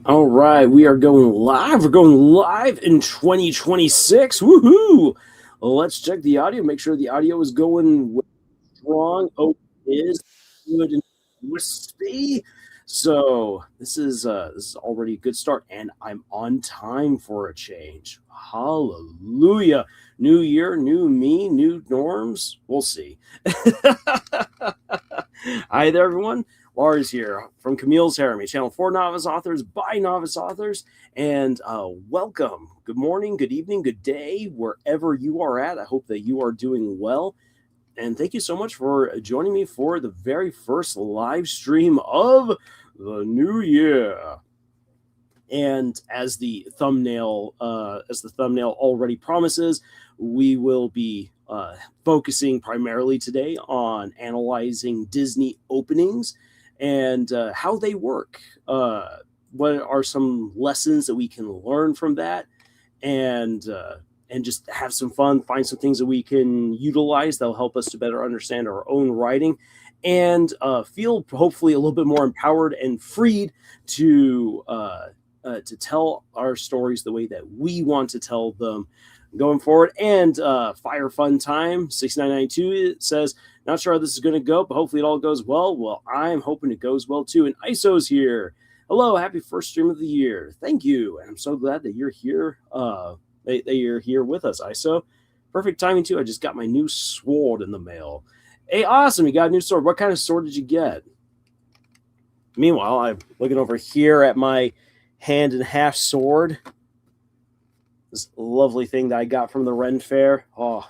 All right, we are going live. We're going live in 2026. Woohoo! Let's check the audio. Make sure the audio is going strong. Oh, it is good and wispy. So this is already a good start, and I'm on time for a change. Hallelujah! New year, new me, new norms. We'll see. Hi there, everyone. Lars here from Camille's Harem, channel for novice authors by novice authors, and welcome. Good morning, good evening, good day, wherever you are at. I hope that you are doing well, and thank you so much for joining me for the very first live stream of the new year. And as the thumbnail already promises, we will be focusing primarily today on analyzing Disney openings and how they work. What are some lessons that we can learn from that, and just have some fun, find some things that we can utilize that'll help us to better understand our own writing, and feel hopefully a little bit more empowered and freed to tell our stories the way that we want to tell them going forward. And Fire Fun Time 6992 says, not sure how this is going to go, but hopefully it all goes well. Well, I'm hoping it goes well too. And ISO's here. Hello, happy first stream of the year. Thank you. And I'm so glad that you're here. That you're here with us, ISO. Perfect timing too. I just got my new sword in the mail. Hey, awesome. You got a new sword. What kind of sword did you get? Meanwhile, I'm looking over here at my hand and half sword. This lovely thing that I got from the Ren Fair. Oh,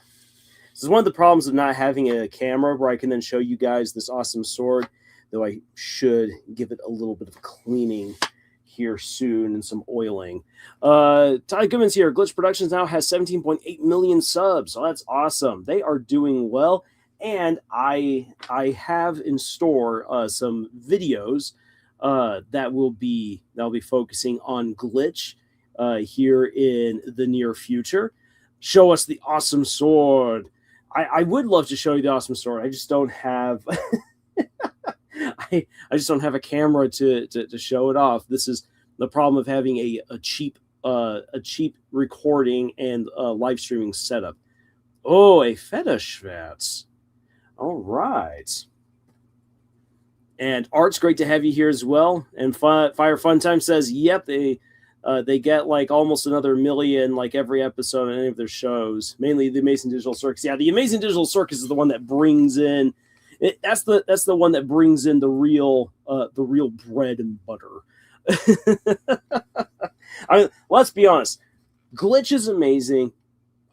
this is one of the problems of not having a camera where I can then show you guys this awesome sword, though I should give it a little bit of cleaning here soon and some oiling. Ty Goodman's here. Glitch Productions now has 17.8 million subs, so that's awesome. They are doing well, and I have in store some videos that'll be focusing on Glitch here in the near future. Show us the awesome sword. I would love to show you the awesome sword. I just don't have I just don't have a camera to show it off. This is the problem of having a cheap recording and live streaming setup. Oh, a fetish Schwartz. All right. And Art's great to have you here as well. And Fire Fun Time says, yep, they get like almost another million like every episode on any of their shows. Mainly the Amazing Digital Circus. Yeah, the Amazing Digital Circus is the one that brings in that's the one that brings in the real bread and butter. I mean, let's be honest. Glitch is amazing.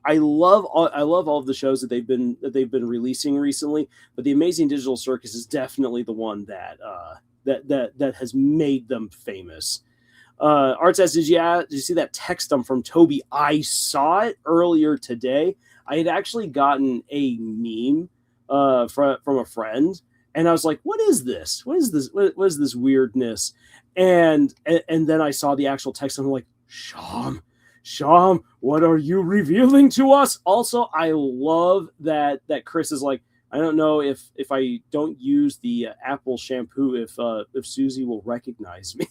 I love all of the shows that they've been releasing recently, but the Amazing Digital Circus is definitely the one that has made them famous. Art says, did you see that text from Toby? I saw it earlier today. I had actually gotten a meme from a friend, and I was like, what is this? What is this? What is this weirdness? And then I saw the actual text, and I'm like, Sham, what are you revealing to us? Also, I love that Chris is like, I don't know if I don't use the Apple shampoo, if Susie will recognize me.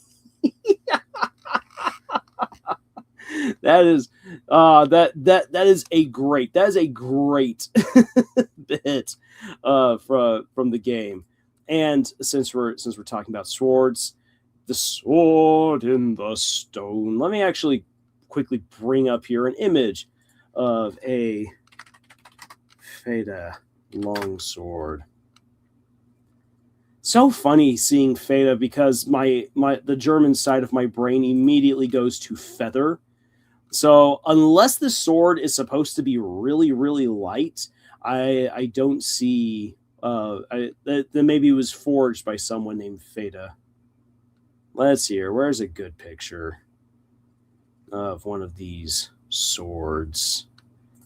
That is a great bit from the game. And since we're talking about swords, the sword in the stone. Let me actually quickly bring up here an image of a Feda longsword. So funny seeing Feda because the German side of my brain immediately goes to feather. So unless the sword is supposed to be really, really light, I don't see that maybe it was forged by someone named Feda. Let's see here. Where's a good picture of one of these swords?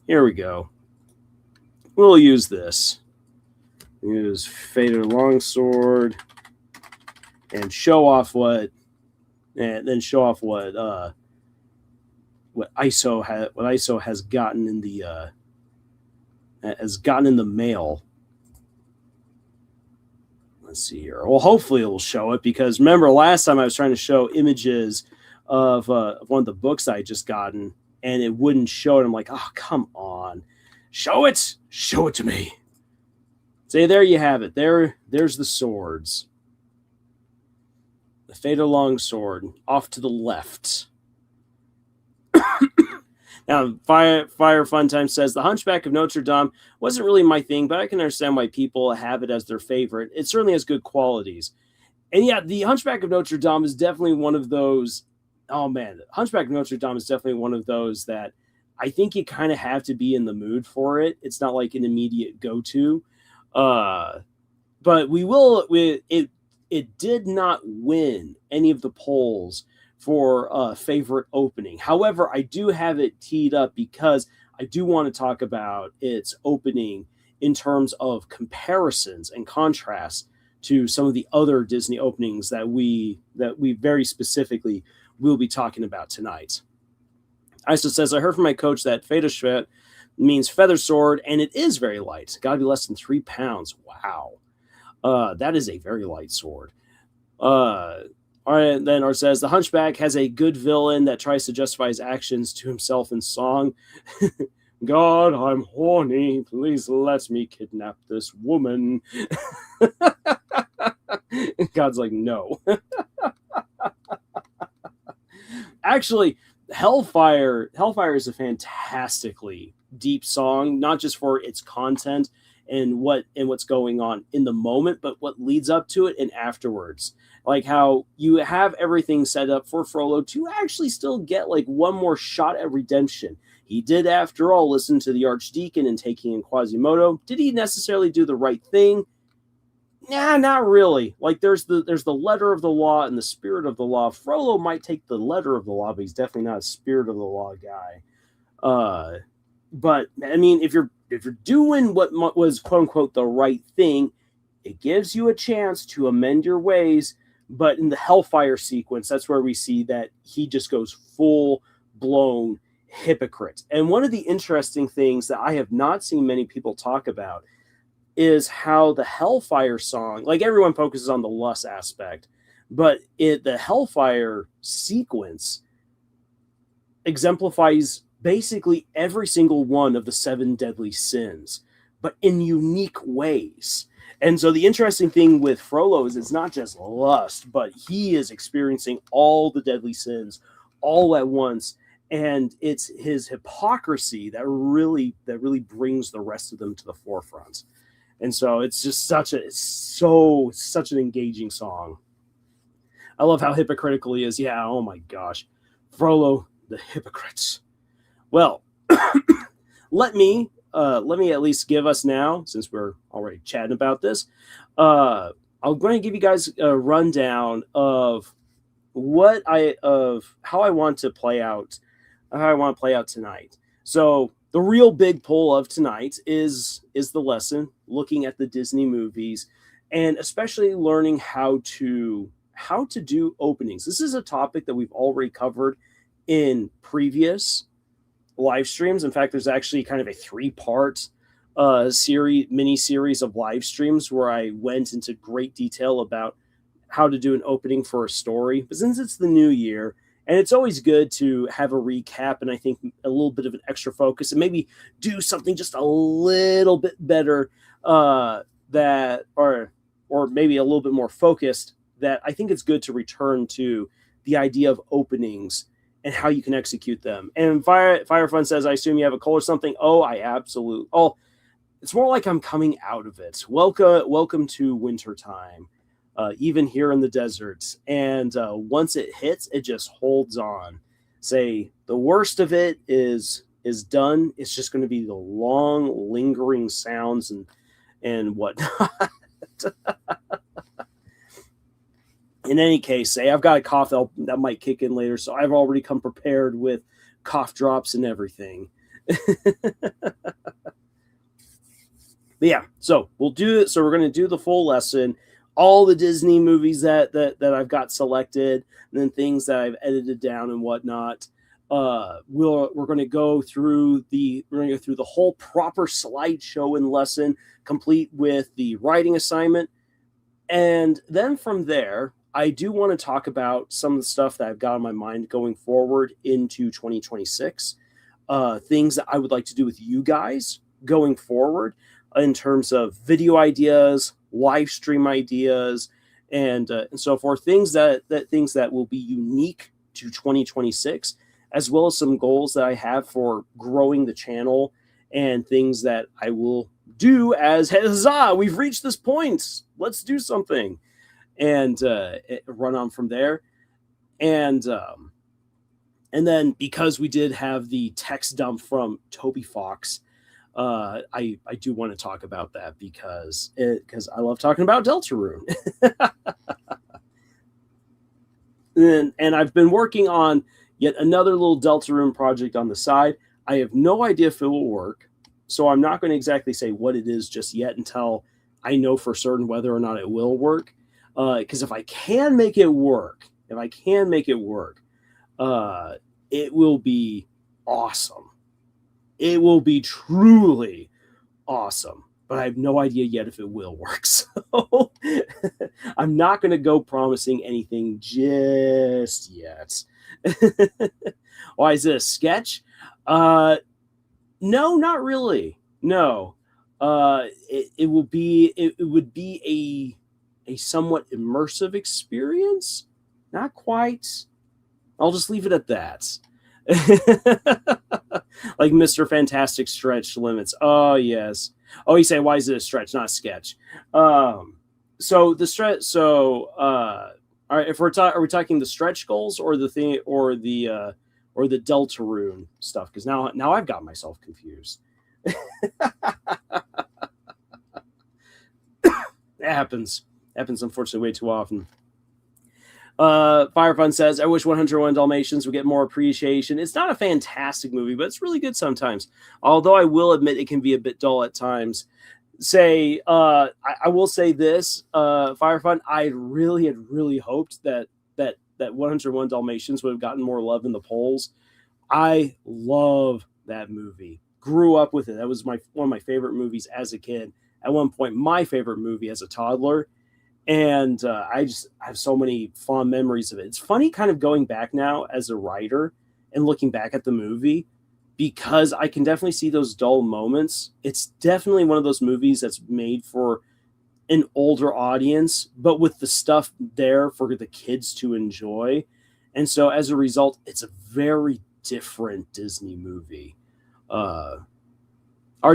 Here we go. We'll use this. Use Feder longsword and show off what ISO has gotten in the mail. Let's see here. Well, hopefully it will show it, because remember last time I was trying to show images of one of the books I had just gotten, and it wouldn't show it. I'm like, oh, come on. Show it. Show it to me. Say, there you have it. There's the swords. The Fatal Longsword off to the left. Now, Fire Fun Time says, The Hunchback of Notre Dame wasn't really my thing, but I can understand why people have it as their favorite. It certainly has good qualities. And yeah, The Hunchback of Notre Dame is definitely one of those. Oh man, Hunchback of Notre Dame is definitely one of those that I think you kind of have to be in the mood for it. It's not like an immediate go-to. But it did not win any of the polls for favorite opening. However, I do have it teed up because I do want to talk about its opening in terms of comparisons and contrasts to some of the other Disney openings that we very specifically will be talking about tonight. Isa says, I heard from my coach that Federschwert means feather sword, and it is very light. Got to be less than 3 pounds. Wow. That is a very light sword. All right, then Art says, the Hunchback has a good villain that tries to justify his actions to himself in song. God, I'm horny. Please let me kidnap this woman. God's like, no. Actually, Hellfire is a fantastically deep song, not just for its content and what's going on in the moment, but what leads up to it and afterwards. Like how you have everything set up for Frollo to actually still get like one more shot at redemption. He did, after all, listen to the Archdeacon and taking in Quasimodo. Did he necessarily do the right thing? Nah, not really. Like there's the letter of the law and the spirit of the law. Frollo might take the letter of the law, but he's definitely not a spirit of the law guy. But I mean, if you're doing what was quote unquote the right thing, it gives you a chance to amend your ways. But in the Hellfire sequence, that's where we see that he just goes full blown hypocrite. And one of the interesting things that I have not seen many people talk about is how the Hellfire song, like everyone focuses on the lust aspect, but the Hellfire sequence exemplifies basically every single one of the 7 deadly sins, but in unique ways. And so the interesting thing with Frollo is it's not just lust, but he is experiencing all the deadly sins all at once. And it's his hypocrisy that really brings the rest of them to the forefront. And so it's just such an engaging song. I love how hypocritical he is. Yeah, oh my gosh. Frollo, the hypocrites. Well, let me at least give us now, since we're already chatting about this, I'm going to give you guys a rundown of how I want to play out tonight. So the real big pull of tonight is the lesson, looking at the Disney movies, and especially learning how to do openings. This is a topic that we've already covered in previous live streams. In fact, there's actually kind of a 3-part mini series of live streams where I went into great detail about how to do an opening for a story. But since it's the new year, and it's always good to have a recap, and I think a little bit of an extra focus, and maybe do something just a little bit better, or maybe a little bit more focused, that I think it's good to return to the idea of openings and how you can execute them. And Fire Fun says, I assume you have a cold or something. Oh, I absolutely. Oh, it's more like I'm coming out of it. Welcome to wintertime, even here in the deserts. And once it hits, it just holds on. Say the worst of it is done. It's just going to be the long, lingering sounds and whatnot. In any case, say I've got a cough that might kick in later, so I've already come prepared with cough drops and everything. But yeah, so we'll do it. So we're going to do the full lesson, all the Disney movies that I've got selected, and then things that I've edited down and whatnot. We're going to go through the whole proper slideshow and lesson, complete with the writing assignment. And then from there, I do want to talk about some of the stuff that I've got on my mind going forward into 2026. Things that I would like to do with you guys going forward in terms of video ideas, live stream ideas, and so forth. Things that will be unique to 2026, as well as some goals that I have for growing the channel and things that I will do as huzzah, we've reached this point. Let's do something, and run on from there. And then because we did have the text dump from Toby Fox, I do want to talk about that because I love talking about Deltarune. and I've been working on yet another little Deltarune project on the side. I have no idea if it will work, so I'm not going to exactly say what it is just yet until I know for certain whether or not it will work. Because if I can make it work, it will be awesome. It will be truly awesome. But I have no idea yet if it will work. So I'm not going to go promising anything just yet. Why is it a sketch? No, not really. No. It would be a somewhat immersive experience. Not quite. I'll just leave it at that. Like Mr. Fantastic stretch limits. Oh, yes. Oh, you say, why is it a stretch, not a sketch? So the stretch. So, all right. If are we talking the stretch goals or the thing or the Deltarune stuff? Because now I've got myself confused. That happens unfortunately way too often. Fire Fun says, I wish 101 Dalmatians would get more appreciation. It's not a fantastic movie, but it's really good sometimes. Although I will admit it can be a bit dull at times. I will say this, Fire Fun, I had really hoped that 101 Dalmatians would have gotten more love in the polls. I love that movie. Grew up with it. That was one of my favorite movies as a kid. At one point, my favorite movie as a toddler. And I have so many fond memories of it. It's funny kind of going back now as a writer and looking back at the movie because I can definitely see those dull moments. It's definitely one of those movies that's made for an older audience, but with the stuff there for the kids to enjoy. And so as a result, it's a very different Disney movie. Art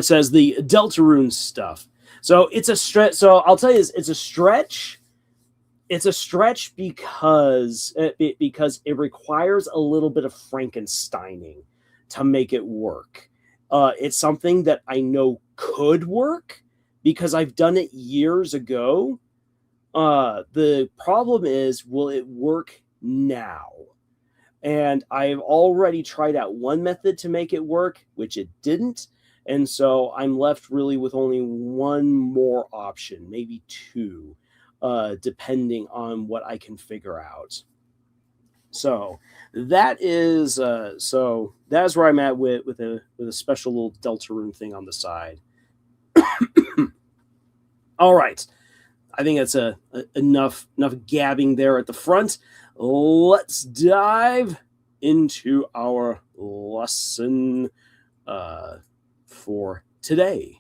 says the Deltarune stuff. So it's a stretch. So I'll tell you this, it's a stretch. It's a stretch because it requires a little bit of Frankensteining to make it work. It's something that I know could work because I've done it years ago. The problem is, will it work now? And I've already tried out one method to make it work, which it didn't. And so I'm left really with only one more option, maybe two, depending on what I can figure out. So that is where I'm at with a special little Deltarune thing on the side. All right, I think that's enough gabbing there at the front. Let's dive into our lesson for today.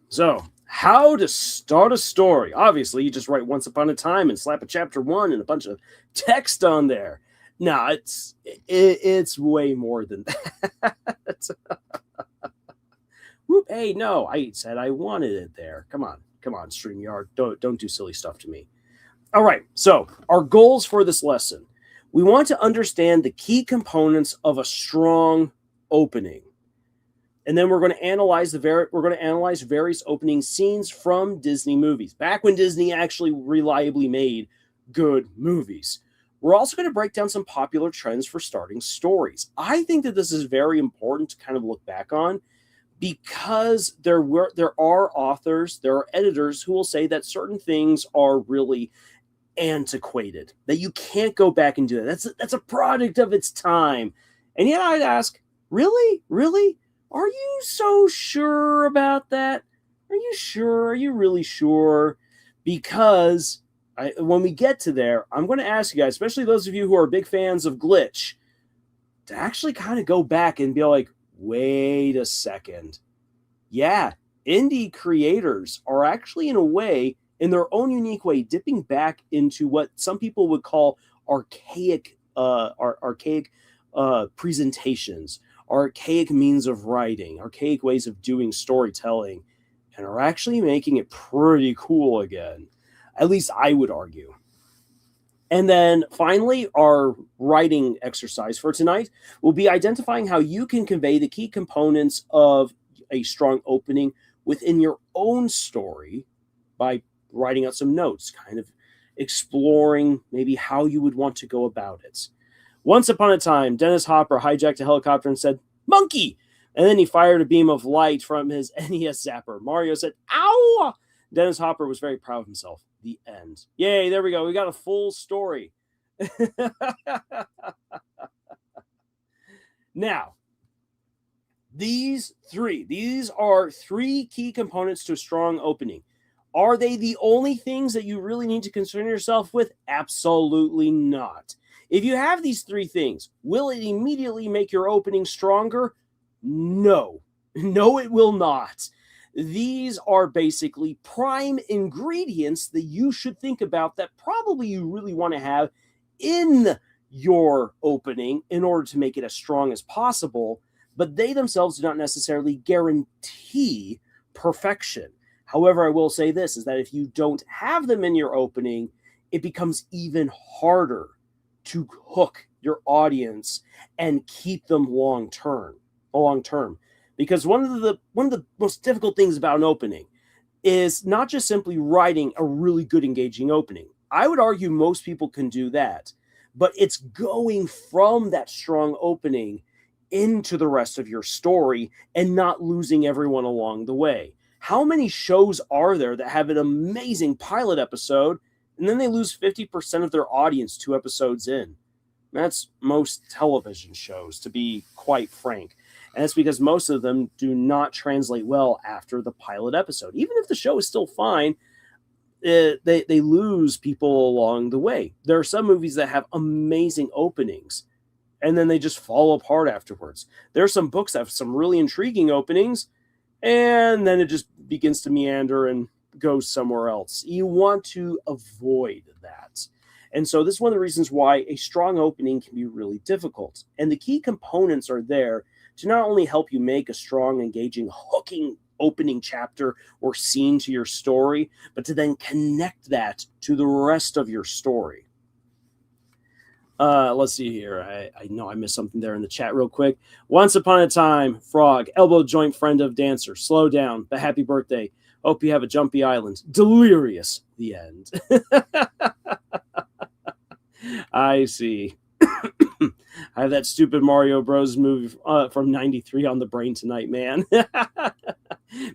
So, how to start a story. Obviously, you just write Once Upon a Time and slap a chapter 1 and a bunch of text on there. No, it's way more than that. Whoop, hey, no, I said I wanted it there. Come on, StreamYard. Don't do silly stuff to me. All right, so our goals for this lesson. We want to understand the key components of a strong opening. And then we're going to analyze various opening scenes from Disney movies, back when Disney actually reliably made good movies. We're also going to break down some popular trends for starting stories. I think that this is very important to kind of look back on because there are authors, there are editors who will say that certain things are really antiquated, that you can't go back and do that. That's a product of its time. And yet I'd ask, really? Are you so sure about that? Are you sure? Are you really sure? Because when we get to there, I'm going to ask you guys, especially those of you who are big fans of Glitch, to actually kind of go back and be like, wait a second. Yeah, indie creators are actually, in a way, in their own unique way, dipping back into what some people would call archaic presentations, archaic means of writing, archaic ways of doing storytelling, and are actually making it pretty cool again. At least I would argue. And then finally, our writing exercise for tonight will be identifying how you can convey the key components of a strong opening within your own story by writing out some notes, kind of exploring maybe how you would want to go about it. Once upon a time, Dennis Hopper hijacked a helicopter and said, "Monkey!" And then he fired a beam of light from his NES zapper. Mario said, "Ow!" Dennis Hopper was very proud of himself. The end. Yay, there we go. We got a full story. Now, these are three key components to a strong opening. Are they the only things that you really need to concern yourself with? Absolutely not. If you have these three things, will it immediately make your opening stronger? No. No, it will not. These are basically prime ingredients that you should think about that probably you really want to have in your opening in order to make it as strong as possible, but they themselves do not necessarily guarantee perfection. However, I will say this, is that if you don't have them in your opening, it becomes even harder to hook your audience and keep them long term. Because one of the most difficult things about an opening is not just simply writing a really good, engaging opening. I would argue most people can do that, but it's going from that strong opening into the rest of your story and not losing everyone along the way. How many shows are there that have an amazing pilot episode and then they lose 50% of their audience 2 episodes in? That's most television shows, to be quite frank. And it's because most of them do not translate well after the pilot episode. Even if the show is still fine, they lose people along the way. There are some movies that have amazing openings, and then they just fall apart afterwards. There are some books that have some really intriguing openings, and then it just begins to meander and goes somewhere else. You want to avoid that. And so this is one of the reasons why a strong opening can be really difficult. And the key components are there to not only help you make a strong, engaging, hooking opening chapter or scene to your story, but to then connect that to the rest of your story. Let's see here. I know I missed something there in the chat real quick. Once upon a time, Frog, elbow joint friend of dancer, slow down, but happy birthday. Hope you have a jumpy island. Delirious. The end. I see. I have that stupid Mario Bros. Movie from '93 on the brain tonight, man.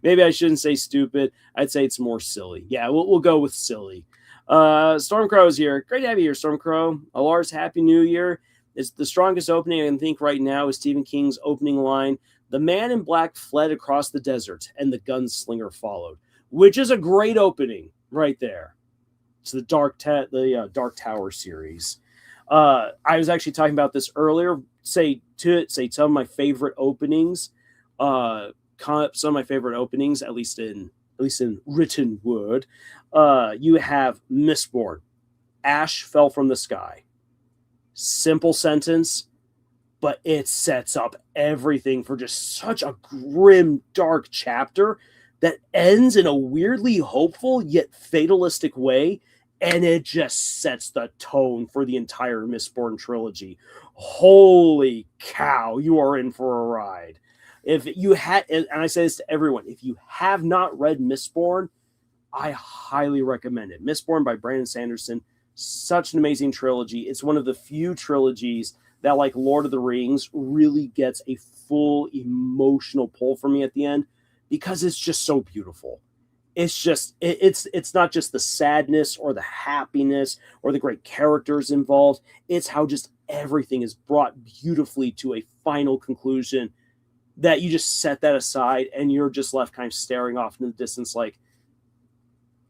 Maybe I shouldn't say stupid. I'd say it's more silly. Yeah, we'll go with silly. Stormcrow's here. Great to have you here, Stormcrow. Lars, Happy New Year. It's the strongest opening I can think right now is Stephen King's opening line. The man in black fled across the desert, and the gunslinger followed, which is a great opening right there. It's the Dark Tower series. I was actually talking about this earlier. Say some of my favorite openings. Some of my favorite openings, at least in written word. You have Mistborn. Ash fell from the sky. Simple sentence, but it sets up everything for just such a grim, dark chapter that ends in a weirdly hopeful yet fatalistic way. And it just sets the tone for the entire Mistborn trilogy. Holy cow, you are in for a ride. If you had, and I say this to everyone, if you have not read Mistborn, I highly recommend it. Mistborn by Brandon Sanderson, such an amazing trilogy. It's one of the few trilogies that, like Lord of the Rings, really gets a full emotional pull for me at the end because it's just so beautiful. It's just, it's not just the sadness or the happiness or the great characters involved. It's how just everything is brought beautifully to a final conclusion. that you just set that aside and you're just left kind of staring off in the distance like,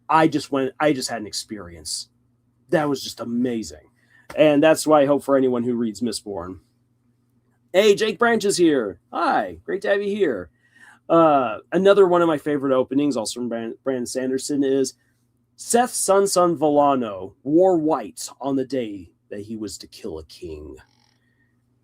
I just had an experience. That was just amazing. And that's why I hope for anyone who reads Mistborn. Hey, Jake Branch is here. Hi, great to have you here. Another one of my favorite openings, also from Brandon Sanderson, is Seth's son Villano wore white on the day that he was to kill a king.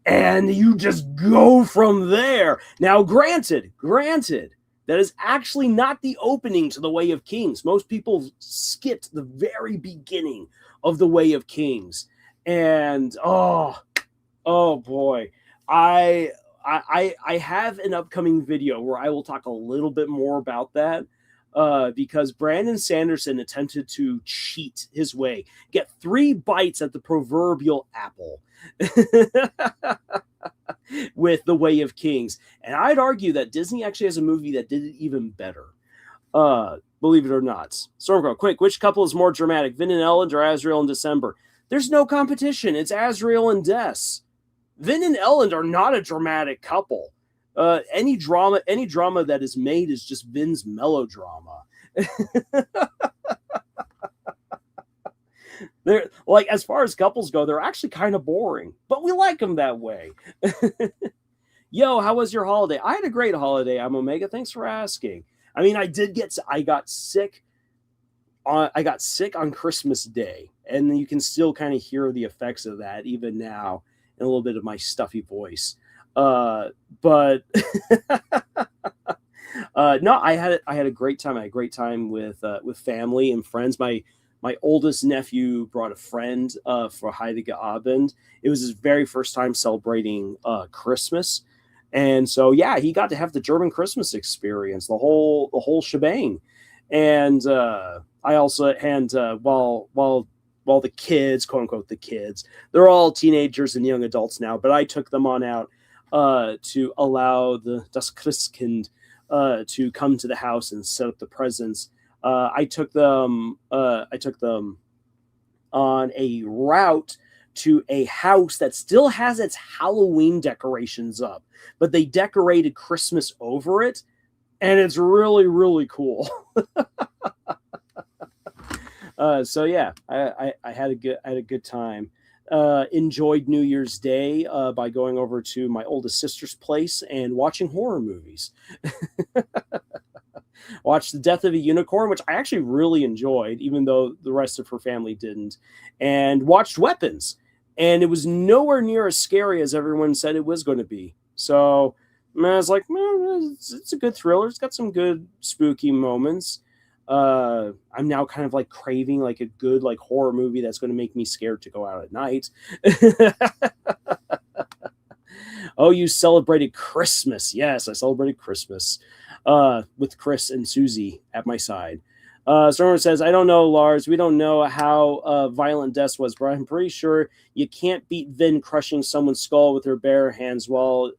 And you just go from there. Now, granted, that is actually not the opening to The Way of Kings. Most people skipped the very beginning of The Way of Kings. And, oh boy. I have an upcoming video where I will talk a little bit more about that because Brandon Sanderson attempted to cheat his way, get 3 bites at the proverbial apple with The Way of Kings. And I'd argue that Disney actually has a movie that did it even better. Believe it or not. Stormgirl, quick, which couple is more dramatic, Vin and Ellen or Azrael and December? There's no competition. It's Azrael and Des. Vin and Ellen are not a dramatic couple. Any drama that is made is just Vin's melodrama. They're like, as far as couples go, they're actually kind of boring, but we like them that way. Yo, how was your holiday? I had a great holiday. I'm Omega. Thanks for asking. I mean, I got sick on Christmas Day, and you can still kind of hear the effects of that even now in a little bit of my stuffy voice. But no, I had a great time. I had a great time with family and friends. My oldest nephew brought a friend for Heilige Abend. It was his very first time celebrating Christmas. And so, yeah, he got to have the German Christmas experience, the whole shebang. And I also, and while the kids, quote unquote, the kids, they're all teenagers and young adults now, but I took them on out to allow das Christkind to come to the house and set up the presents. I took them on a route to a house that still has its Halloween decorations up, but they decorated Christmas over it, and it's really, really cool. So yeah, I had a good time. Enjoyed New Year's Day by going over to my oldest sister's place and watching horror movies. Watched The Death of a Unicorn, which I actually really enjoyed, even though the rest of her family didn't. And watched Weapons, and it was nowhere near as scary as everyone said it was going to be. So I was like, it's a good thriller. It's got some good spooky moments. I'm now kind of like craving like a good like horror movie that's going to make me scared to go out at night. Oh, you celebrated Christmas. Yes, I celebrated Christmas with Chris and Susie at my side. Someone says, I don't know, Lars. We don't know how violent Des was, but I'm pretty sure you can't beat Vin crushing someone's skull with her bare hands while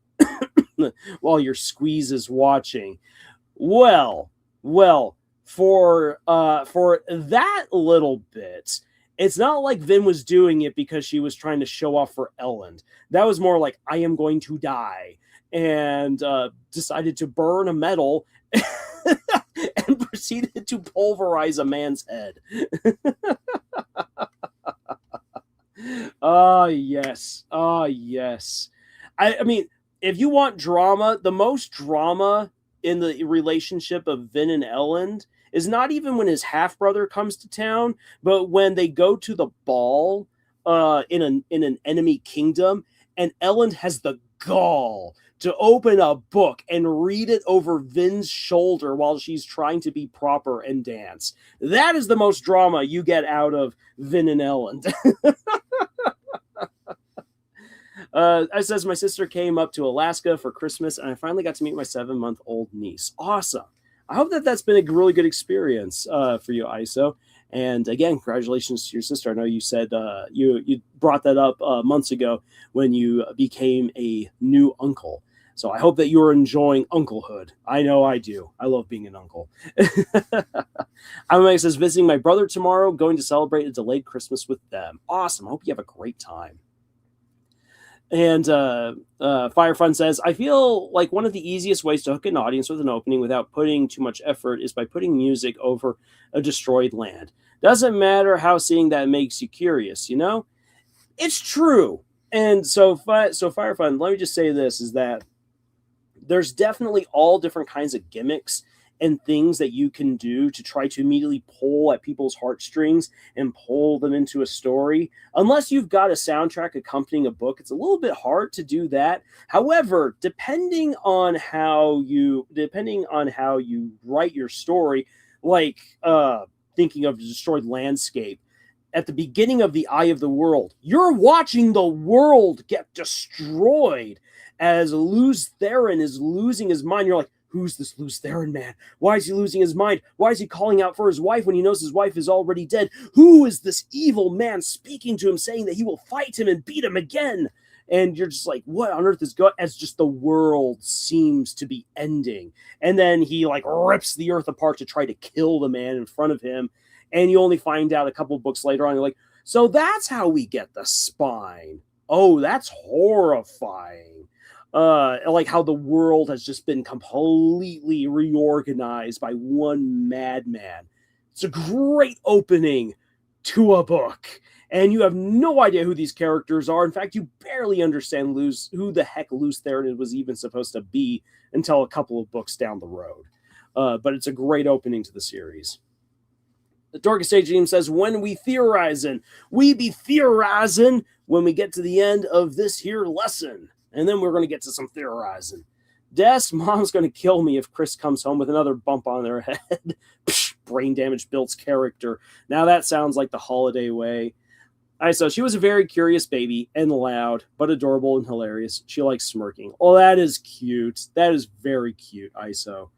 your squeeze is watching. Well, for that little bit, it's not like Vin was doing it because she was trying to show off for Ellen. That was more like, I am going to die, and decided to burn a medal and proceeded to pulverize a man's head. Oh, yes. Oh, yes. I mean, if you want drama, the most drama in the relationship of Vin and Ellen is not even when his half-brother comes to town, but when they go to the ball in an enemy kingdom, and Ellen has the gall to open a book and read it over Vin's shoulder while she's trying to be proper and dance. That is the most drama you get out of Vin and Ellen. It says, my sister came up to Alaska for Christmas, and I finally got to meet my 7-month-old niece. Awesome. I hope that's been a really good experience for you, ISO. And again, congratulations to your sister. I know you said you brought that up months ago when you became a new uncle. So I hope that you're enjoying unclehood. I know I do. I love being an uncle. Amanda says, visiting my brother tomorrow, going to celebrate a delayed Christmas with them. Awesome. I hope you have a great time. And Fire Fun says, I feel like one of the easiest ways to hook an audience with an opening without putting too much effort is by putting music over a destroyed land. Doesn't matter how seeing that makes you curious, you know? It's true. And so Fire Fun, let me just say this, is that there's definitely all different kinds of gimmicks and things that you can do to try to immediately pull at people's heartstrings and pull them into a story. Unless you've got a soundtrack accompanying a book, it's a little bit hard to do that. However, depending on how you write your story, like thinking of the destroyed landscape, at the beginning of The Eye of the World, you're watching the world get destroyed as Luz Theron is losing his mind. You're like, who's this Luz Theron man? Why is he losing his mind? Why is he calling out for his wife when he knows his wife is already dead? Who is this evil man speaking to him, saying that he will fight him and beat him again? And you're just like, what on earth is going? As just the world seems to be ending. And then he like rips the earth apart to try to kill the man in front of him. And you only find out a couple of books later on, you're like, so that's how we get the spine. Oh, that's horrifying. Like how the world has just been completely reorganized by one madman. It's a great opening to a book. And you have no idea who these characters are. In fact, you barely understand who the heck Luz Theron was even supposed to be until a couple of books down the road. But it's a great opening to the series. The Dorcas Stage Team says, when we theorizing, we be theorizing when we get to the end of this here lesson. And then we're going to get to some theorizing. Des, mom's going to kill me if Chris comes home with another bump on their head. Psh, brain damage builds character. Now that sounds like the holiday way. So she was a very curious baby and loud, but adorable and hilarious. She likes smirking. Oh, that is cute. That is very cute, ISO.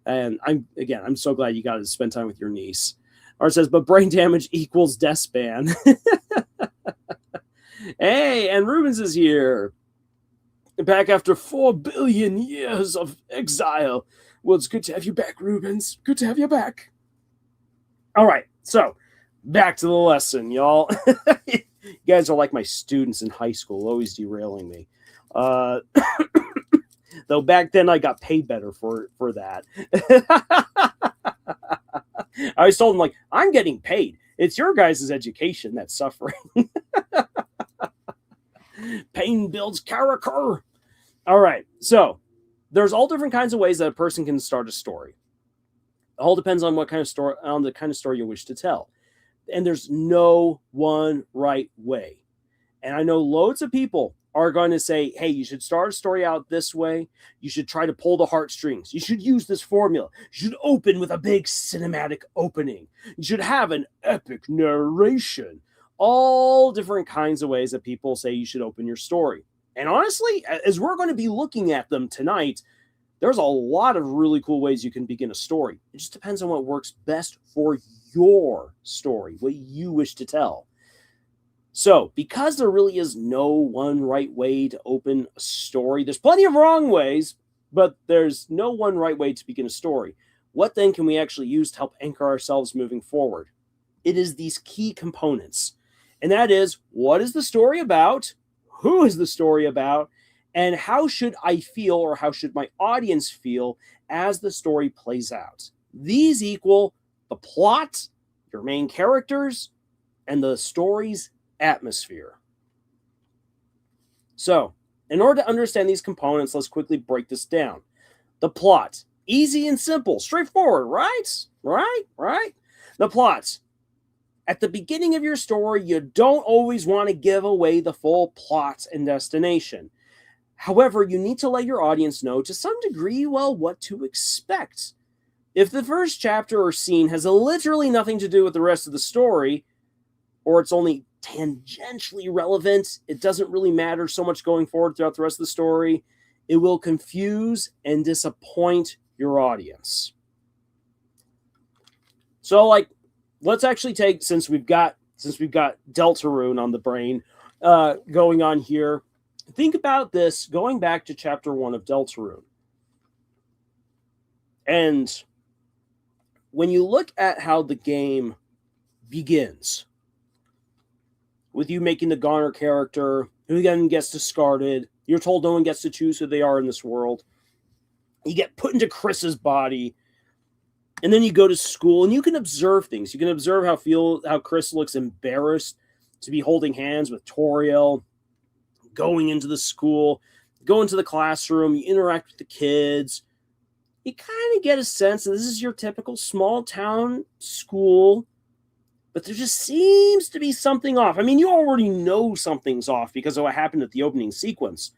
And I'm so glad you got to spend time with your niece. Art says, but brain damage equals deathspan. Hey, and Rubens is here. Back after 4 billion years of exile. Well, it's good to have you back, Rubens. Good to have you back. All right, so back to the lesson, y'all. You guys are like my students in high school, always derailing me. Though back then I got paid better for that. I always told them, like, I'm getting paid. It's your guys' education that's suffering. Pain builds character. All right, so there's all different kinds of ways that a person can start a story. It all depends on the kind of story you wish to tell. And there's no one right way. And I know loads of people are going to say, hey, you should start a story out this way. You should try to pull the heartstrings. You should use this formula. You should open with a big cinematic opening. You should have an epic narration. All different kinds of ways that people say you should open your story. And honestly, as we're going to be looking at them tonight, there's a lot of really cool ways you can begin a story. It just depends on what works best for your story, what you wish to tell. So, because there really is no one right way to open a story, there's plenty of wrong ways, but there's no one right way to begin a story. What then can we actually use to help anchor ourselves moving forward? It is these key components. And that is, what is the story about? Who is the story about? And how should I feel, or how should my audience feel as the story plays out? These equal the plot, your main characters, and the story's atmosphere. So, in order to understand these components, let's quickly break this down. The plot, easy and simple, straightforward, right? Right? The plot. At the beginning of your story, you don't always want to give away the full plot and destination. However, you need to let your audience know to some degree, well, what to expect. If the first chapter or scene has literally nothing to do with the rest of the story, or it's only tangentially relevant, it doesn't really matter so much going forward throughout the rest of the story, it will confuse and disappoint your audience. So, like, let's actually take, since we've got Deltarune on the brain going on here, think about this going back to chapter 1 of Deltarune. And when you look at how the game begins, with you making the Goner character, who then gets discarded. You're told no one gets to choose who they are in this world. You get put into Chris's body, and then you go to school, and you can observe things. You can observe how Chris looks embarrassed to be holding hands with Toriel, going into the school, go into the classroom, you interact with the kids. You kind of get a sense that this is your typical small town school, but there just seems to be something off. I mean, you already know something's off because of what happened at the opening sequence,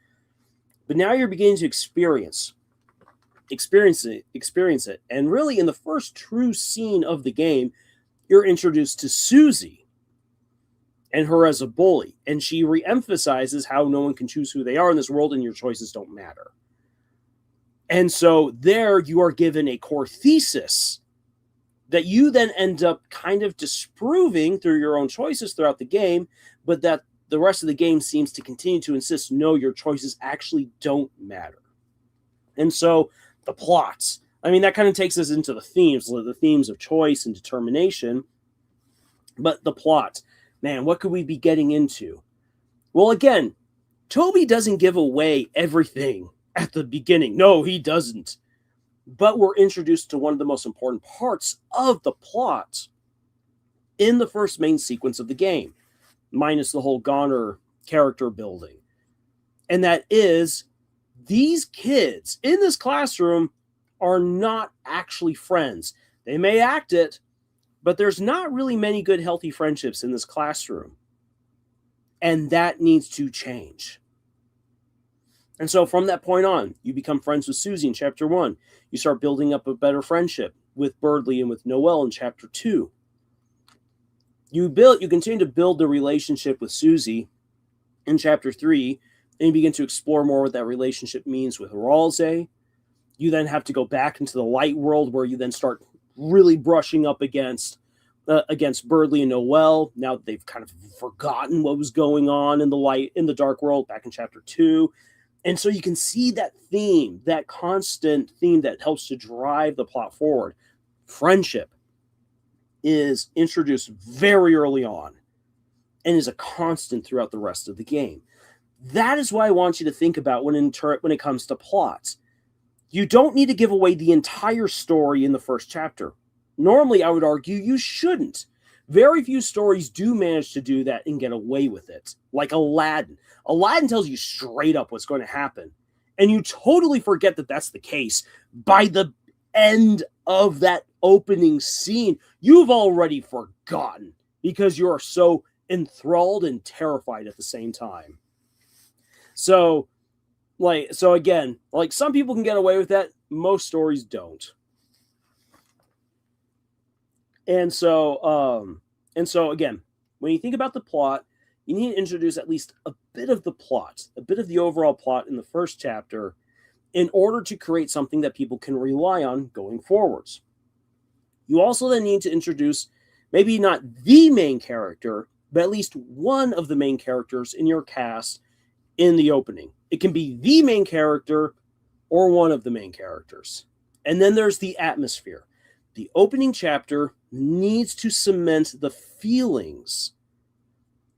but now you're beginning to experience it. And really, in the first true scene of the game, you're introduced to Susie and her as a bully. And she reemphasizes how no one can choose who they are in this world and your choices don't matter. And so there you are given a core thesis that you then end up kind of disproving through your own choices throughout the game, but that the rest of the game seems to continue to insist, no, your choices actually don't matter. And so the plots, I mean, that kind of takes us into the themes of choice and determination. But the plot, man, what could we be getting into? Well, again, Toby doesn't give away everything at the beginning. No, he doesn't. But we're introduced to one of the most important parts of the plot in the first main sequence of the game, minus the whole Goner character building. And that is, these kids in this classroom are not actually friends. They may act it, but there's not really many good, healthy friendships in this classroom. And that needs to change. And so from that point on, you become friends with Susie in Chapter 1. You start building up a better friendship with Birdley and with Noelle in Chapter 2. You continue to build the relationship with Susie in Chapter 3, and you begin to explore more what that relationship means with Ralsei. You then have to go back into the light world, where you then start really brushing up against Birdley and Noelle, now that they've kind of forgotten what was going on in the dark world back in Chapter 2. And so you can see that theme, that constant theme that helps to drive the plot forward. Friendship is introduced very early on and is a constant throughout the rest of the game. That is why I want you to think about when it comes to plots. You don't need to give away the entire story in the first chapter. Normally, I would argue you shouldn't. Very few stories do manage to do that and get away with it. Like Aladdin. Aladdin tells you straight up what's going to happen. And you totally forget that that's the case. By the end of that opening scene, you've already forgotten because you are so enthralled and terrified at the same time. So again, some people can get away with that. Most stories don't. And so again, when you think about the plot, you need to introduce at least a bit of the plot, a bit of the overall plot in the first chapter in order to create something that people can rely on going forwards. You also then need to introduce maybe not the main character, but at least one of the main characters in your cast in the opening. It can be the main character or one of the main characters. And then there's the atmosphere. The opening chapter needs to cement the feelings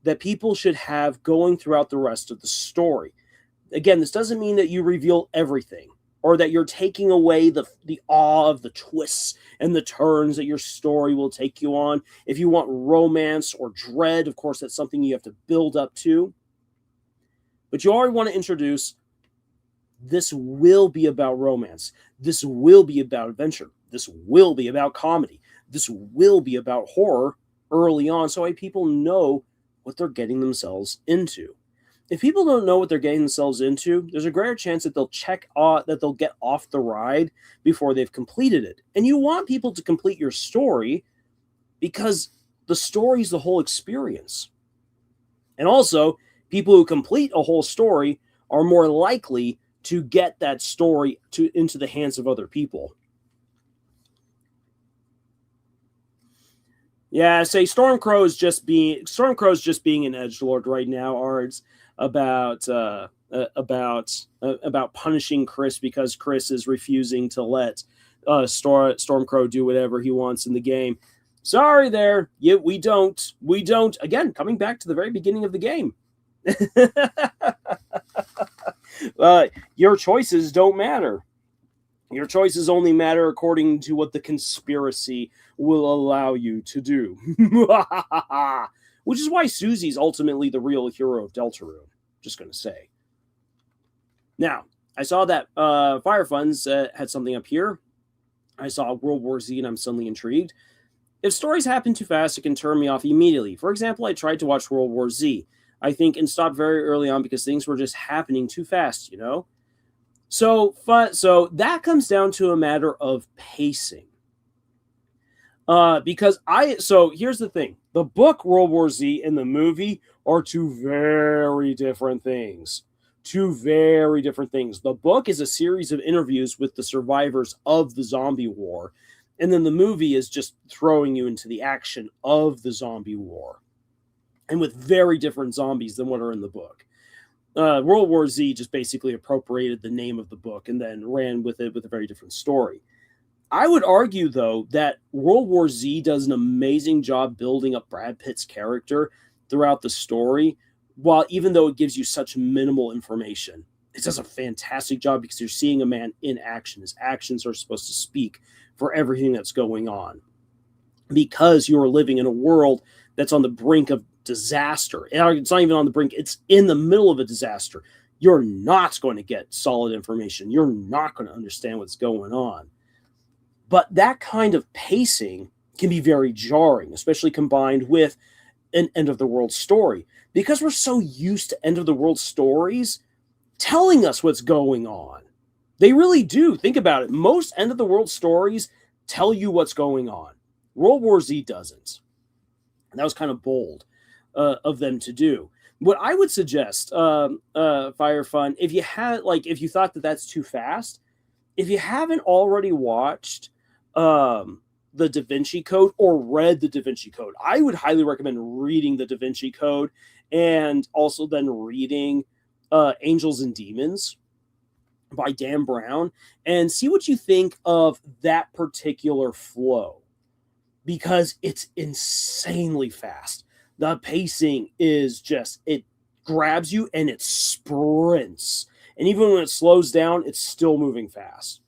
that people should have going throughout the rest of the story. Again, this doesn't mean that you reveal everything or that you're taking away the awe of the twists and the turns that your story will take you on. If you want romance or dread, of course, that's something you have to build up to. But you already want to introduce, this will be about romance. This will be about adventure. This will be about comedy. This will be about horror early on, so people know what they're getting themselves into. If people don't know what they're getting themselves into, there's a greater chance that they'll get off the ride before they've completed it. And you want people to complete your story because the story is the whole experience. And also, people who complete a whole story are more likely to get that story into the hands of other people. Yeah, say Stormcrow's just being an edgelord right now, Ards, about punishing Chris because Chris is refusing to let Stormcrow do whatever he wants in the game. Sorry there. Yeah, we don't. We don't. Again, coming back to the very beginning of the game. Your choices don't matter. Your choices only matter according to what the conspiracy will allow you to do. Which is why Susie's ultimately the real hero of Deltarune. Just going to say. Now, I saw that Fire Funds had something up here. I saw World War Z and I'm suddenly intrigued. If stories happen too fast, it can turn me off immediately. For example, I tried to watch World War Z, I think, and stopped very early on because things were just happening too fast, you know? So that comes down to a matter of pacing. So here's the thing. The book World War Z and the movie are two very different things. Two very different things. The book is a series of interviews with the survivors of the zombie war. And then the movie is just throwing you into the action of the zombie war. And with very different zombies than what are in the book. World War Z just basically appropriated the name of the book and then ran with it with a very different story. I would argue, though, that World War Z does an amazing job building up Brad Pitt's character throughout the story, while even though it gives you such minimal information. It does a fantastic job because you're seeing a man in action. His actions are supposed to speak for everything that's going on. Because you're living in a world that's on the brink of disaster. It's not even on the brink. It's in the middle of a disaster. You're not going to get solid information. You're not going to understand what's going on. But that kind of pacing can be very jarring, especially combined with an end-of-the-world story. Because we're so used to end-of-the-world stories telling us what's going on. They really do. Think about it. Most end-of-the-world stories tell you what's going on. World War Z doesn't. And that was kind of bold of them to do. What I would suggest, Fire Fun, if you thought that that's too fast, if you haven't already watched the Da Vinci Code or read the Da Vinci Code, I would highly recommend reading the Da Vinci Code and also then reading Angels and Demons by Dan Brown and see what you think of that particular flow, because it's insanely fast. The pacing is just, it grabs you and it sprints. And even when it slows down, it's still moving fast.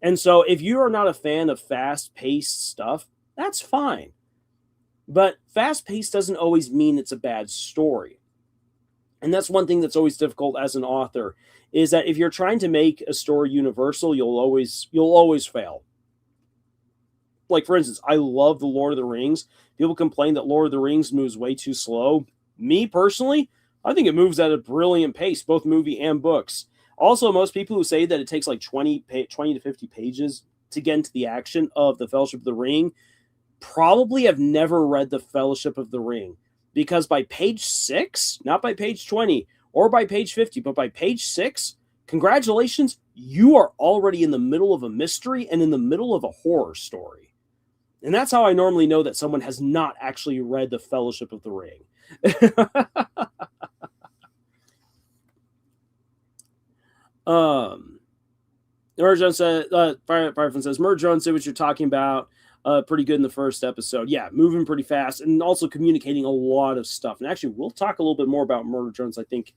And so if you are not a fan of fast-paced stuff, that's fine. But fast-paced doesn't always mean it's a bad story. And that's one thing that's always difficult as an author, is that if you're trying to make a story universal, you'll always fail. Like, for instance, I love The Lord of the Rings. People complain that Lord of the Rings moves way too slow. Me, personally, I think it moves at a brilliant pace, both movie and books. Also, most people who say that it takes like 20 to 50 pages to get into the action of The Fellowship of the Ring probably have never read The Fellowship of the Ring. Because by page 6, not by page 20 or by page 50, but by page 6, congratulations, you are already in the middle of a mystery and in the middle of a horror story. And that's how I normally know that someone has not actually read The Fellowship of the Ring. Merjon says, Firefly says, Merjon said what you're talking about. Pretty good in the first episode. Yeah, moving pretty fast and also communicating a lot of stuff. And actually, we'll talk a little bit more about Murder Jones, I think,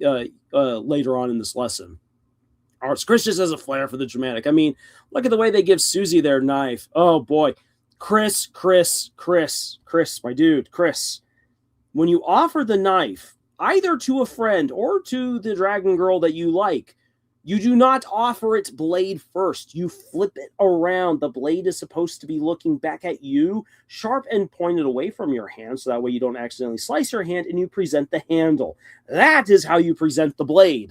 later on in this lesson. Chris just has a flair for the dramatic. I mean, look at the way they give Susie their knife. Oh, boy. Chris, my dude, Chris. When you offer the knife, either to a friend or to the dragon girl that you like, you do not offer its blade first. You flip it around. The blade is supposed to be looking back at you, sharp and pointed away from your hand, so that way you don't accidentally slice your hand, and you present the handle. That is how you present the blade.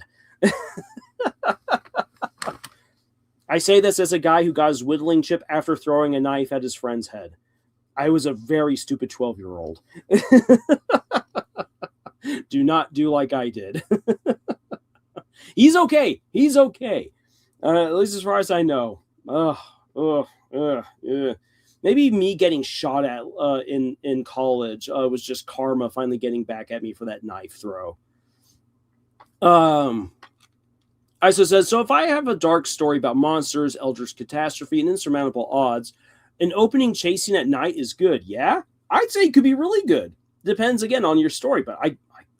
I say this as a guy who got his whittling chip after throwing a knife at his friend's head. I was a very stupid 12-year-old. Do not do like I did. He's okay. At least as far as I know. Maybe me getting shot at in college was just karma finally getting back at me for that knife throw. Iso says, so if I have a dark story about monsters, eldritch catastrophe, and insurmountable odds, An opening chase scene at night is good. Yeah, I'd say it could be really good. Depends again on your story, but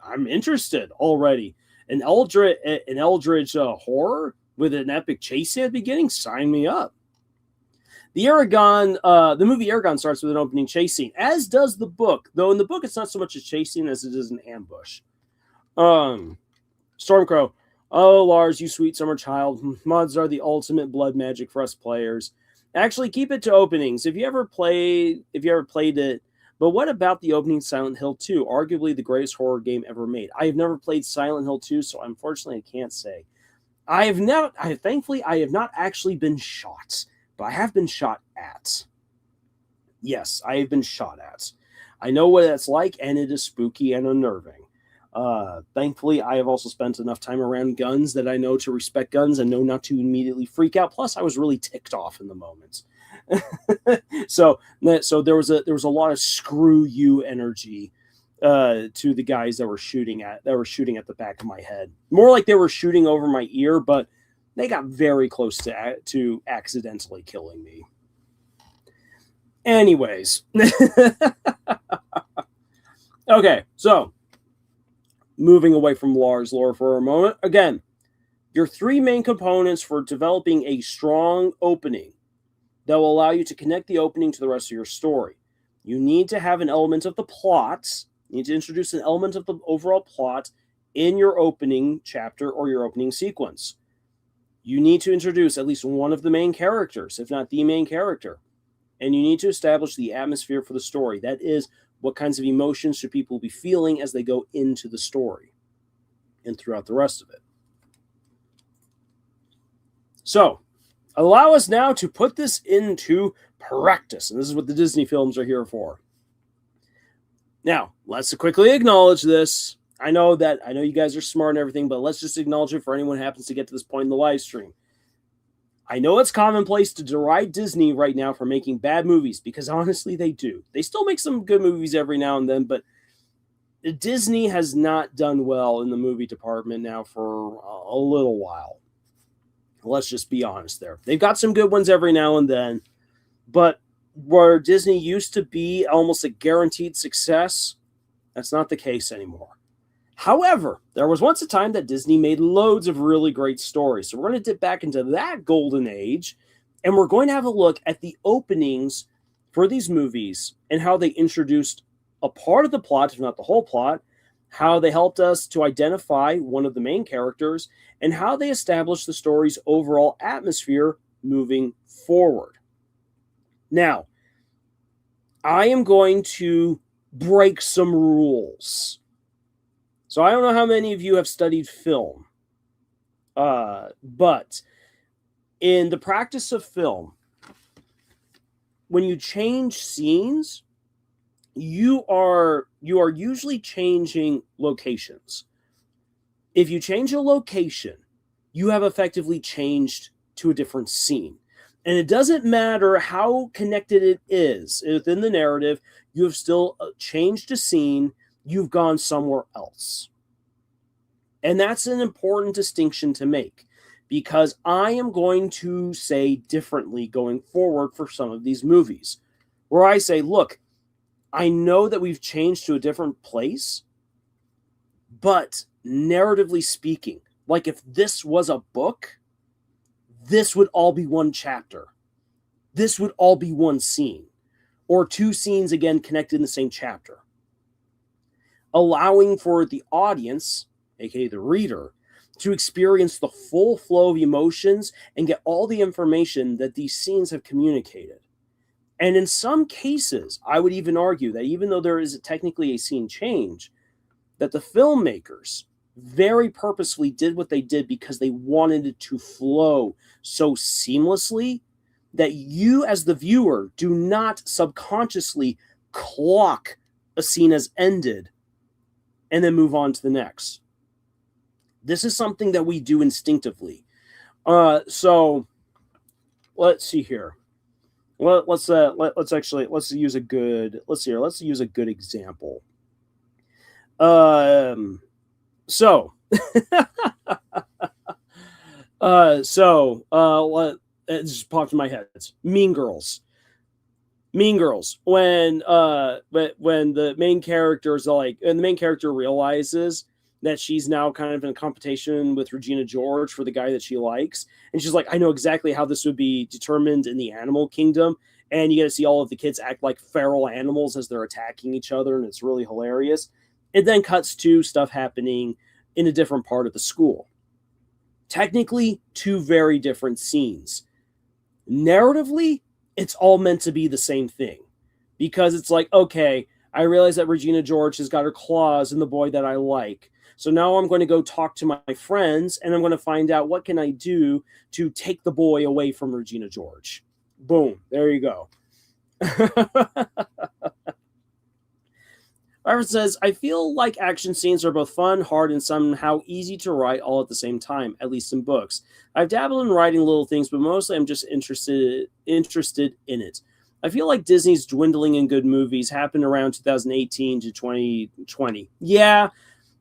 I'm interested already. An Eldritch horror with an epic chase scene at the beginning. Sign me up. The movie Aragon starts with an opening chase scene, as does the book. Though in the book, it's not so much a chase scene as it is an ambush. Stormcrow. Oh, Lars, you sweet summer child. Mods are the ultimate blood magic for us players. Actually, keep it to openings. If you ever played it. But what about the opening Silent Hill 2? Arguably the greatest horror game ever made. I have never played Silent Hill 2, so unfortunately I can't say. Thankfully, I have not actually been shot, but I have been shot at. Yes, I have been shot at. I know what that's like, and it is spooky and unnerving. Thankfully, I have also spent enough time around guns that I know to respect guns and know not to immediately freak out. Plus, I was really ticked off in the moment. so there was a lot of screw you energy to the guys that were shooting at the back of my head. More like they were shooting over my ear, but they got very close to accidentally killing me. Anyways, okay, so moving away from Lars lore for a moment. Again, your three main components for developing a strong opening that will allow you to connect the opening to the rest of your story. You need to have an element of the plot. You need to introduce an element of the overall plot in your opening chapter or your opening sequence. You need to introduce at least one of the main characters, if not the main character. And you need to establish the atmosphere for the story. That is, what kinds of emotions should people be feeling as they go into the story and throughout the rest of it. So, allow us now to put this into practice. And this is what the Disney films are here for. Now, let's quickly acknowledge this. I know you guys are smart and everything, but let's just acknowledge it for anyone who happens to get to this point in the live stream. I know it's commonplace to deride Disney right now for making bad movies, because honestly, they do. They still make some good movies every now and then, but Disney has not done well in the movie department now for a little while. Let's just be honest there. They've got some good ones every now and then, but where Disney used to be almost a guaranteed success, that's not the case anymore. However, there was once a time that Disney made loads of really great stories. So we're going to dip back into that golden age, and we're going to have a look at the openings for these movies and how they introduced a part of the plot, if not the whole plot, how they helped us to identify one of the main characters, and how they established the story's overall atmosphere moving forward. Now, I am going to break some rules. So I don't know how many of you have studied film, but in the practice of film, when you change scenes, you are usually changing locations. If you change a location, you have effectively changed to a different scene. And it doesn't matter how connected it is within the narrative, you have still changed a scene, you've gone somewhere else. And that's an important distinction to make, because I am going to say differently going forward for some of these movies, where I say, look, I know that we've changed to a different place, but narratively speaking, like if this was a book, this would all be one chapter. This would all be one scene, or two scenes again connected in the same chapter. Allowing for the audience, aka the reader, to experience the full flow of emotions and get all the information that these scenes have communicated. And in some cases, I would even argue that even though there is technically a scene change, that the filmmakers very purposefully did what they did because they wanted it to flow so seamlessly that you as the viewer do not subconsciously clock a scene as ended and then move on to the next. This is something that we do instinctively. So let's see here. Let's use a good example. It just popped in my head. It's Mean Girls. Mean Girls, but when the main characters like, and the main character realizes that she's now kind of in a competition with Regina George for the guy that she likes, and she's like, I know exactly how this would be determined in the animal kingdom, and you get to see all of the kids act like feral animals as they're attacking each other, and it's really hilarious. It then cuts to stuff happening in a different part of the school. Technically, two very different scenes. Narratively, it's all meant to be the same thing, because it's like, okay, I realize that Regina George has got her claws in the boy that I like. So now I'm going to go talk to my friends, and I'm going to find out what can I do to take the boy away from Regina George. Boom. There you go. Byron says, I feel like action scenes are both fun, hard, and somehow easy to write all at the same time, at least in books. I've dabbled in writing little things, but mostly I'm just interested in it. I feel like Disney's dwindling in good movies happened around 2018 to 2020. Yeah,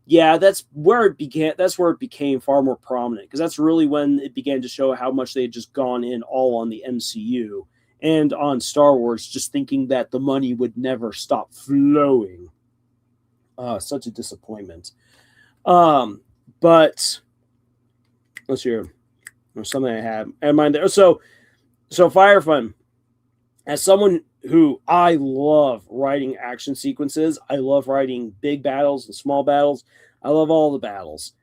that's where it began. That's where it became far more prominent, because that's really when it began to show how much they had just gone in all on the MCU and on Star Wars, just thinking that the money would never stop flowing. Such a disappointment. But let's hear. There's something I had in mind there. So Fire Fun. As someone who, I love writing action sequences, I love writing big battles and small battles. I love all the battles.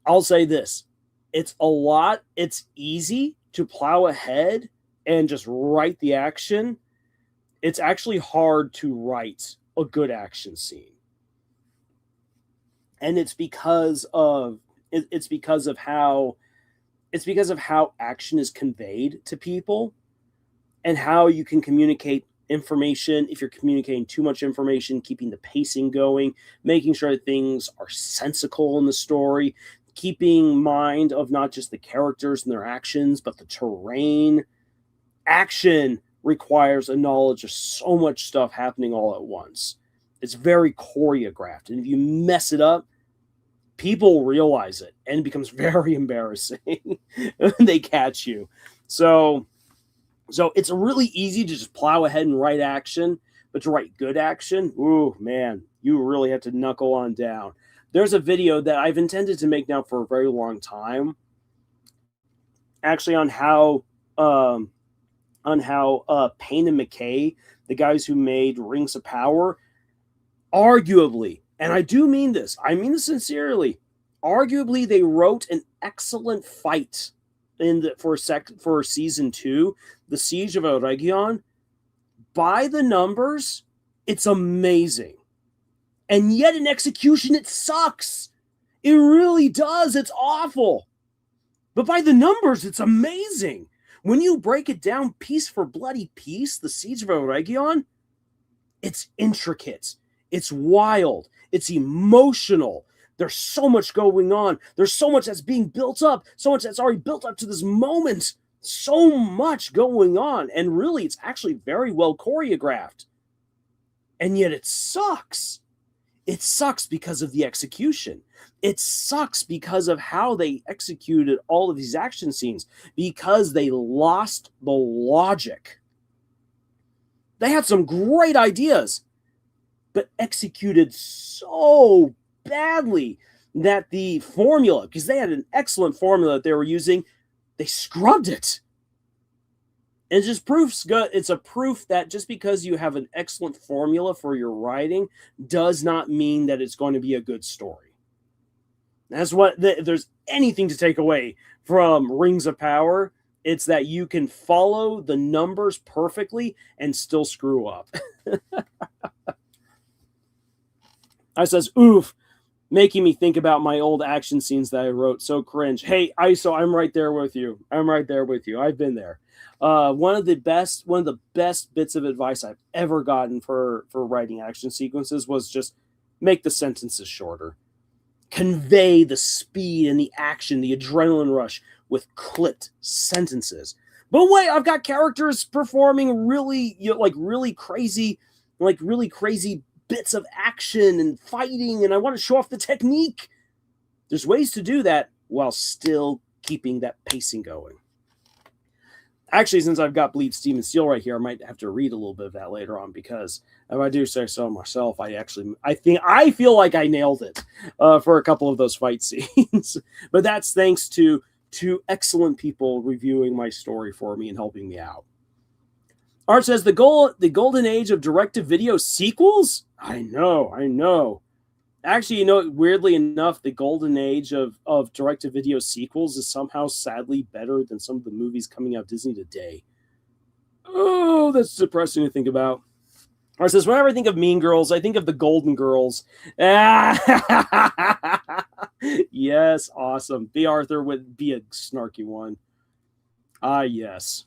I'll say this. It's easy to plow ahead and just write the action. It's actually hard to write a good action scene. And it's because of how action is conveyed to people, and how you can communicate information. If you're communicating too much information, keeping the pacing going, making sure that things are sensical in the story, keeping mind of not just the characters and their actions, but the terrain. Action requires a knowledge of so much stuff happening all at once. It's very choreographed, and if you mess it up, people realize it, and it becomes very embarrassing when they catch you. So it's really easy to just plow ahead and write action, but to write good action, ooh, man, you really have to knuckle on down. There's a video that I've intended to make now for a very long time, actually, on how Payne and McKay, the guys who made Rings of Power, arguably, and I do mean this, I mean this sincerely, arguably they wrote an excellent fight for season 2, the Siege of Eregion. By the numbers, it's amazing. And yet in execution, it sucks. It really does. It's awful. But by the numbers, it's amazing. When you break it down piece for bloody piece, the Siege of Eregion, it's intricate. It's wild. It's emotional. There's so much going on. There's so much that's being built up. So much that's already built up to this moment. So much going on. And really, it's actually very well choreographed. And yet it sucks. It sucks because of the execution. It sucks because of how they executed all of these action scenes, because they lost the logic. They had some great ideas, but executed so badly that the formula, because they had an excellent formula that they were using, they scrubbed it. And it's a proof that just because you have an excellent formula for your writing does not mean that it's going to be a good story. That's what, if there's anything to take away from Rings of Power, it's that you can follow the numbers perfectly and still screw up. I says, oof, making me think about my old action scenes that I wrote. So cringe. Hey, ISO, I'm right there with you. I've been there. One of the best bits of advice I've ever gotten for writing action sequences was just make the sentences shorter. Convey the speed and the action, the adrenaline rush with clipped sentences. But wait, I've got characters performing really crazy bits of action and fighting, and I want to show off the technique. There's ways to do that while still keeping that pacing going. Actually, since I've got Bleed, Steam, and Steel right here, I might have to read a little bit of that later on, because if I do say so myself, I feel like I nailed it for a couple of those fight scenes. But that's thanks to two excellent people reviewing my story for me and helping me out. Art says the golden age of direct-to-video sequels? I know. Actually, weirdly enough, the golden age of direct-to-video sequels is somehow sadly better than some of the movies coming out Disney today. Oh, that's depressing to think about. Art says, whenever I think of Mean Girls, I think of the Golden Girls. Yes, awesome. B. Arthur would be a snarky one. Yes.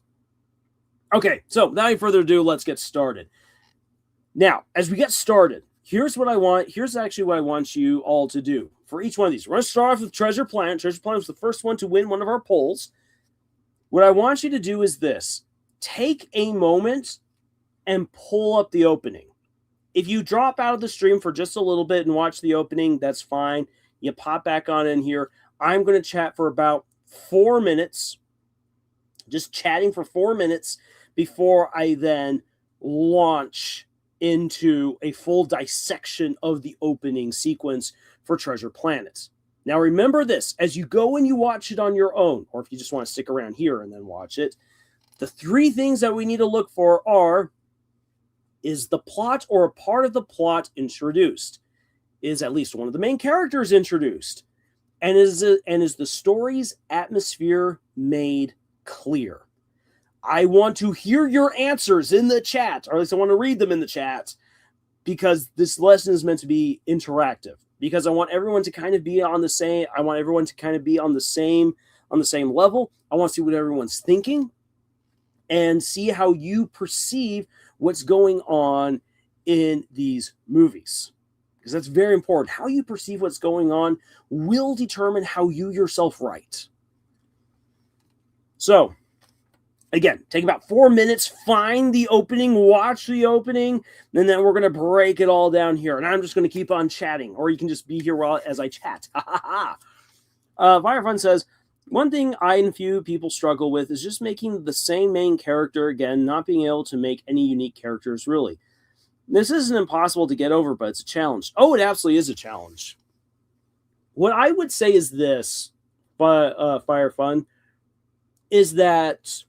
Okay, so without any further ado, let's get started. Now, as we get started, here's actually what I want you all to do for each one of these. We're going to start off with Treasure Planet. Treasure Planet was the first one to win one of our polls. What I want you to do is this. Take a moment and pull up the opening. If you drop out of the stream for just a little bit and watch the opening, that's fine. You pop back on in here. I'm going to chat for about 4 minutes. Just chatting for 4 minutes before I then launch into a full dissection of the opening sequence for Treasure Planet. Now remember this, as you go and you watch it on your own, or if you just want to stick around here and then watch it, the 3 things that we need to look for are, is the plot or a part of the plot introduced? Is at least one of the main characters introduced? And is the story's atmosphere made clear? I want to hear your answers in the chat, or at least I want to read them in the chat, because this lesson is meant to be interactive. Because I want everyone to kind of be on the same. I want everyone to kind of be on the same level. I want to see what everyone's thinking, and see how you perceive what's going on in these movies. Because that's very important. How you perceive what's going on will determine how you yourself write. So, again, take about 4 minutes, find the opening, watch the opening, and then we're going to break it all down here. And I'm just going to keep on chatting, or you can just be here as I chat. Fire Fun says, one thing I and few people struggle with is just making the same main character again, not being able to make any unique characters, really. This isn't impossible to get over, but it's a challenge. Oh, it absolutely is a challenge. What I would say is this, Fire Fun, is that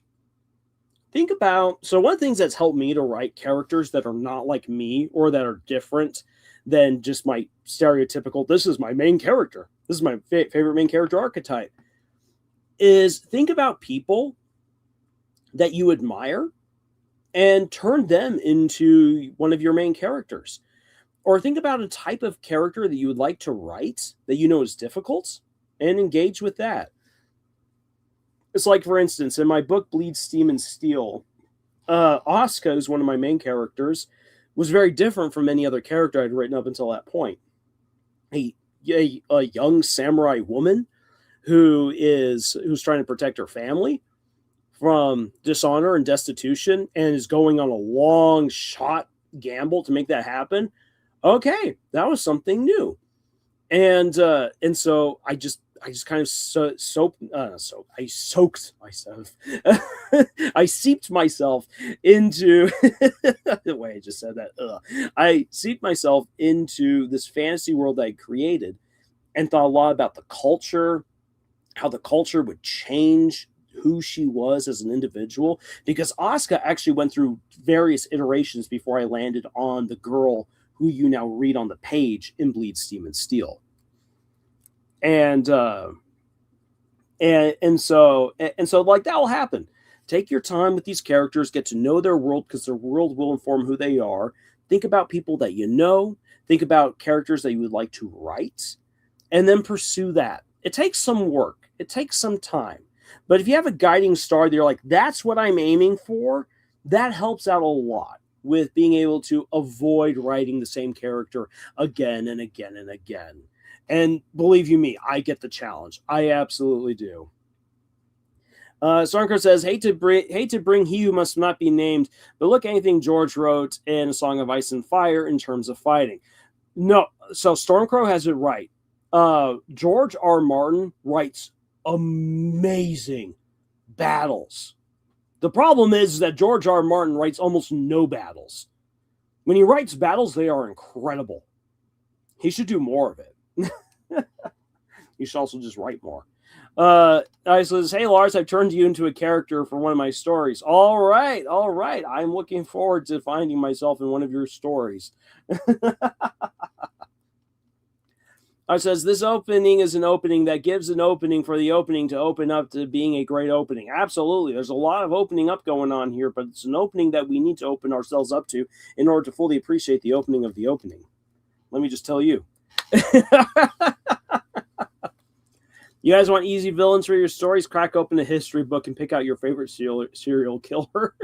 think about, so one of the things that's helped me to write characters that are not like me or that are different than just my stereotypical, this is my main character, this is my favorite main character archetype, is think about people that you admire and turn them into one of your main characters. Or think about a type of character that you would like to write that you know is difficult and engage with that. It's like, for instance, in my book, Bleed, Steam, and Steel, Asuka, who's one of my main characters, was very different from any other character I'd written up until that point. A young samurai woman who's trying to protect her family from dishonor and destitution and is going on a long shot gamble to make that happen. Okay, that was something new. And so I just kind of I soaked myself. I seeped myself into the way I just said that. I seeped myself into this fantasy world that I created and thought a lot about the culture, how the culture would change who she was as an individual, because Asuka actually went through various iterations before I landed on the girl who you now read on the page in Bleed, Steam, and Steel. And so like that will happen. Take your time with these characters, get to know their world, because their world will inform who they are. Think about people that you know, think about characters that you would like to write, and then pursue that. It takes some work. It takes some time. But if you have a guiding star that you're like, that's what I'm aiming for, that helps out a lot with being able to avoid writing the same character again and again and again. And believe you me, I get the challenge. I absolutely do. Stormcrow says, hate to bring he who must not be named, but look anything George wrote in A Song of Ice and Fire in terms of fighting. No, so Stormcrow has it right. George R. Martin writes amazing battles. The problem is that George R. R. Martin writes almost no battles. When he writes battles, they are incredible. He should do more of it. He should also just write more. I says, hey, Lars, I've turned you into a character for one of my stories. All right. I'm looking forward to finding myself in one of your stories. I says, this opening is an opening that gives an opening for the opening to open up to being a great opening. Absolutely. There's a lot of opening up going on here, but it's an opening that we need to open ourselves up to in order to fully appreciate the opening of the opening. Let me just tell you. You guys want easy villains for your stories? Crack open a history book and pick out your favorite serial killer.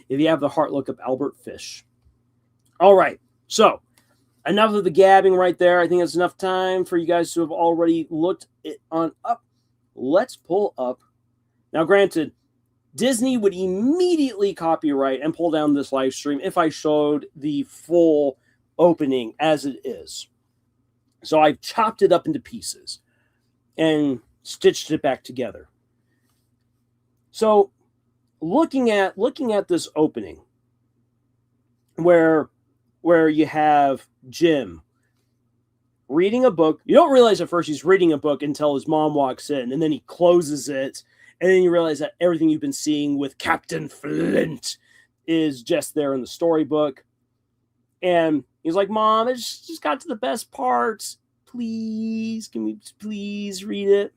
If you have the heart, look up Albert Fish. All right. So, enough of the gabbing right there. I think that's enough time for you guys to have already looked it on up. Let's pull up. Now, granted, Disney would immediately copyright and pull down this live stream if I showed the full opening as it is. So I've chopped it up into pieces and stitched it back together. So looking at this opening where you have Jim reading a book. You don't realize at first he's reading a book until his mom walks in, and then he closes it, and then you realize that everything you've been seeing with Captain Flint is just there in the storybook. And he's like, Mom, it's just got to the best parts. Please, can we please read it?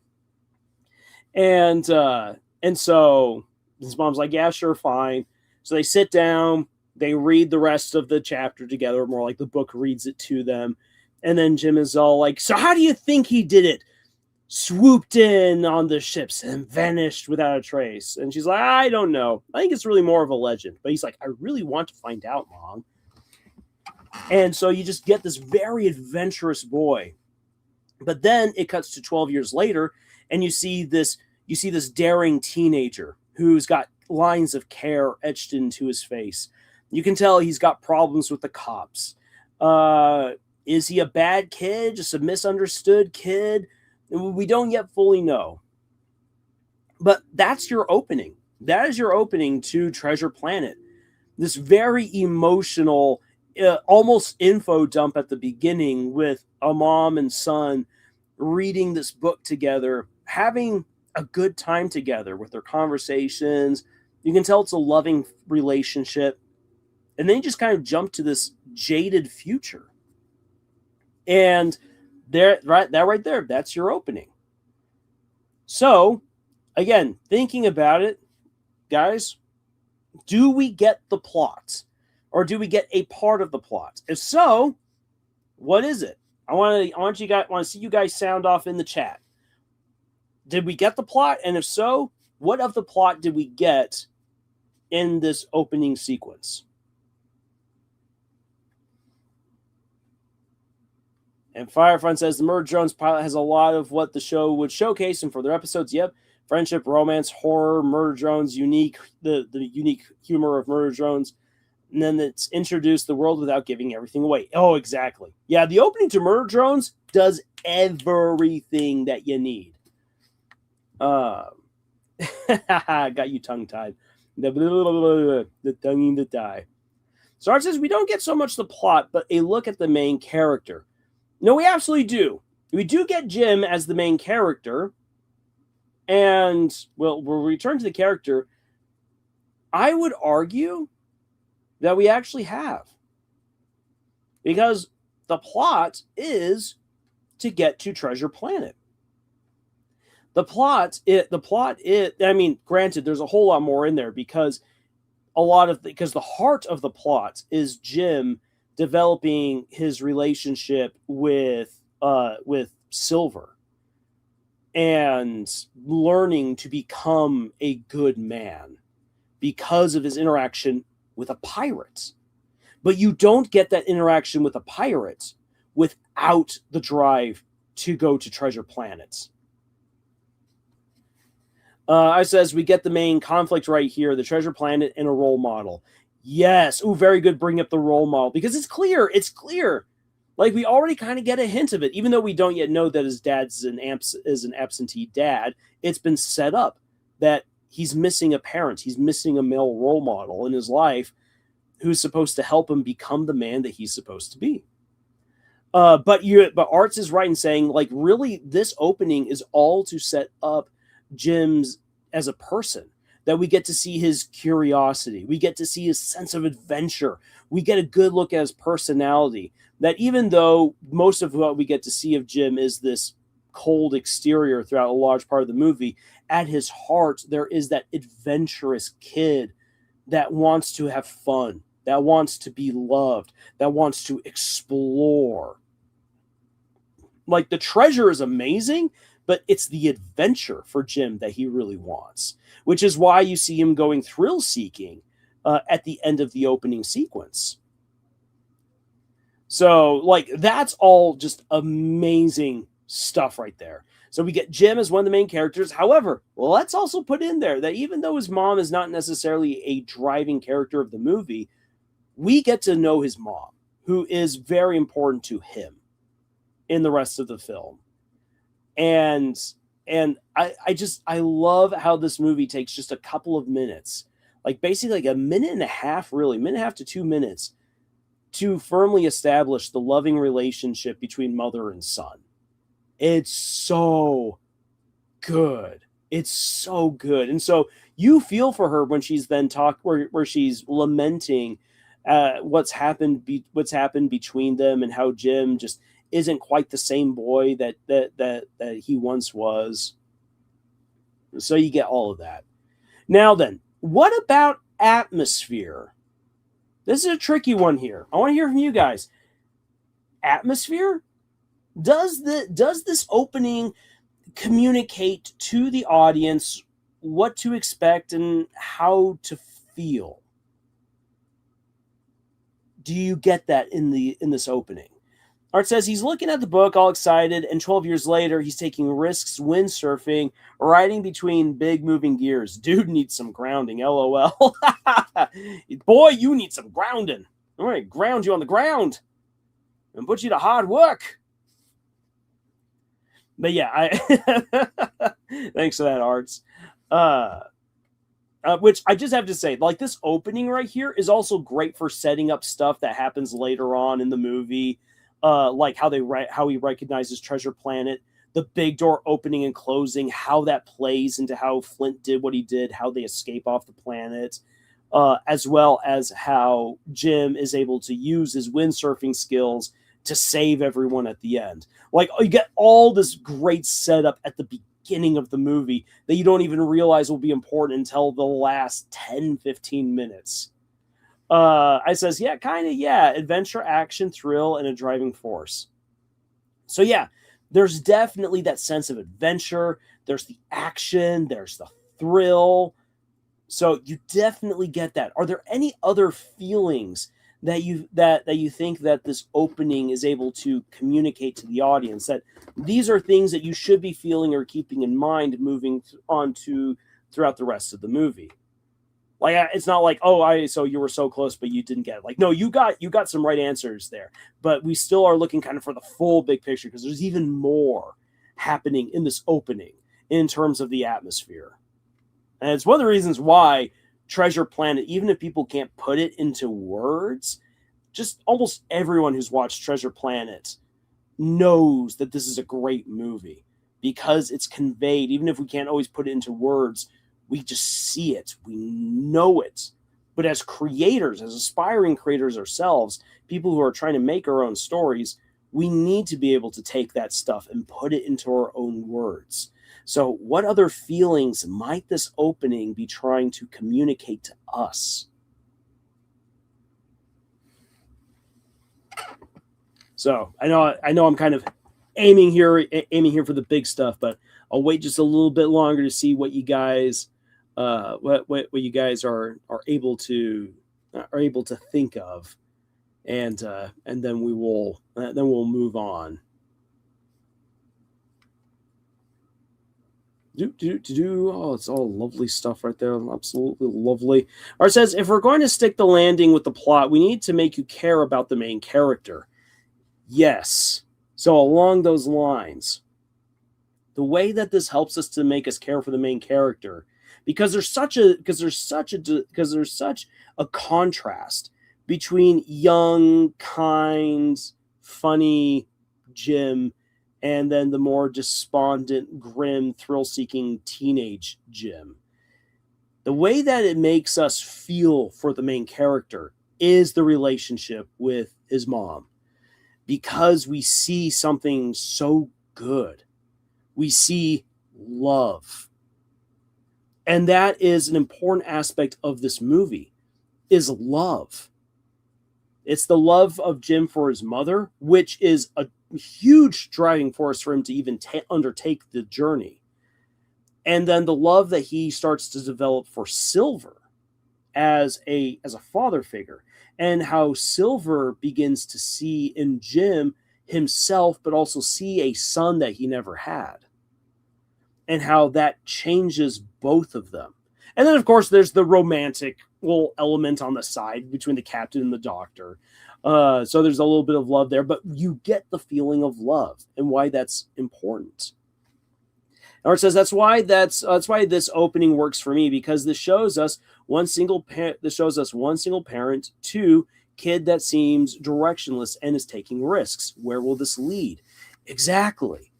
And so his mom's like, yeah, sure, fine. So they sit down, they read the rest of the chapter together, more like the book reads it to them. And then Jim is all like, so how do you think he did it? Swooped in on the ships and vanished without a trace. And she's like, I don't know. I think it's really more of a legend. But he's like, I really want to find out, Mom. And so you just get this very adventurous boy. But then it cuts to 12 years later, and you see this daring teenager who's got lines of care etched into his face. You can tell he's got problems with the cops. Is he a bad kid? Just a misunderstood kid? We don't yet fully know. But that's your opening. That is your opening to Treasure Planet. This very emotional, almost info dump at the beginning with a mom and son reading this book together, having a good time together with their conversations. You can tell it's a loving relationship. And then you just kind of jump to this jaded future. And that right there, that's your opening. So, again, thinking about it, guys, do we get the plot? Or do we get a part of the plot? If so, what is it? I want to see you guys sound off in the chat. Did we get the plot? And if so, what of the plot did we get in this opening sequence? And Firefront says the Murder Drones pilot has a lot of what the show would showcase in further episodes. Yep. Friendship, romance, horror, Murder Drones, the unique humor of Murder Drones. And then it's introduced the world without giving everything away. Oh, exactly. Yeah, the opening to Murder Drones does everything that you need. Got you tongue-tied. The tonguing to die. Sarge says we don't get so much the plot, but a look at the main character. No, we absolutely do. We do get Jim as the main character. And we'll return to the character. I would argue that we actually have. Because the plot is to get to Treasure Planet. Granted, there's a whole lot more in there because the heart of the plot is Jim developing his relationship with Silver and learning to become a good man because of his interaction with a pirate. But you don't get that interaction with a pirate without the drive to go to Treasure Planet. I says we get the main conflict right here, the Treasure Planet and a role model. Yes. Ooh, very good. Bring up the role model because it's clear. It's clear. Like we already kind of get a hint of it, even though we don't yet know that his dad's is an absentee dad. It's been set up that he's missing a parent. He's missing a male role model in his life who's supposed to help him become the man that he's supposed to be. But Arts is right in saying, like, really, this opening is all to set up Jim's as a person. That we get to see his curiosity, we get to see his sense of adventure, we get a good look at his personality. That even though most of what we get to see of Jim is this cold exterior throughout a large part of the movie, at his heart there is that adventurous kid that wants to have fun, that wants to be loved, that wants to explore. Like, the treasure is amazing, but it's the adventure for Jim that he really wants, which is why you see him going thrill seeking at the end of the opening sequence. So, like, that's all just amazing stuff right there. So we get Jim as one of the main characters. However, let's also put in there that even though his mom is not necessarily a driving character of the movie, we get to know his mom, who is very important to him in the rest of the film. And I love how this movie takes just a couple of minutes, like basically like a minute and a half to 2 minutes, to firmly establish the loving relationship between mother and son. It's so good. It's so good. And so you feel for her when she's then where she's lamenting what's happened between them, and how Jim just isn't quite the same boy that he once was. So you get all of that. Now then, what about atmosphere? This is a tricky one here. I want to hear from you guys. Atmosphere? Does this opening communicate to the audience what to expect and how to feel? Do you get that in this opening? Art says he's looking at the book all excited, and 12 years later, he's taking risks windsurfing, riding between big moving gears. Dude needs some grounding, LOL. Boy, you need some grounding. All right, ground you on the ground and put you to hard work. But yeah, thanks for that, Arts. Which I just have to say, like, this opening right here is also great for setting up stuff that happens later on in the movie. Like how he recognizes Treasure Planet, the big door opening and closing, how that plays into how Flint did what he did, how they escape off the planet, as well as how Jim is able to use his windsurfing skills to save everyone at the end. Like, you get all this great setup at the beginning of the movie that you don't even realize will be important until the last 10-15 minutes. I says, yeah, kind of, yeah. Adventure, action, thrill, and a driving force. So yeah, there's definitely that sense of adventure. There's the action. There's the thrill. So you definitely get that. Are there any other feelings that you think that this opening is able to communicate to the audience? That these are things that you should be feeling or keeping in mind moving on to throughout the rest of the movie. Like, it's not like, so you were so close, but you didn't get it. Like, no, you got some right answers there, but we still are looking kind of for the full big picture, because there's even more happening in this opening in terms of the atmosphere. And it's one of the reasons why Treasure Planet, even if people can't put it into words, just almost everyone who's watched Treasure Planet knows that this is a great movie, because it's conveyed, even if we can't always put it into words. We just see it. We know it. But as creators, as aspiring creators ourselves, people who are trying to make our own stories, we need to be able to take that stuff and put it into our own words. So what other feelings might this opening be trying to communicate to us? So I know I'm kind of aiming here for the big stuff, but I'll wait just a little bit longer to see what you guys what you guys are able to think of, and then we'll move on. Oh, it's all lovely stuff right there. Absolutely lovely. Art says, if we're going to stick the landing with the plot, we need to make you care about the main character. Yes. So along those lines, the way that this helps us to make us care for the main character, because there's such a contrast between young, kind, funny Jim and then the more despondent, grim, thrill-seeking teenage Jim. The way that it makes us feel for the main character is the relationship with his mom, because we see something so good. We see love. And that is an important aspect of this movie, is love. It's the love of Jim for his mother, which is a huge driving force for him to even undertake the journey. And then the love that he starts to develop for Silver as a father figure, and how Silver begins to see in Jim himself, but also see a son that he never had, and how that changes both of them. And then, of course, there's the romantic little element on the side between the captain and the doctor. So there's a little bit of love there, but you get the feeling of love and why that's important. Or it says that's why this opening works for me, because this shows us one single parent, two, kid that seems directionless and is taking risks. Where will this lead? Exactly.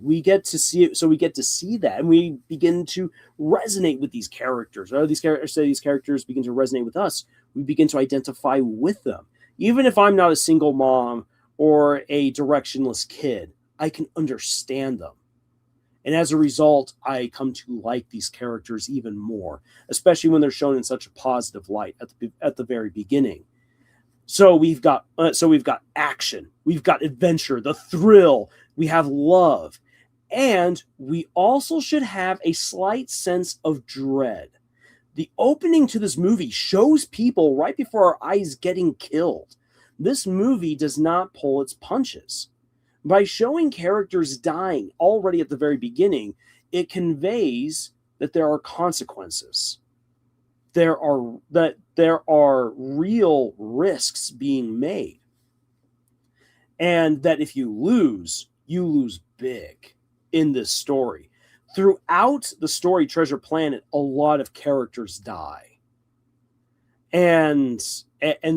We get to see it, so we get to see that, and we begin to resonate with these characters. Or these characters begin to resonate with us. We begin to identify with them. Even if I'm not a single mom or a directionless kid, I can understand them. And as a result, I come to like these characters even more, especially when they're shown in such a positive light at the very beginning. So we've got action, we've got adventure, the thrill, we have love, and we also should have a slight sense of dread. The opening to this movie shows people right before our eyes getting killed. This movie does not pull its punches. By showing characters dying already at the very beginning, it conveys that there are consequences. There are real risks being made. And that if you lose big in this story. Throughout the story Treasure Planet, a lot of characters die. And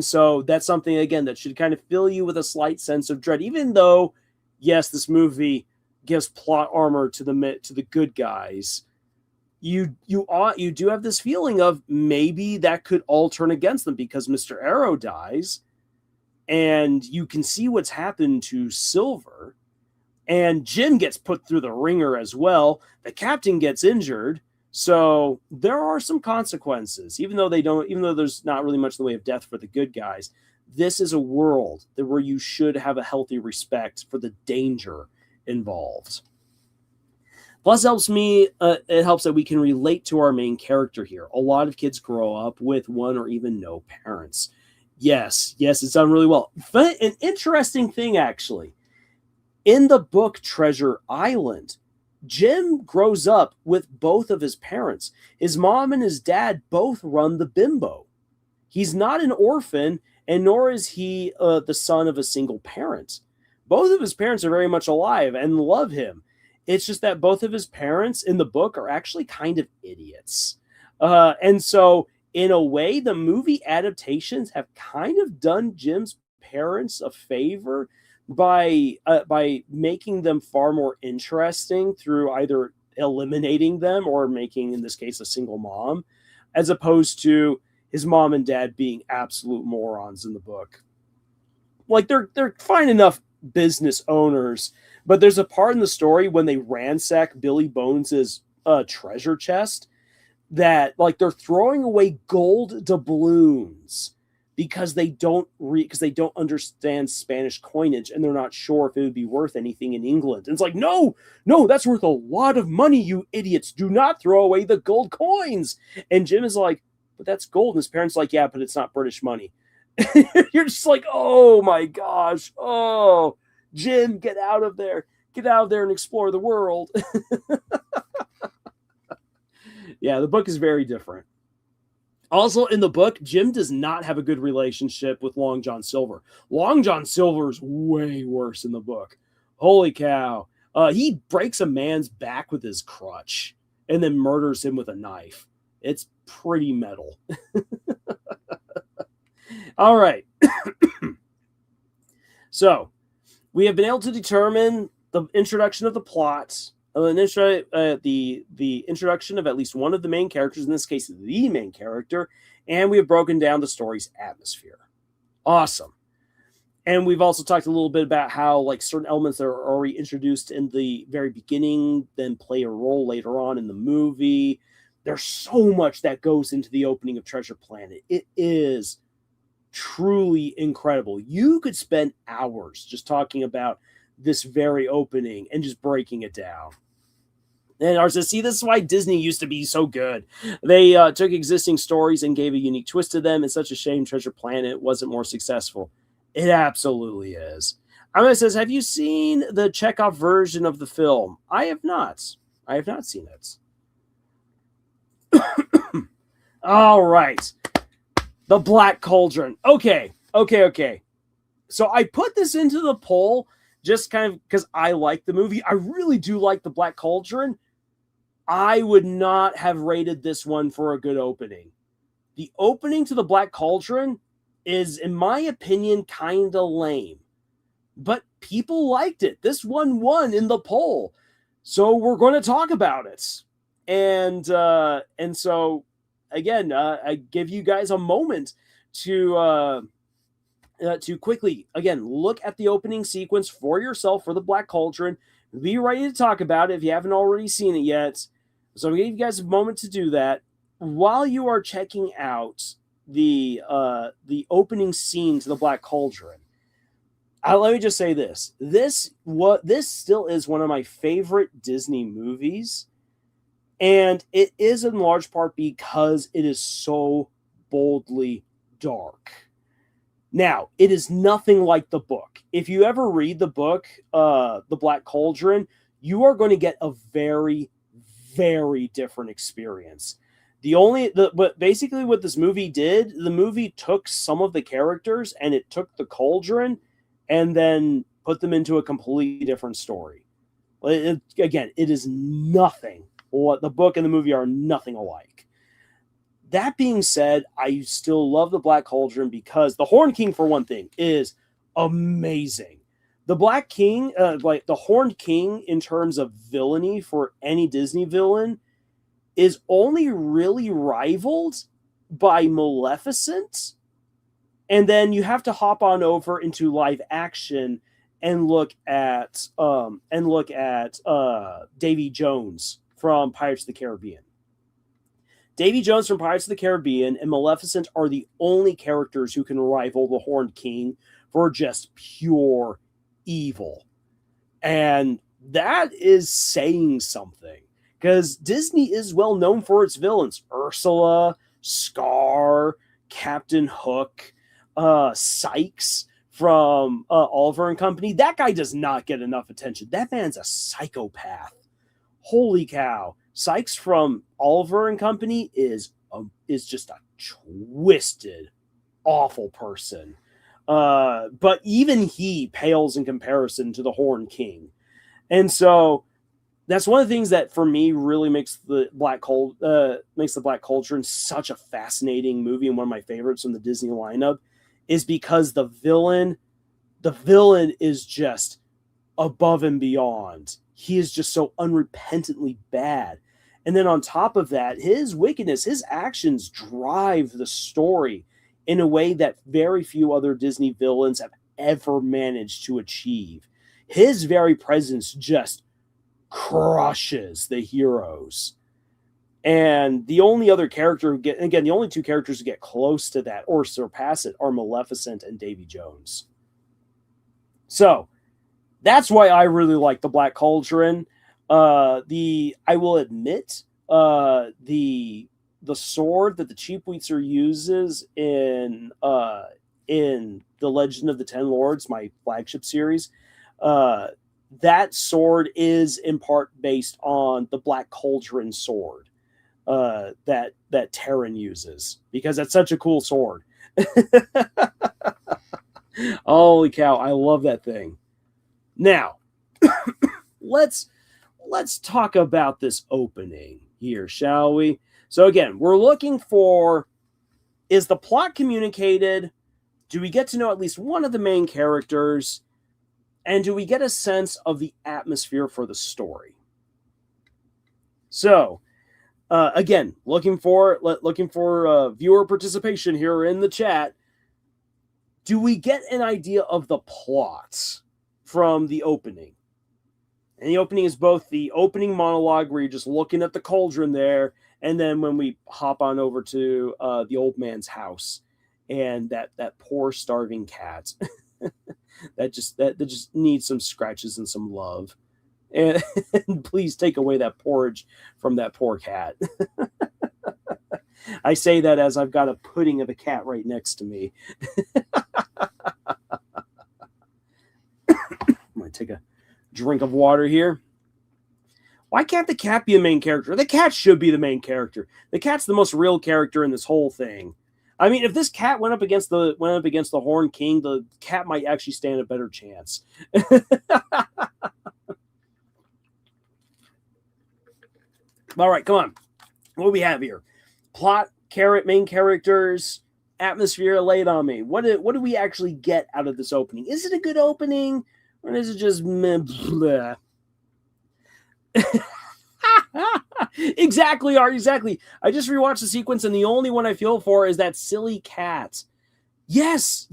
so that's something, again, that should kind of fill you with a slight sense of dread, even though, yes, this movie gives plot armor to the good guys. You do have this feeling of maybe that could all turn against them, because Mr. Arrow dies, and you can see what's happened to Silver, and Jim gets put through the ringer as well. The captain gets injured, so there are some consequences, even though there's not really much in the way of death for the good guys. This is a world where you should have a healthy respect for the danger involved. Plus, it helps that we can relate to our main character here. A lot of kids grow up with one or even no parents. Yes, it's done really well. But an interesting thing, actually, in the book Treasure Island, Jim grows up with both of his parents. His mom and his dad both run the bimbo. He's not an orphan, and nor is he the son of a single parent. Both of his parents are very much alive and love him. It's just that both of his parents in the book are actually kind of idiots. And so, in a way, the movie adaptations have kind of done Jim's parents a favor by making them far more interesting through either eliminating them or making, in this case, a single mom, as opposed to his mom and dad being absolute morons in the book. Like, they're fine enough business owners, but there's a part in the story when they ransack Billy Bones's treasure chest that, like, they're throwing away gold doubloons because they don't understand Spanish coinage, and they're not sure if it would be worth anything in England. And it's like, no, that's worth a lot of money, you idiots. Do not throw away the gold coins. And Jim is like, but that's gold. And his parents are like, yeah, but it's not British money. You're just like, oh my gosh. Oh, Jim, get out of there. Get out of there and explore the world. Yeah, the book is very different. Also, in the book, Jim does not have a good relationship with Long John Silver. Long John Silver is way worse in the book. Holy cow. He breaks a man's back with his crutch. and then murders him with a knife. It's pretty metal. All right. So we have been able to determine the introduction of the plot, the introduction of at least one of the main characters, in this case, the main character, and we have broken down the story's atmosphere. Awesome. And we've also talked a little bit about how like certain elements that are already introduced in the very beginning then play a role later on in the movie. There's so much that goes into the opening of Treasure Planet. It is truly incredible. You could spend hours just talking about this very opening and just breaking it down. And Lars says, see, this is why Disney used to be so good. They took existing stories and gave a unique twist to them. It's such a shame Treasure Planet wasn't more successful. It absolutely is. Amanda says, have you seen the Chekhov version of the film? I have not. I have not seen it. All right. The Black Cauldron. Okay. So I put this into the poll just kind of because I like the movie. I really do like The Black Cauldron. I would not have rated this one for a good opening. The opening to The Black Cauldron is, in my opinion, kind of lame. But people liked it. This one won in the poll. So we're going to talk about it. And so, again, I give you guys a moment to quickly, again, look at the opening sequence for yourself for The Black Cauldron. Be ready to talk about it if you haven't already seen it yet. So I'm going to give you guys a moment to do that. While you are checking out the opening scene to The Black Cauldron, let me just say this. This still is one of my favorite Disney movies. And it is in large part because it is so boldly dark. Now, it is nothing like the book. If you ever read the book, The Black Cauldron, you are going to get a very, very different experience. But basically what this movie did, the movie took some of the characters and it took the cauldron and then put them into a completely different story. Again, it is nothing. What the book and the movie are nothing alike. That being said, I still love The Black Cauldron because the Horned King, for one thing, is amazing. The Black King, like the Horned King in terms of villainy for any Disney villain, is only really rivaled by Maleficent. And then you have to hop on over into live action and look at Davy Jones from Pirates of the Caribbean. Davy Jones from Pirates of the Caribbean and Maleficent are the only characters who can rival the Horned King for just pure evil. And that is saying something, because Disney is well known for its villains. Ursula, Scar, Captain Hook, Sykes from Oliver and Company. That guy does not get enough attention. That man's a psychopath. Holy cow. Sykes from Oliver and Company is just a twisted, awful person. But even he pales in comparison to the Horned King. And so that's one of the things that for me really makes the Black Cauldron such a fascinating movie and one of my favorites from the Disney lineup, is because the villain is just above and beyond. He is just so unrepentantly bad. And then on top of that, his wickedness, his actions drive the story in a way that very few other Disney villains have ever managed to achieve. His very presence just crushes the heroes. And the only other character the only two characters who get close to that or surpass it are Maleficent and Davy Jones. So that's why I really like The Black Cauldron. I will admit, the sword that the Cheapweetzer uses in The Legend of the Ten Lords, my flagship series, that sword is in part based on the Black Cauldron sword that Terran uses, because that's such a cool sword. Holy cow, I love that thing. Now, let's talk about this opening. here, shall we? So again, we're looking for, is the plot communicated? Do we get to know at least one of the main characters? And do we get a sense of the atmosphere for the story? So, again, looking for viewer participation here in the chat. Do we get an idea of the plot from the opening? And the opening is both the opening monologue where you're just looking at the cauldron there, and then when we hop on over to the old man's house and that poor starving cat that just needs some scratches and some love. And please take away that porridge from that poor cat. I say that as I've got a pudding of a cat right next to me. I'm going to take a drink of water here. Why can't the cat be a main character? The cat should be the main character. The cat's the most real character in this whole thing. I mean, if this cat went up against the Horn King, the cat might actually stand a better chance. All right, come on. What do we have here? Plot, main characters, atmosphere, lay it on me. What do we actually get out of this opening? Is it a good opening? Or is it just meh? Exactly, Art, exactly. I just rewatched the sequence, and the only one I feel for is that silly cat. Yes.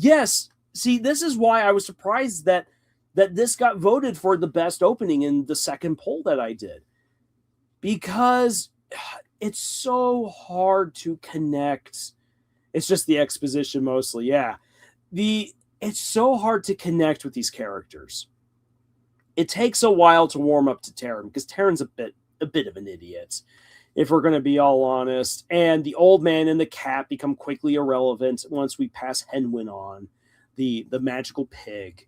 See, this is why I was surprised that this got voted for the best opening in the second poll that I did. Because it's so hard to connect. It's just the exposition mostly, yeah. It's so hard to connect with these characters. It takes a while to warm up to Taran, because Taran's a bit of an idiot, if we're going to be all honest. And the old man and the cat become quickly irrelevant once we pass Henwin on, the magical pig.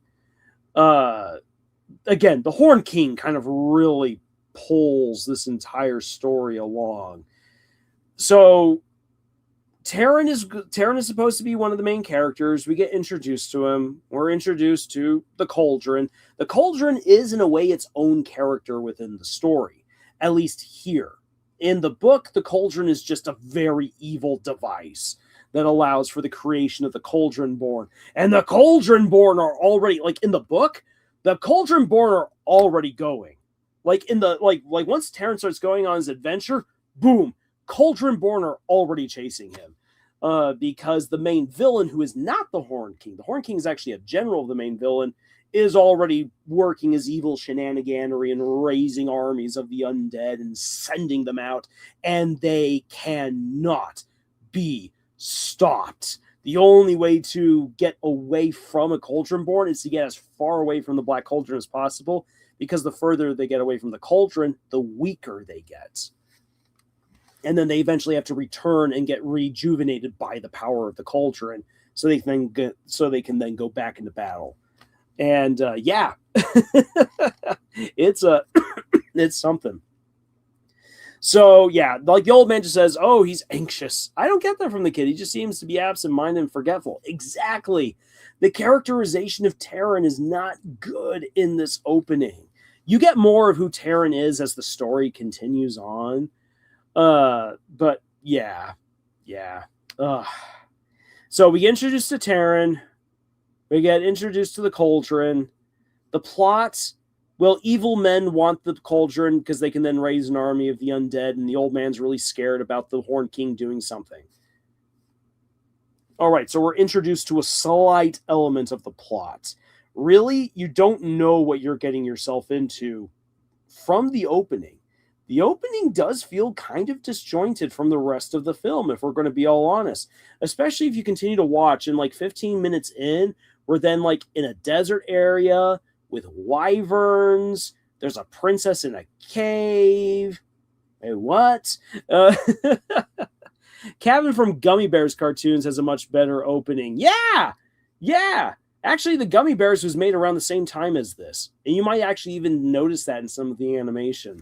Again, the Horn King kind of really pulls this entire story along. So Taran is supposed to be one of the main characters. We get introduced to him. We're introduced to the cauldron. The cauldron is, in a way, its own character within the story, at least here. In the book, the cauldron is just a very evil device that allows for the creation of the Cauldron-born. And the Cauldron-born are already, like in the book, the Cauldron-born are already going. Like in the like once Taran starts going on his adventure, boom, Cauldron-born are already chasing him. Because the main villain, who is not the Horn King is actually a general of the main villain, is already working his evil shenaniganery and raising armies of the undead and sending them out, and they cannot be stopped. The only way to get away from a Cauldron-born is to get as far away from the Black Cauldron as possible, because the further they get away from the cauldron, the weaker they get. And then they eventually have to return and get rejuvenated by the power of the cauldron, so they can then go back into battle. And yeah, it's something. So yeah, like the old man just says, "Oh, he's anxious." I don't get that from the kid. He just seems to be absent-minded and forgetful. Exactly. The characterization of Taran is not good in this opening. You get more of who Taran is as the story continues on. But yeah. So we get introduced to Taran. We get introduced to the cauldron. The plot, well, evil men want the cauldron because they can then raise an army of the undead, and the old man's really scared about the Horn King doing something. All right, so we're introduced to a slight element of the plot. Really, you don't know what you're getting yourself into from the opening. The opening does feel kind of disjointed from the rest of the film, if we're going to be all honest. Especially if you continue to watch, and like 15 minutes in, we're then like in a desert area with wyverns. There's a princess in a cave. Hey, what? Kevin from Gummy Bears cartoons has a much better opening. Yeah. Actually, the Gummy Bears was made around the same time as this. And you might actually even notice that in some of the animation.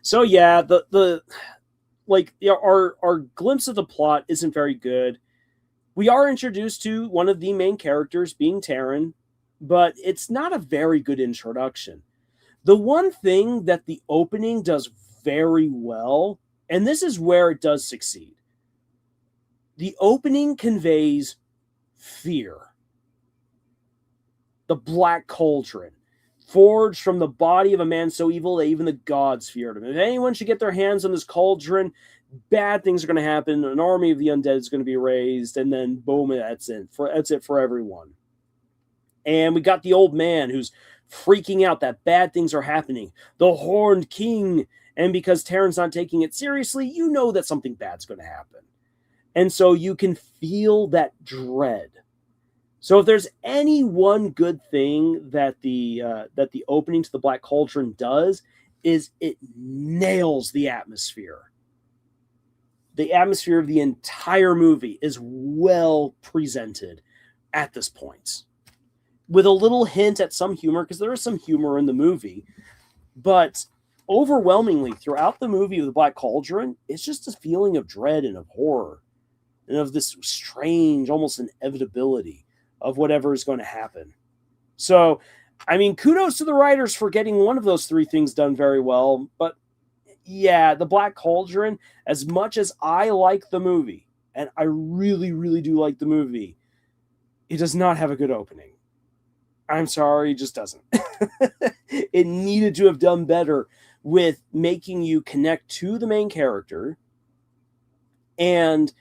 So yeah, our glimpse of the plot isn't very good. We are introduced to one of the main characters being Taran, but it's not a very good introduction. The one thing that the opening does very well, and this is where it does succeed, the opening conveys fear. The Black Cauldron, forged from the body of a man so evil that even the gods feared him. If anyone should get their hands on this cauldron, bad things are going to happen. An army of the undead is going to be raised, and then boom, that's it. That's it for everyone. And we got the old man who's freaking out that bad things are happening. The Horned King. And because Terran's not taking it seriously, you know that something bad's going to happen. And so you can feel that dread. So if there's any one good thing that the opening to the Black Cauldron does, is it nails the atmosphere. The atmosphere of the entire movie is well presented at this point, with a little hint at some humor, because there is some humor in the movie, but overwhelmingly throughout the movie of the Black Cauldron, it's just a feeling of dread and of horror and of this strange, almost inevitability of whatever is going to happen. So, I mean, kudos to the writers for getting one of those three things done very well. But yeah, the Black Cauldron, as much as I like the movie, and I really, really do like the movie, it does not have a good opening. I'm sorry, it just doesn't. It needed to have done better with making you connect to the main character, and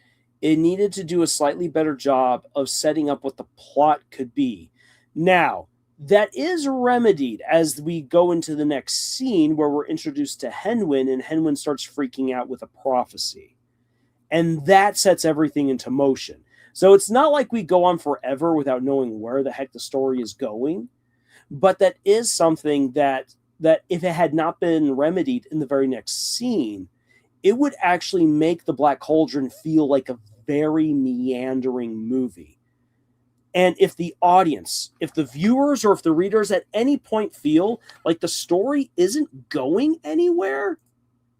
it needed to do a slightly better job of setting up what the plot could be. Now, that is remedied as we go into the next scene where we're introduced to Henwin, and Henwin starts freaking out with a prophecy. And that sets everything into motion. So it's not like we go on forever without knowing where the heck the story is going, but that is something that if it had not been remedied in the very next scene, it would actually make the Black Cauldron feel like a very meandering movie. And if the audience, if the viewers or if the readers at any point feel like the story isn't going anywhere,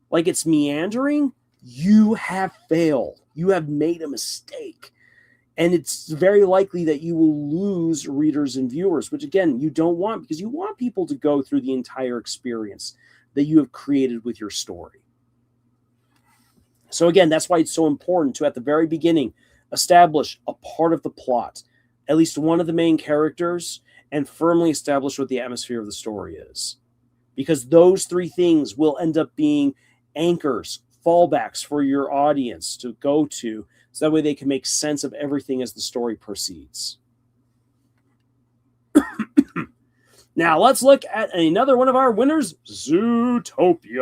like it's meandering, you have failed. You have made a mistake. And it's very likely that you will lose readers and viewers, which again, you don't want, because you want people to go through the entire experience that you have created with your story. So again, that's why it's so important to, at the very beginning, establish a part of the plot, at least one of the main characters, and firmly establish what the atmosphere of the story is. Because those three things will end up being anchors, fallbacks for your audience to go to, so that way they can make sense of everything as the story proceeds. Now, let's look at another one of our winners, Zootopia.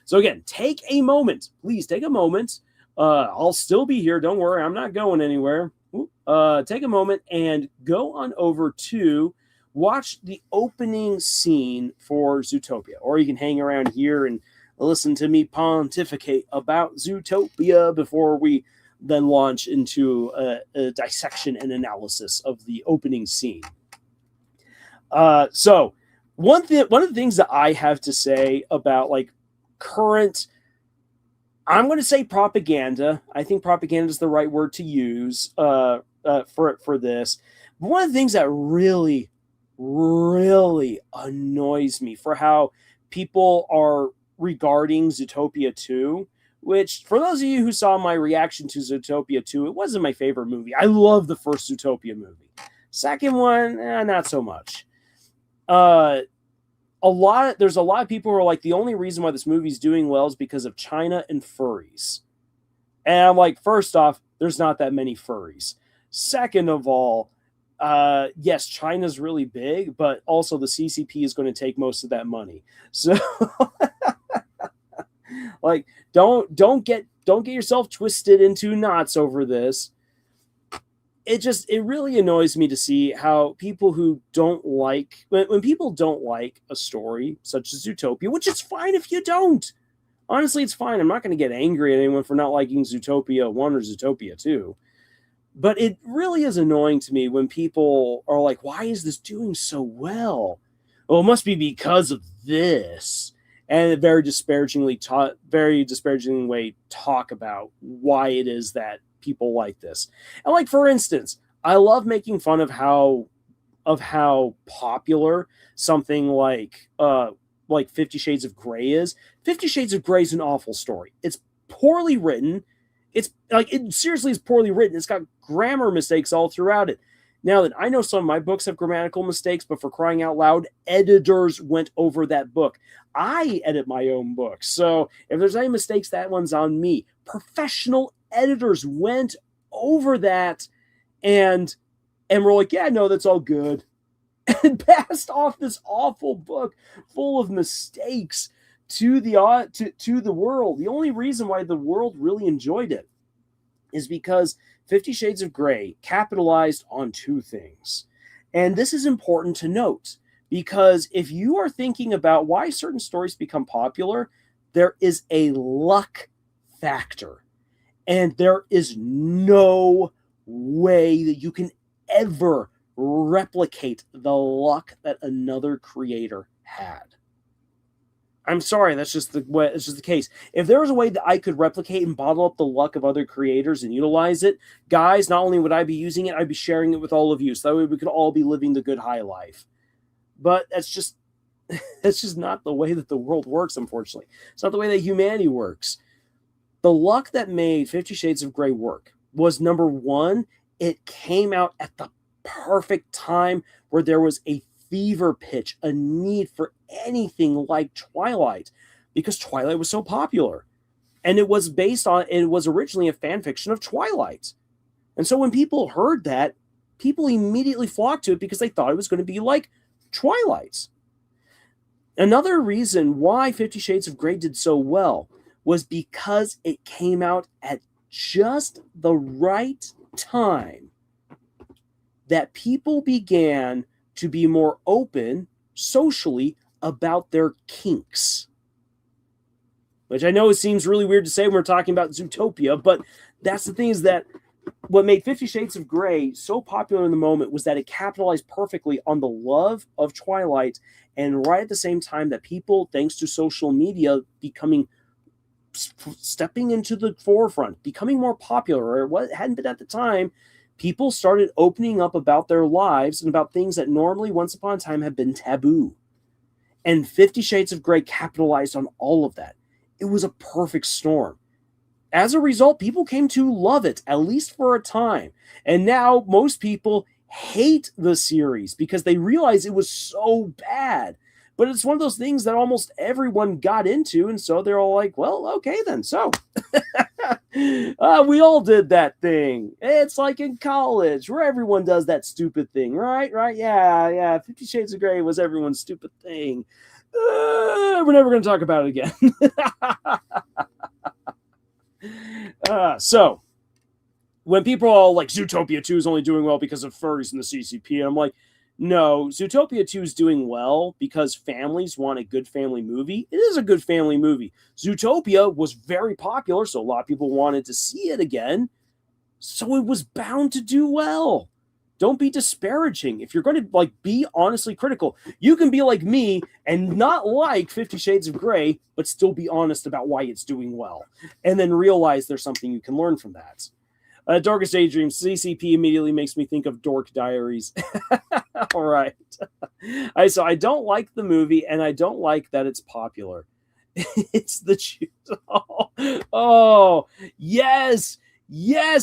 So again, take a moment. Please take a moment. I'll still be here. Don't worry. I'm not going anywhere. Take a moment and go on over to watch the opening scene for Zootopia. Or you can hang around here and listen to me pontificate about Zootopia before we then launch into a dissection and analysis of the opening scene. So one of the things that I have to say about like current, I'm going to say propaganda. I think propaganda is the right word to use for this. But one of the things that really, really annoys me for how people are regarding Zootopia 2, which for those of you who saw my reaction to Zootopia 2, it wasn't my favorite movie. I love the first Zootopia movie. Second one, not so much. There's a lot of people who are like, the only reason why this movie's doing well is because of China and furries. And I'm like, first off, there's not that many furries. Second of all, yes, China's really big, but also the CCP is going to take most of that money. So like, don't get yourself twisted into knots over this. It really annoys me to see how people who don't like, when people don't like a story such as Zootopia, which is fine if you don't. Honestly, it's fine. I'm not going to get angry at anyone for not liking Zootopia 1 or Zootopia 2. But it really is annoying to me when people are like, why is this doing so well? Well, it must be because of this. And very disparaging way talk about why it is that people like this. And like, for instance, I love making fun of how of how popular something like 50 Shades of Grey is. 50 Shades of Grey is an awful story. It's poorly written. It's like, it seriously is poorly written. It's got grammar mistakes all throughout it. Now that I know some of my books have grammatical mistakes, but for crying out loud, editors went over that book. I edit my own books. So if there's any mistakes, that one's on me. Professional editors went over that and we're like, yeah, no, that's all good. And passed off this awful book full of mistakes to the world. The only reason why the world really enjoyed it is because 50 Shades of Grey capitalized on two things. And this is important to note, because if you are thinking about why certain stories become popular, there is a luck factor. And there is no way that you can ever replicate the luck that another creator had. I'm sorry, that's just the way. It's just the case. If there was a way that I could replicate and bottle up the luck of other creators and utilize it, guys, not only would I be using it, I'd be sharing it with all of you. So that way we could all be living the good high life. But that's just not the way that the world works, unfortunately. It's not the way that humanity works. The luck that made 50 Shades of Grey work was, number one, it came out at the perfect time where there was a fever pitch, a need for anything like Twilight, because Twilight was so popular. And it was originally a fan fiction of Twilight. And so when people heard that, people immediately flocked to it because they thought it was going to be like Twilight. Another reason why 50 Shades of Grey did so well was because it came out at just the right time that people began to be more open socially about their kinks. Which I know it seems really weird to say when we're talking about Zootopia, but that's the thing, is that what made 50 Shades of Grey so popular in the moment was that it capitalized perfectly on the love of Twilight, and right at the same time that people, thanks to social media, stepping into the forefront, becoming more popular, or what hadn't been at the time, people started opening up about their lives and about things that normally, once upon a time, had been taboo. And 50 Shades of Grey capitalized on all of that. It was a perfect storm. As a result, people came to love it, at least for a time. And now most people hate the series because they realize it was so bad. But it's one of those things that almost everyone got into, and so they're all like, well, okay then, so. We all did that thing. It's like in college, where everyone does that stupid thing, right? Right? Yeah. 50 Shades of Grey was everyone's stupid thing. We're never going to talk about it again. So, when people are all like, Zootopia 2 is only doing well because of furries in the CCP, and I'm like, no, Zootopia 2 is doing well because families want a good family movie. It is a good family movie. Zootopia was very popular, so a lot of people wanted to see it again. So it was bound to do well. Don't be disparaging. If you're going to be honestly critical, you can be like me and not like 50 Shades of Grey, but still be honest about why it's doing well. And then realize there's something you can learn from that. Darkest Daydreams, CCP immediately makes me think of Dork Diaries. All right. So I don't like the movie, and I don't like that it's popular. It's the oh, yes.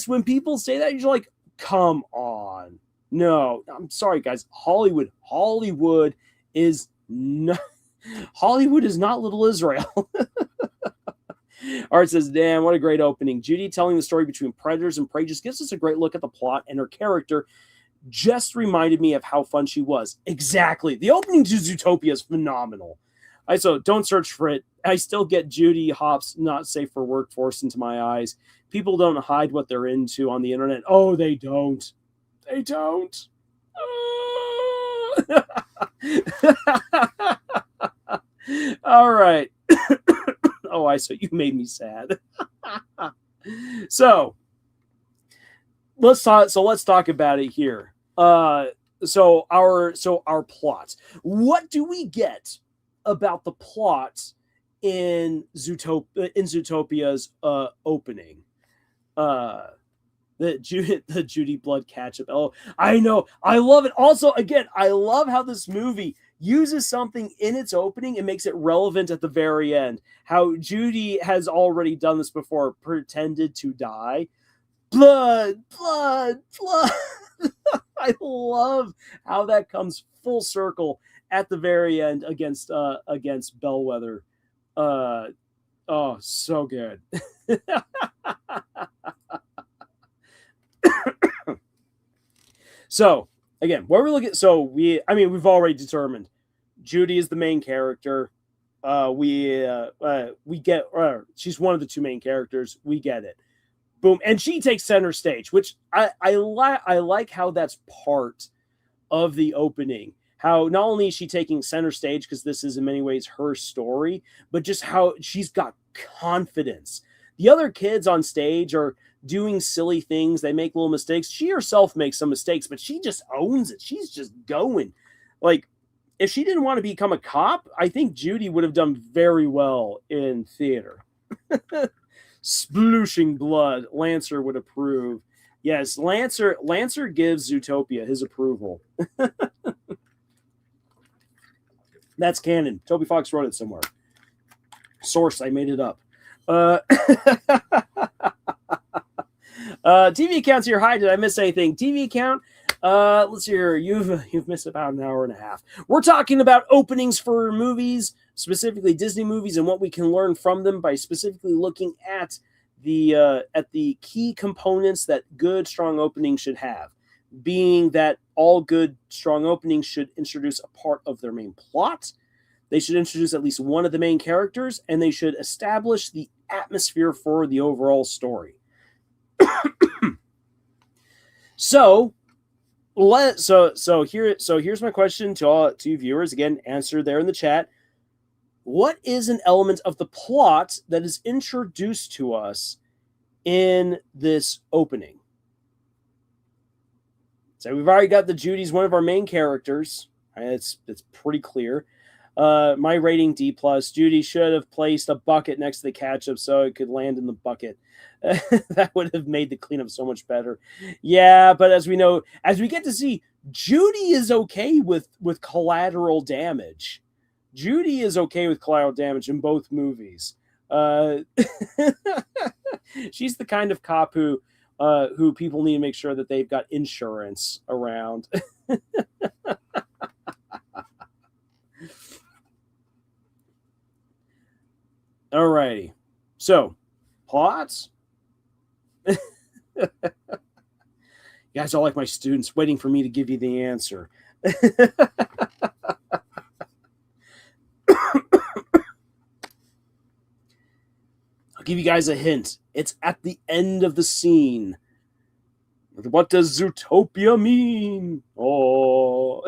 When people say that, you're like, come on. No, I'm sorry, guys. Hollywood is not Little Israel. Art says, damn, what a great opening. Judy telling the story between predators and prey just gives us a great look at the plot, and her character just reminded me of how fun she was. Exactly. The opening to Zootopia is phenomenal. So don't search for it. I still get Judy Hopps not safe for workforce into my eyes. People don't hide what they're into on the internet. Oh, they don't. They don't. All right. So you made me sad. So let's talk about it here. So our plot. What do we get about the plot in Zootopia's opening? The Judy Blood catch-up. Oh, I know. I love it. Also, again, I love how this movie uses something in its opening and makes it relevant at the very end. How Judy has already done this before, pretended to die. Blood, blood, blood. I love how that comes full circle at the very end against Bellwether. Oh, so good. So again, what we're looking at, we've already determined Judy is the main character. We get she's one of the two main characters. We get it. Boom, and she takes center stage, which I like how that's part of the opening. How not only is she taking center stage because this is in many ways her story, but just how she's got confidence. The other kids on stage are doing silly things. They make little mistakes. She herself makes some mistakes, but she just owns it. She's just going. Like, if she didn't want to become a cop, I think Judy would have done very well in theater. Splooshing blood. Lancer would approve. Yes, Lancer gives Zootopia his approval. That's canon. Toby Fox wrote it somewhere. Source, I made it up. TV counts here. Hi, did I miss anything? TV count. Let's see here. You've missed about an hour and a half. We're talking about openings for movies, specifically Disney movies, and what we can learn from them by specifically looking at the key components that good, strong openings should have. Being that all good, strong openings should introduce a part of their main plot. They should introduce at least one of the main characters, and they should establish the atmosphere for the overall story. So here's my question to you viewers. Again, answer there in the chat. What is an element of the plot that is introduced to us in this opening? So we've already got the Judy's one of our main characters. It's pretty clear. My rating D+. Judy should have placed a bucket next to the ketchup so it could land in the bucket. That would have made the cleanup so much better. Yeah, but as we know, as we get to see, Judy is okay with collateral damage. Judy is okay with collateral damage in both movies. She's the kind of cop who people need to make sure that they've got insurance around. Alrighty. So, plots? You guys are like my students waiting for me to give you the answer. I'll give you guys a hint. It's at the end of the scene. What does Zootopia mean? Oh.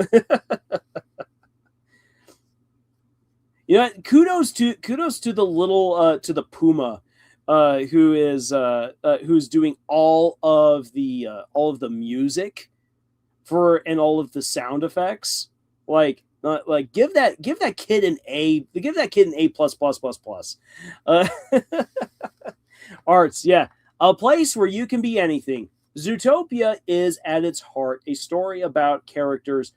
You know, kudos to the little to the Puma, who's doing all of the music for and all of the sound effects. Like give that kid an A. Give that kid an A++++. Arts, yeah, a place where you can be anything. Zootopia is at its heart a story about characters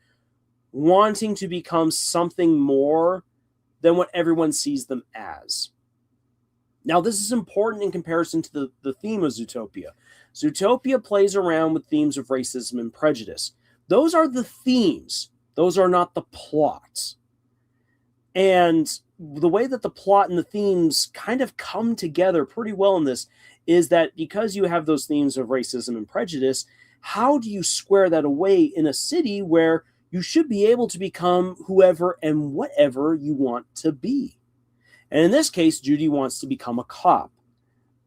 wanting to become something more than what everyone sees them as. Now, this is important in comparison to the theme of Zootopia. Zootopia plays around with themes of racism and prejudice. Those are the themes. Those are not the plots. And the way that the plot and the themes kind of come together pretty well in this is that because you have those themes of racism and prejudice, how do you square that away in a city where you should be able to become whoever and whatever you want to be? And in this case, Judy wants to become a cop.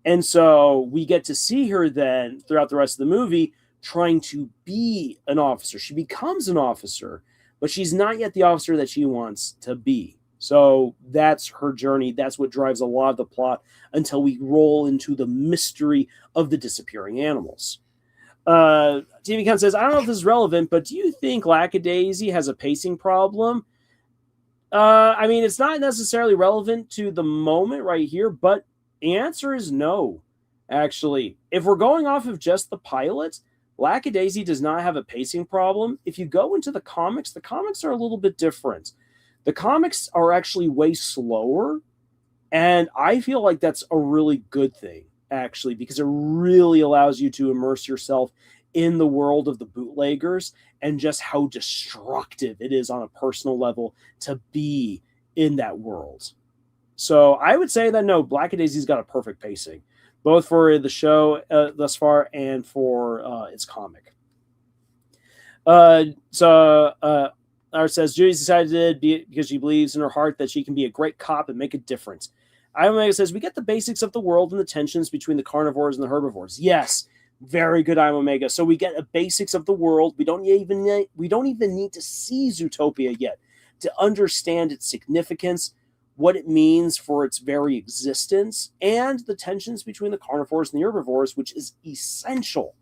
And so we get to see her then throughout the rest of the movie trying to be an officer. She becomes an officer, but she's not yet the officer that she wants to be. So that's her journey. That's what drives a lot of the plot until we roll into the mystery of the disappearing animals. TV Count says, I don't know if this is relevant, but do you think Lackadaisy has a pacing problem? I mean, it's not necessarily relevant to the moment right here, but the answer is no. Actually, if we're going off of just the pilot, Lackadaisy does not have a pacing problem. If you go into the comics are a little bit different. The comics are actually way slower, and I feel like that's a really good thing, actually, because it really allows you to immerse yourself in the world of the bootleggers and just how destructive it is on a personal level to be in that world. So I would say that no, Black Daisy's got a perfect pacing, both for the show thus far and for its comic. Lars says Judy's decided because she believes in her heart that she can be a great cop and make a difference. Omega says we get the basics of the world and the tensions between the carnivores and the herbivores. Yes, very good, Omega. So we get a basics of the world. We don't even need to see Zootopia yet to understand its significance, what it means for its very existence, and the tensions between the carnivores and the herbivores, which is essential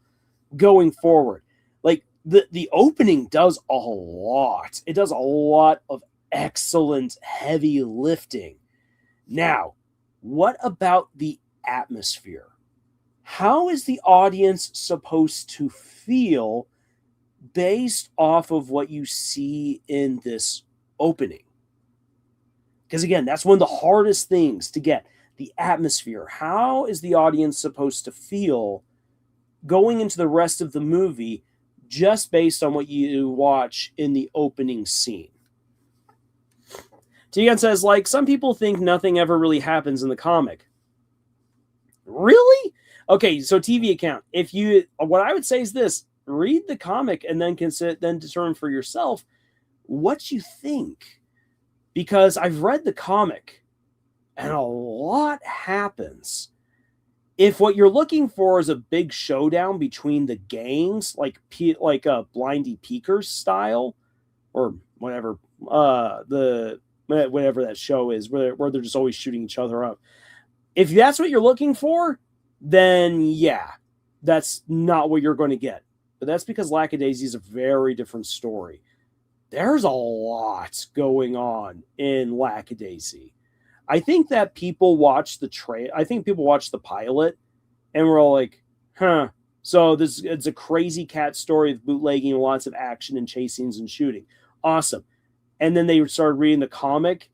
going forward. Like the opening does a lot. It does a lot of excellent heavy lifting. Now, what about the atmosphere? How is the audience supposed to feel based off of what you see in this opening? Because again, that's one of the hardest things to get, the atmosphere. How is the audience supposed to feel going into the rest of the movie just based on what you watch in the opening scene? Tegan says, like, some people think nothing ever really happens in the comic. Really? Okay, so TV account. What I would say is this: read the comic and then determine for yourself what you think. Because I've read the comic and a lot happens. If what you're looking for is a big showdown between the gangs, like Blindy Peakers style, or whatever whatever that show is, where they're just always shooting each other up. If that's what you're looking for, then yeah, that's not what you're going to get. But that's because Lackadaisy is a very different story. There's a lot going on in Lackadaisy. I think that people watch the pilot and we're all like, huh. So it's a crazy cat story with bootlegging and lots of action and chase scenes and shooting. Awesome. And then they started reading the comic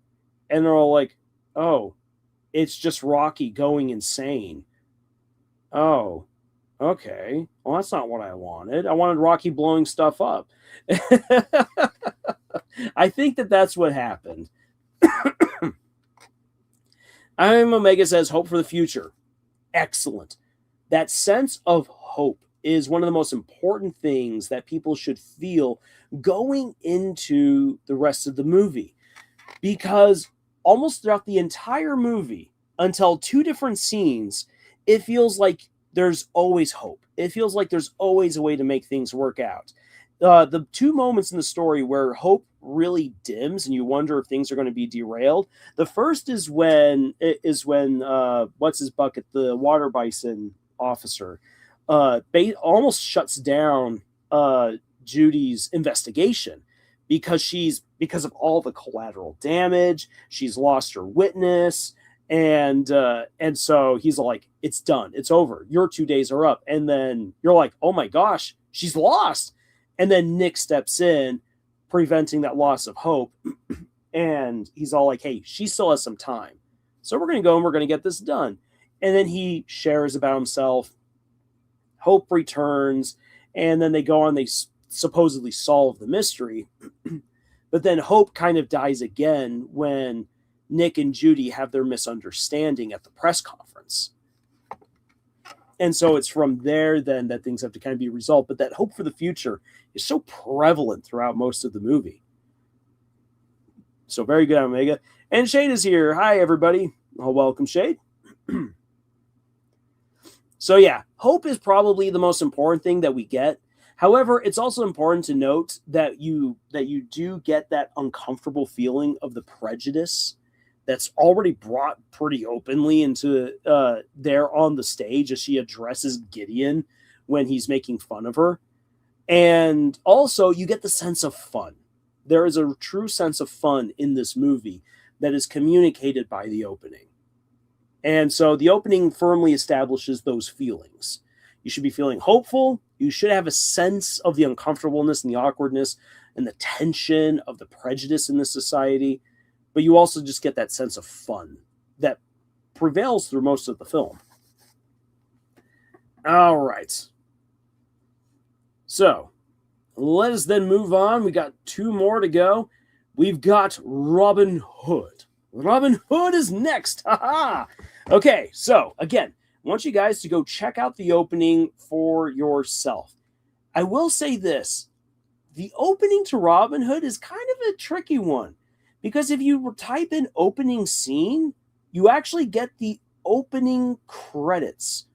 and they're all like, oh, it's just Rocky going insane. Oh, okay. Well, that's not what I wanted. I wanted Rocky blowing stuff up. I think that's what happened. Omega says, hope for the future. Excellent. That sense of hope is one of the most important things that people should feel going into the rest of the movie. Because almost throughout the entire movie, until two different scenes, it feels like there's always hope. It feels like there's always a way to make things work out. The two moments in the story where hope really dims and you wonder if things are going to be derailed. The first is when what's his bucket, the water bison officer, almost shuts down Judy's investigation because of all the collateral damage. She's lost her witness. And so he's like, it's done. It's over. Your 2 days are up. And then you're like, oh my gosh, she's lost. And then Nick steps in, preventing that loss of hope. And he's all like, hey, she still has some time. So we're going to go and we're going to get this done. And then he shares about himself. Hope returns. And then they go on, they supposedly solve the mystery. But then hope kind of dies again when Nick and Judy have their misunderstanding at the press conference. And so it's from there then that things have to kind of be resolved. But that hope for the future is so prevalent throughout most of the movie. So very good, Omega. And Shade is here. Hi, everybody. Oh, welcome, Shade. So yeah, hope is probably the most important thing that we get. However, it's also important to note that you do get that uncomfortable feeling of the prejudice that's already brought pretty openly into there on the stage as she addresses Gideon when he's making fun of her. And also you get the sense of fun. There is a true sense of fun in this movie that is communicated by the opening. And so the opening firmly establishes those feelings. You should be feeling hopeful. You should have a sense of the uncomfortableness and the awkwardness and the tension of the prejudice in this society. But you also just get that sense of fun that prevails through most of the film. All right. So let us then move on. We got 2 more to go. We've got Robin Hood. Robin Hood is next. Haha. Okay, so again, I want you guys to go check out the opening for yourself. I will say this. The opening to Robin Hood is kind of a tricky one, because if you type in opening scene, you actually get the opening credits.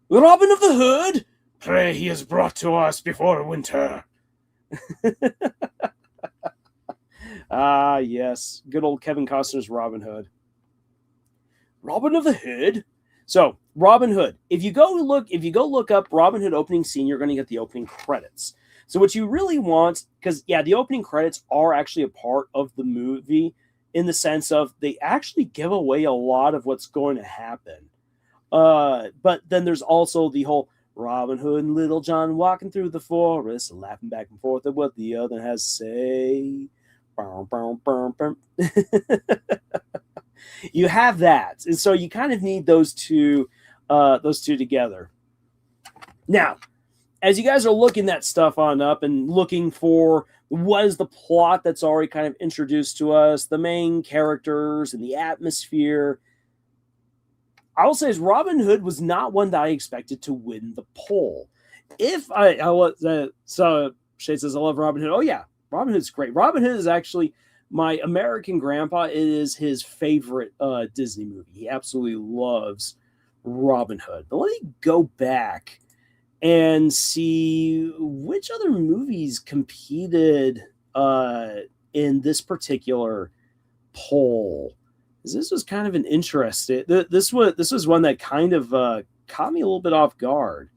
Robin of the Hood, pray he is brought to us before winter. Ah, yes. Good old Kevin Costner's Robin Hood. Robin of the Hood. So, Robin Hood. If you go look up Robin Hood opening scene, you're going to get the opening credits. So what you really want, because yeah, the opening credits are actually a part of the movie in the sense of they actually give away a lot of what's going to happen. But then there's also the whole Robin Hood and Little John walking through the forest, laughing back and forth at what the other has to say. You have that, and so you kind of need those two together. Now, as you guys are looking that stuff on up and looking for what is the plot that's already kind of introduced to us, the main characters and the atmosphere, I will say is Robin Hood was not one that I expected to win the poll. So Shade says, I love Robin Hood. Oh yeah, Robin Hood's great. Robin Hood is actually my American grandpa. It is his favorite Disney movie. He absolutely loves Robin Hood. But let me go back and see which other movies competed in this particular poll. This was kind of an interesting. This was one that kind of caught me a little bit off guard.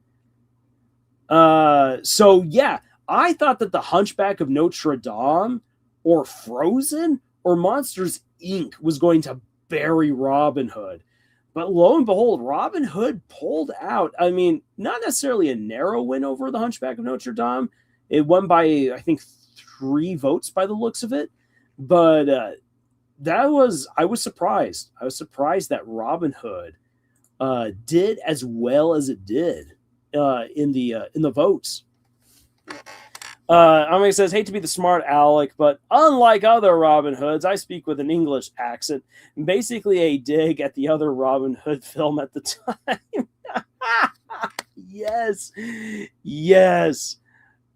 So yeah, I thought that The Hunchback of Notre Dame or Frozen or Monsters Inc. was going to bury Robin Hood. But lo and behold, Robin Hood pulled out. I mean, not necessarily a narrow win over The Hunchback of Notre Dame. It won by, I think, 3 votes by the looks of it. But I was surprised. I was surprised that Robin Hood did as well as it did in the votes. Amiga says, hate to be the smart aleck, but unlike other Robin Hoods, I speak with an English accent. Basically a dig at the other Robin Hood film at the time. Yes. Yes.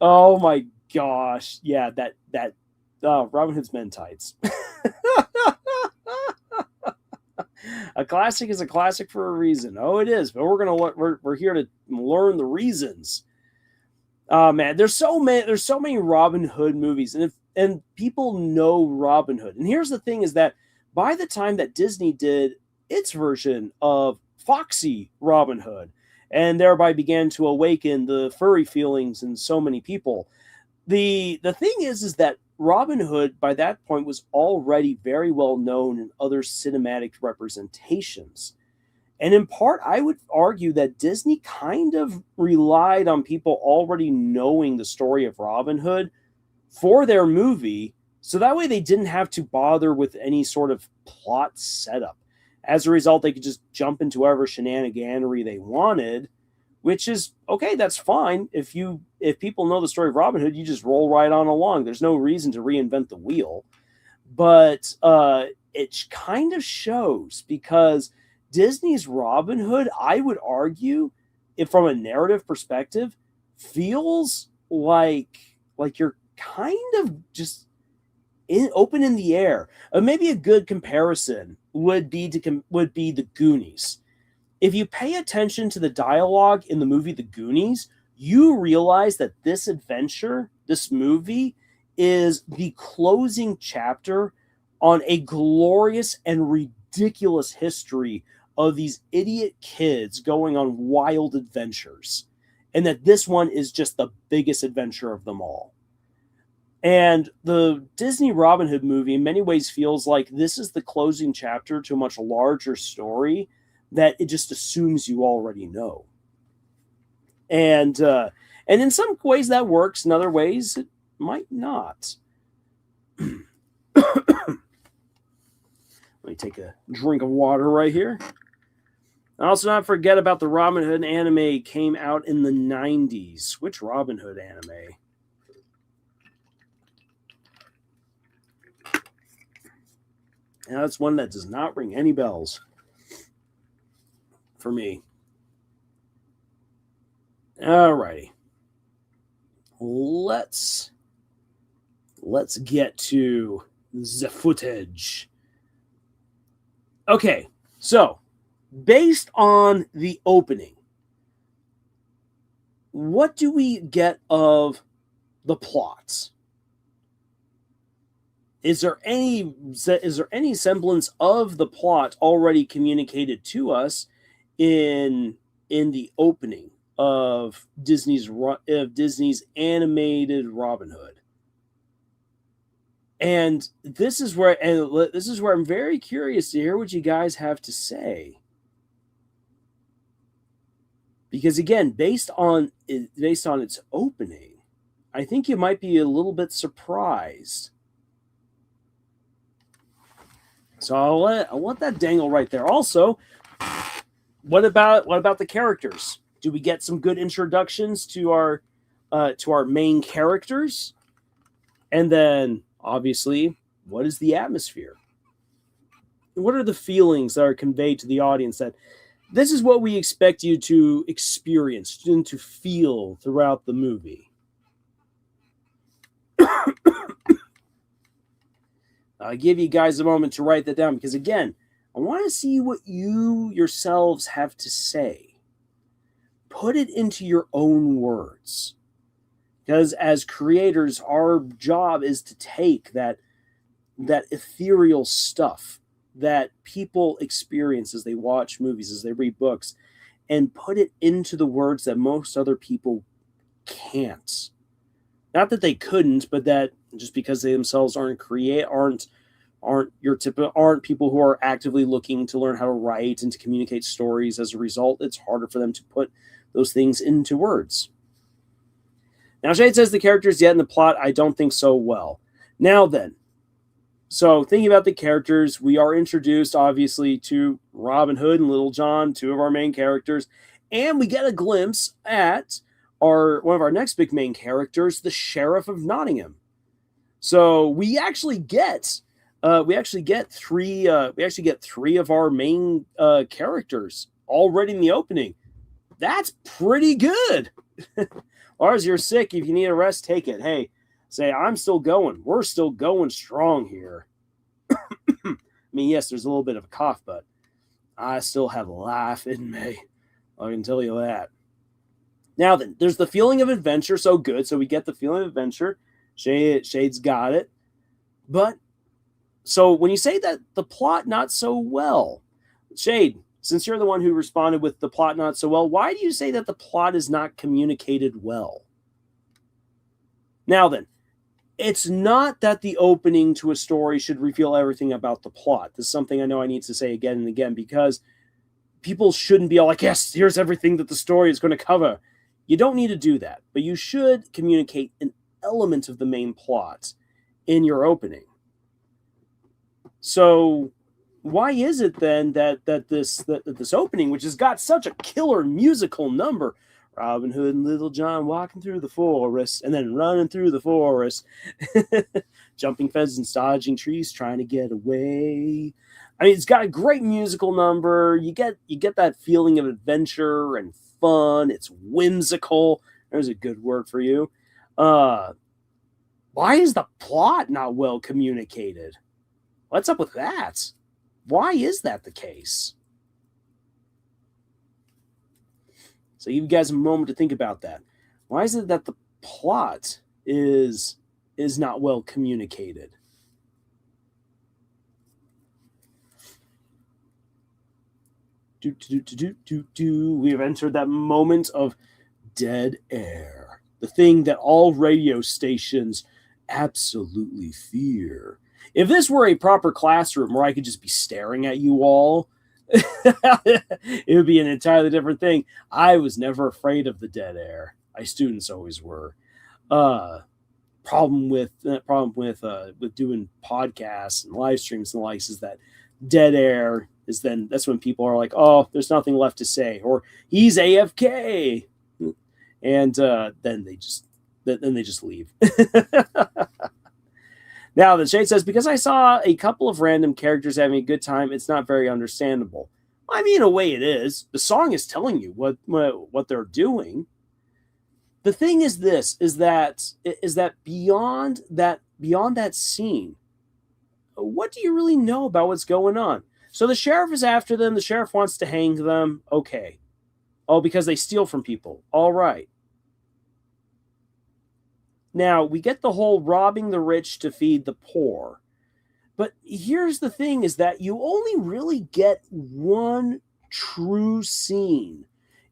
Oh my gosh. Yeah, that Robin Hood's Men Tights. A classic is a classic for a reason. Oh, it is. But we're here to learn the reasons. Oh man, there's so many Robin Hood movies, and people know Robin Hood. And here's the thing: is that by the time that Disney did its version of Foxy Robin Hood, and thereby began to awaken the furry feelings in so many people, the thing is that Robin Hood by that point was already very well known in other cinematic representations. And in part, I would argue that Disney kind of relied on people already knowing the story of Robin Hood for their movie, so that way they didn't have to bother with any sort of plot setup. As a result, they could just jump into whatever shenaniganery they wanted, which is, okay, that's fine. If people know the story of Robin Hood, you just roll right on along. There's no reason to reinvent the wheel. But it kind of shows, because Disney's Robin Hood, I would argue, if from a narrative perspective, feels like you're kind of just open in the air. Maybe a good comparison would be the Goonies. If you pay attention to the dialogue in the movie The Goonies, you realize that this movie, is the closing chapter on a glorious and ridiculous history of these idiot kids going on wild adventures, and that this one is just the biggest adventure of them all. And the Disney Robin Hood movie in many ways feels like this is the closing chapter to a much larger story that it just assumes you already know. And in some ways that works, in other ways it might not. Let me take a drink of water right here. Also, not forget about the Robin Hood anime came out in the 90s. Which Robin Hood anime? Now, that's one that does not ring any bells for me. Alrighty. Let's get to the footage. Okay, so based on the opening, what do we get of the plots? Is there any semblance of the plot already communicated to us in the opening of Disney's animated Robin Hood? And this is where I'm very curious to hear what you guys have to say. Because again, based on its opening, I think you might be a little bit surprised. So I'll let that dangle right there. Also, what about the characters? Do we get some good introductions to our main characters? And then, obviously, what is the atmosphere? What are the feelings that are conveyed to the audience that this is what we expect you to experience and to feel throughout the movie? I'll give you guys a moment to write that down because, again, I want to see what you yourselves have to say. Put it into your own words. Because as creators, our job is to take that ethereal stuff that people experience as they watch movies, as they read books, and put it into the words that most other people can't. Not that they couldn't, but that just because they themselves aren't people who are actively looking to learn how to write and to communicate stories. As a result, it's harder for them to put those things into words. Now, Shade says the characters yet in the plot, I don't think so well. Now then, so thinking about the characters, we are introduced, obviously, to Robin Hood and Little John, two of our main characters, and we get a glimpse at one of our next big main characters, the Sheriff of Nottingham. So we actually get three of our main characters already in the opening. That's pretty good. Lars, you're sick. If you need a rest, take it. Hey, say, I'm still going. We're still going strong here. I mean, yes, there's a little bit of a cough, but I still have life in me. I can tell you that. Now then, there's the feeling of adventure. So good. So we get the feeling of adventure. Shade's got it. But, so when you say that the plot not so well, Shade, since you're the one who responded with the plot not so well, why do you say that the plot is not communicated well? Now then, it's not that the opening to a story should reveal everything about the plot. This is something I know I need to say again and again because people shouldn't be all like, yes, here's everything that the story is going to cover. You don't need to do that, but you should communicate an element of the main plot in your opening. So why is it then that this opening, which has got such a killer musical number, Robin Hood and Little John walking through the forest and then running through the forest, jumping fences, dodging trees, trying to get away. I mean, it's got a great musical number. You get that feeling of adventure and fun. It's whimsical. There's a good word for you. Why is the plot not well communicated? What's up with that? Why is that the case? So give you guys a moment to think about that. Why is it that the plot is not well communicated? We have entered that moment of dead air. The thing that all radio stations absolutely fear. If this were a proper classroom where I could just be staring at you all, it would be an entirely different thing. I was never afraid of the dead air. My students always were. Problem with doing podcasts and live streams and the likes is that dead air is that's when people are like, oh, there's nothing left to say, or he's AFK, and then they just leave. Now, the Shade says, because I saw a couple of random characters having a good time, it's not very understandable. I mean, in a way it is. The song is telling you what they're doing. The thing is that beyond that scene, what do you really know about what's going on? So the sheriff is after them. The sheriff wants to hang them. Okay. Oh, because they steal from people. All right. Now, we get the whole robbing the rich to feed the poor. But here's the thing, is that you only really get one true scene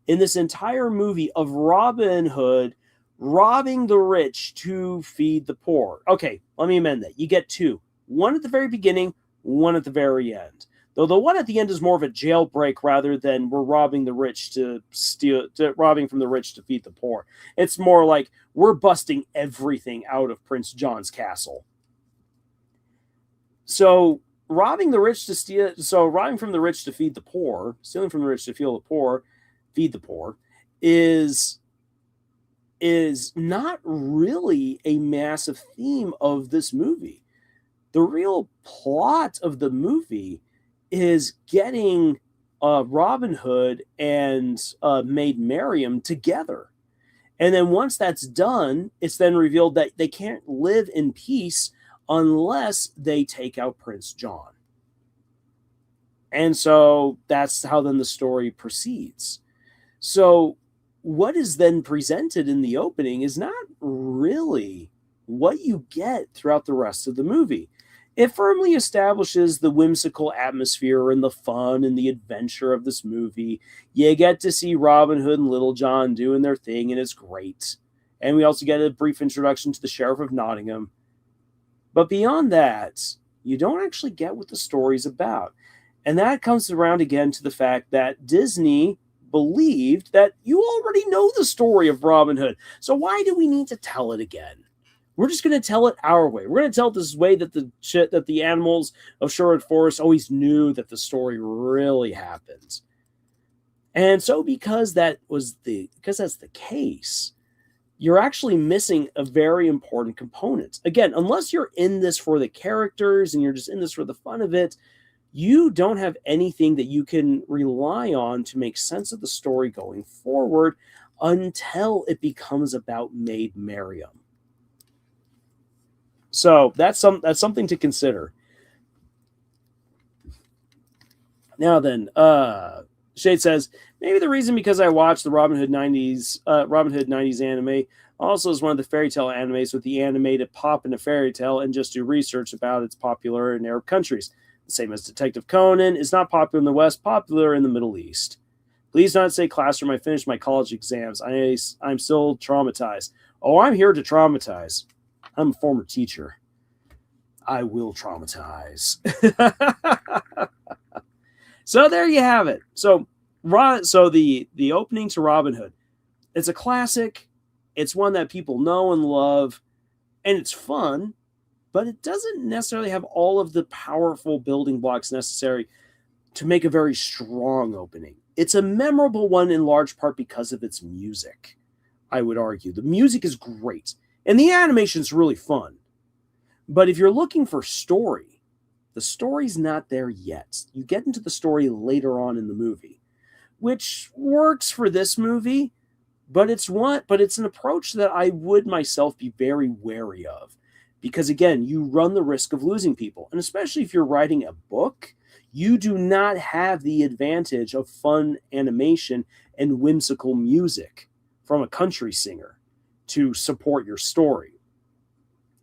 in this entire movie of Robin Hood robbing the rich to feed the poor. Okay, let me amend that. You get two. One at the very beginning, one at the very end. Though the one at the end is more of a jailbreak rather than we're robbing the rich robbing from the rich to feed the poor. It's more like we're busting everything out of Prince John's castle. So robbing from the rich to feed the poor, stealing from the rich to feed the poor, is not really a massive theme of this movie. The real plot of the movie is getting Robin Hood and Maid Marian together. And then once that's done, it's then revealed that they can't live in peace unless they take out Prince John. And so that's how then the story proceeds. So what is then presented in the opening is not really what you get throughout the rest of the movie. It firmly establishes the whimsical atmosphere and the fun and the adventure of this movie. You get to see Robin Hood and Little John doing their thing, and it's great. And we also get a brief introduction to the Sheriff of Nottingham. But beyond that, you don't actually get what the story's about. And that comes around again to the fact that Disney believed that you already know the story of Robin Hood. So why do we need to tell it again? We're just going to tell it our way. We're going to tell it this way that the animals of Sherwood Forest always knew that the story really happened. And so because that's the case, you're actually missing a very important component. Again, unless you're in this for the characters and you're just in this for the fun of it, you don't have anything that you can rely on to make sense of the story going forward until it becomes about Maid Marian. So that's something to consider. Now then, Shade says, maybe the reason because I watched the Robin Hood 90s anime also is one of the fairy tale animes with the animated pop in a fairy tale and just do research about it's popular in Arab countries. The same as Detective Conan is not popular in the West, popular in the Middle East. Please not say classroom. I finished my college exams. I'm still traumatized. Oh, I'm here to traumatize. I'm a former teacher. I will traumatize. So there you have it. So the opening to Robin Hood, it's a classic. It's one that people know and love, and it's fun, but it doesn't necessarily have all of the powerful building blocks necessary to make a very strong opening. It's a memorable one in large part because of its music, I would argue. The music is great, and the animation's really fun. But if you're looking for story, the story's not there yet. You get into the story later on in the movie, which works for this movie, but it's an approach that I would myself be very wary of. Because again, you run the risk of losing people. And especially if you're writing a book, you do not have the advantage of fun animation and whimsical music from a country singer to support your story.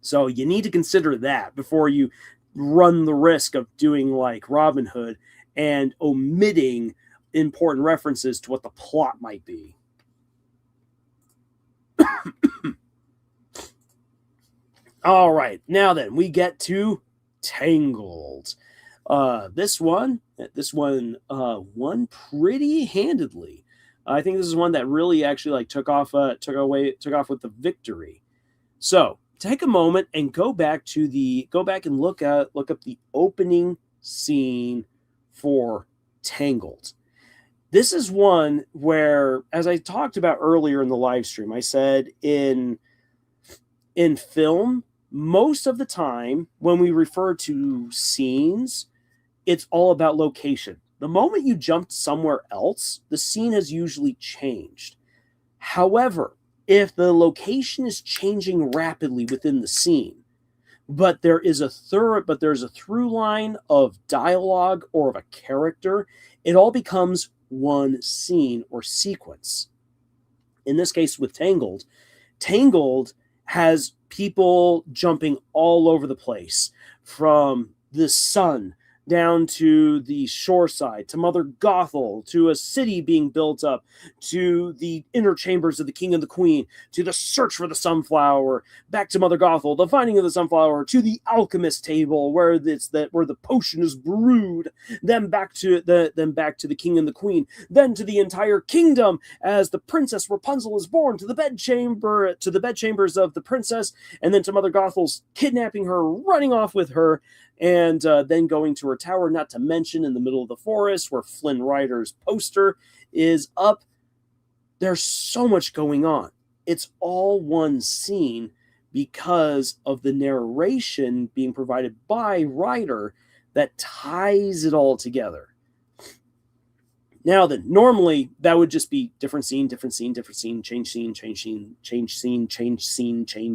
So you need to consider that before you run the risk of doing like Robin Hood and omitting important references to what the plot might be. All right, now then we get to Tangled. This one won pretty handedly. I think this is one that really actually like took off with the victory. So take a moment and go back and look up the opening scene for Tangled. This is one where, as I talked about earlier in the live stream, I said in film, most of the time when we refer to scenes, it's all about location. The moment you jump somewhere else, the scene has usually changed. However, if the location is changing rapidly within the scene, but there's a through line of dialogue or of a character, it all becomes one scene or sequence. In this case with Tangled has people jumping all over the place, from the sun down to the shore side, to Mother Gothel, to a city being built up, to the inner chambers of the king and the queen, to the search for the sunflower, back to Mother Gothel, the finding of the sunflower, to the alchemist table where the potion is brewed, then back to the king and the queen, then to the entire kingdom as the princess Rapunzel is born, to the bedchambers of the princess, and then to Mother Gothel's kidnapping her, running off with her, and then going to her tower, not to mention in the middle of the forest where Flynn Rider's poster is up. There's so much going on. It's all one scene because of the narration being provided by Rider that ties it all together. Now then, normally that would just be different scene, change scene, change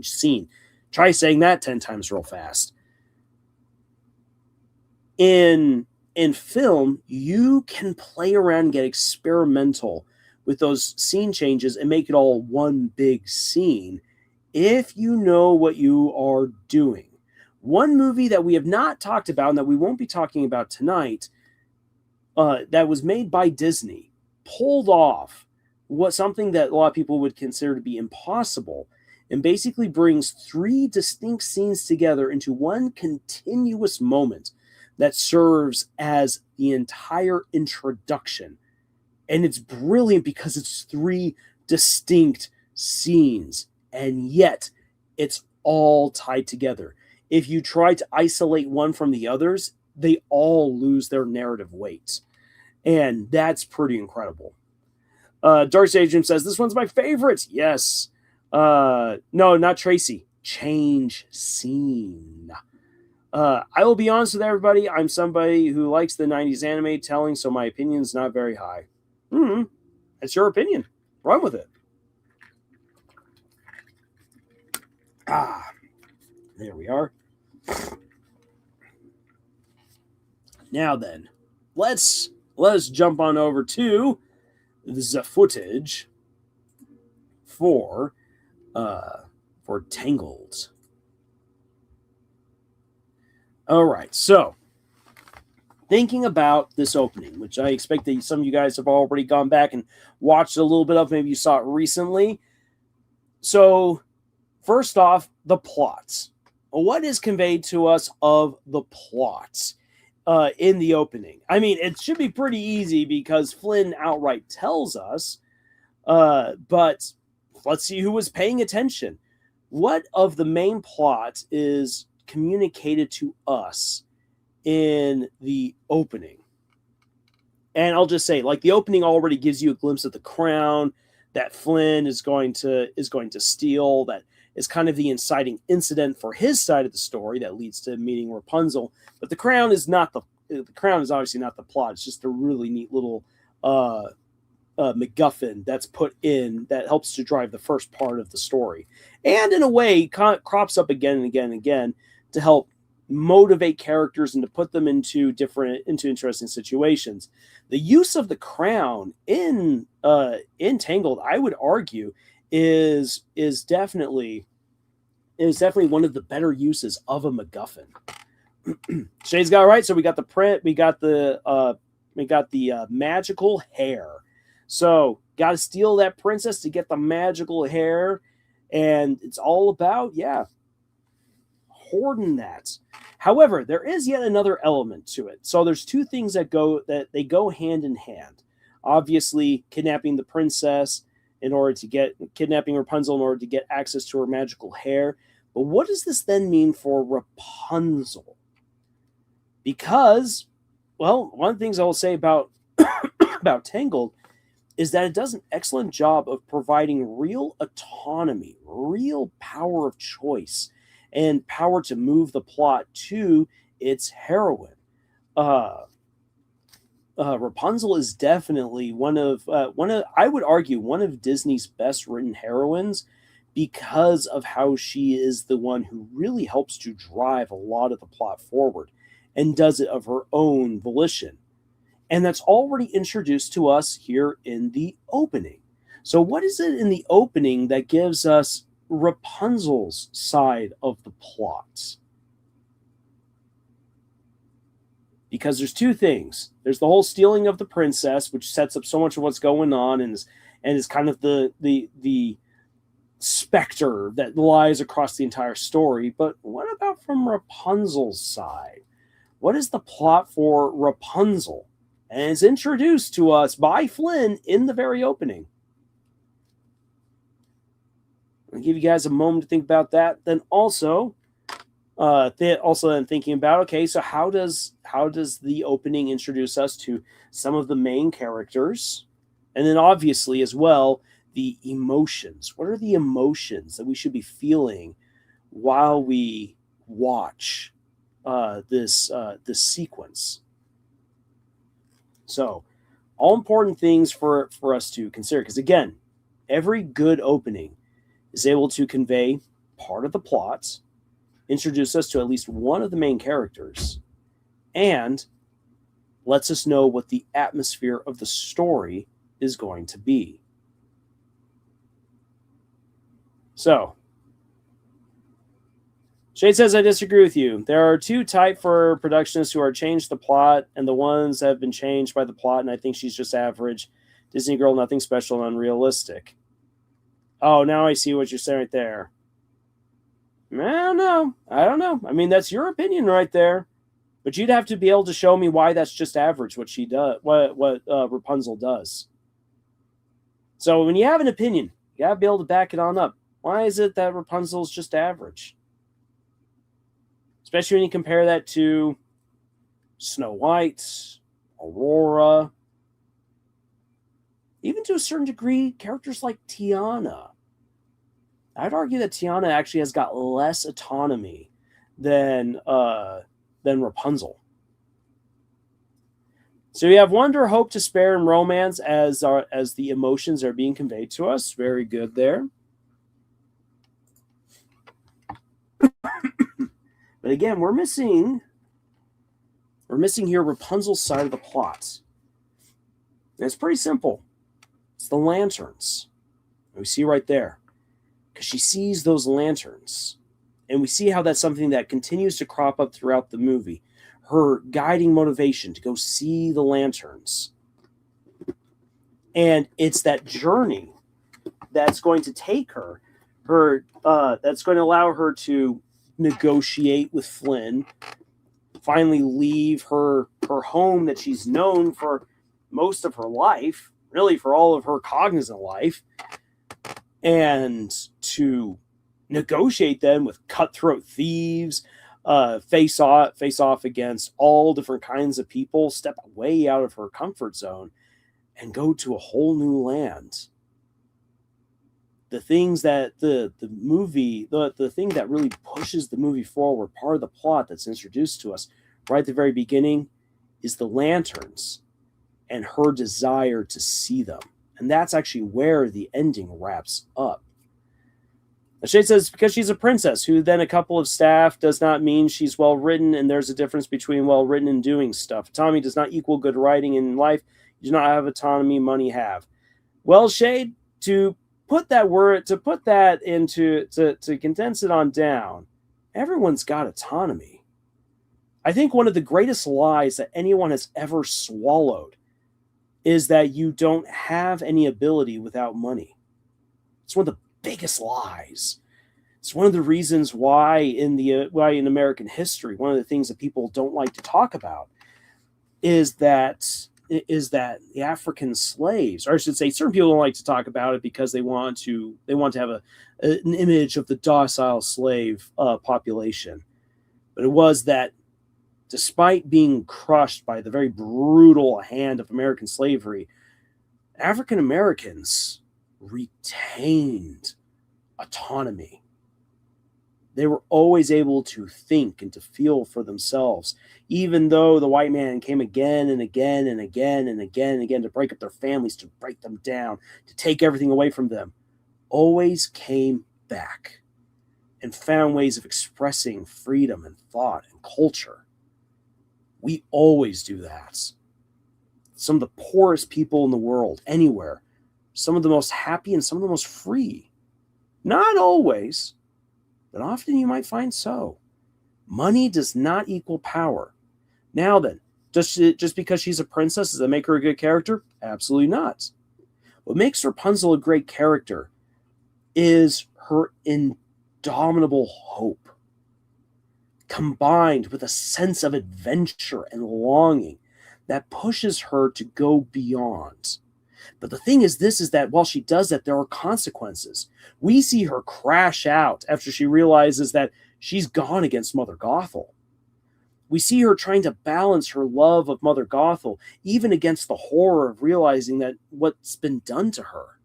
scene. Try saying that 10 times real fast. In film, you can play around and get experimental with those scene changes and make it all one big scene if you know what you are doing. One movie that we have not talked about and that we won't be talking about tonight, that was made by Disney, pulled off something that a lot of people would consider to be impossible, and basically brings 3 distinct scenes together into one continuous moment that serves as the entire introduction. And it's brilliant because it's 3 distinct scenes, and yet it's all tied together. If you try to isolate one from the others, they all lose their narrative weight. And that's pretty incredible. Dark Sage says, this one's my favorite. Yes. No, not Tracy. Change scene. I will be honest with everybody. I'm somebody who likes the 90s anime telling, so my opinion's not very high. That's your opinion. Run with it. There we are. Now then, let's jump on over to the footage for Tangled. All right, so thinking about this opening, which I expect that some of you guys have already gone back and watched a little bit of, maybe you saw it recently. So first off, the plots. What is conveyed to us of the plots in the opening? I mean, it should be pretty easy because Flynn outright tells us, but let's see who was paying attention. What of the main plot is communicated to us in the opening? And I'll just say, like, the opening already gives you a glimpse of the crown that Flynn is going to steal. That is kind of the inciting incident for his side of the story that leads to meeting Rapunzel. But the crown is obviously not the plot. It's just a really neat little MacGuffin that's put in that helps to drive the first part of the story, and in a way crops up again and again and again to help motivate characters and to put them into interesting situations. The use of the crown in Tangled, I would argue, is definitely one of the better uses of a MacGuffin. Shay's got it right. So we got the print, we got the magical hair. So got to steal that princess to get the magical hair, and it's all about important that. However, there is yet another element to it. So there's two things that go hand in hand. Obviously, kidnapping the princess kidnapping Rapunzel in order to get access to her magical hair. But what does this then mean for Rapunzel? Because, well, one of the things I will say about about Tangled is that it does an excellent job of providing real autonomy, real power of choice, and power to move the plot to its heroine. Rapunzel is definitely one of I would argue one of Disney's best written heroines, because of how she is the one who really helps to drive a lot of the plot forward and does it of her own volition. And that's already introduced to us here in the opening. So what is it in the opening that gives us Rapunzel's side of the plot? Because there's two things. There's the whole stealing of the princess, which sets up so much of what's going on and is kind of the specter that lies across the entire story. But what about from Rapunzel's side? What is the plot for Rapunzel? And it's introduced to us by Flynn in the very opening. I'll give you guys a moment to think about that. Then also then thinking about, okay, so how does the opening introduce us to some of the main characters? And then obviously as well, the emotions. What are the emotions that we should be feeling while we watch this sequence? So, all important things for us to consider. Because again, every good opening is able to convey part of the plot, introduce us to at least one of the main characters, and lets us know what the atmosphere of the story is going to be. So, Shade says, I disagree with you. There are two types for productionists who are changed the plot, and the ones that have been changed by the plot, and I think she's just average. Disney girl, nothing special and unrealistic. Oh, now I see what you're saying right there. I don't know. I mean, that's your opinion right there. But you'd have to be able to show me why that's just average, what she does, what Rapunzel does. So when you have an opinion, you gotta be able to back it on up. Why is it that Rapunzel's just average? Especially when you compare that to Snow White, Aurora, even to a certain degree, characters like Tiana. I'd argue that Tiana actually has got less autonomy than Rapunzel. So we have wonder, hope, despair, and romance as the emotions are being conveyed to us. Very good there. But again, we're missing here Rapunzel's side of the plot. And it's pretty simple. It's the lanterns. We see right there. Because she sees those lanterns. And we see how that's something that continues to crop up throughout the movie. Her guiding motivation to go see the lanterns. And it's that journey that's going to take her that's going to allow her to negotiate with Flynn, finally leave her home that she's known for most of her life, really for all of her cognizant life, and to negotiate then with cutthroat thieves, face off against all different kinds of people, step way out of her comfort zone, and go to a whole new land. The things that the movie, the thing that really pushes the movie forward, part of the plot that's introduced to us right at the very beginning, is the lanterns and her desire to see them. And that's actually where the ending wraps up. Shade says, because she's a princess, who then a couple of staff does not mean she's well-written, and there's a difference between well-written and doing stuff. Autonomy does not equal good writing in life. You do not have autonomy, money have. Well, Shade, to condense it on down, everyone's got autonomy. I think one of the greatest lies that anyone has ever swallowed is that you don't have any ability without money. It's one of the biggest lies. It's one of the reasons why in American history, one of the things that people don't like to talk about is that the African slaves, or I should say, certain people don't like to talk about it because they want to have an image of the docile slave population. But it was that despite being crushed by the very brutal hand of American slavery, African Americans retained autonomy. They were always able to think and to feel for themselves, even though the white man came again and again and again and again and again to break up their families, to break them down, to take everything away from them, always came back and found ways of expressing freedom and thought and culture. We always do that. Some of the poorest people in the world, anywhere, some of the most happy and some of the most free. Not always, but often you might find so. Money does not equal power. Now then, just because she's a princess, does that make her a good character? Absolutely not. What makes Rapunzel a great character is her indomitable hope, combined with a sense of adventure and longing that pushes her to go beyond. But the thing is that while she does that, there are consequences. We see her crash out after she realizes that she's gone against Mother Gothel. We see her trying to balance her love of Mother Gothel, even against the horror of realizing that what's been done to her.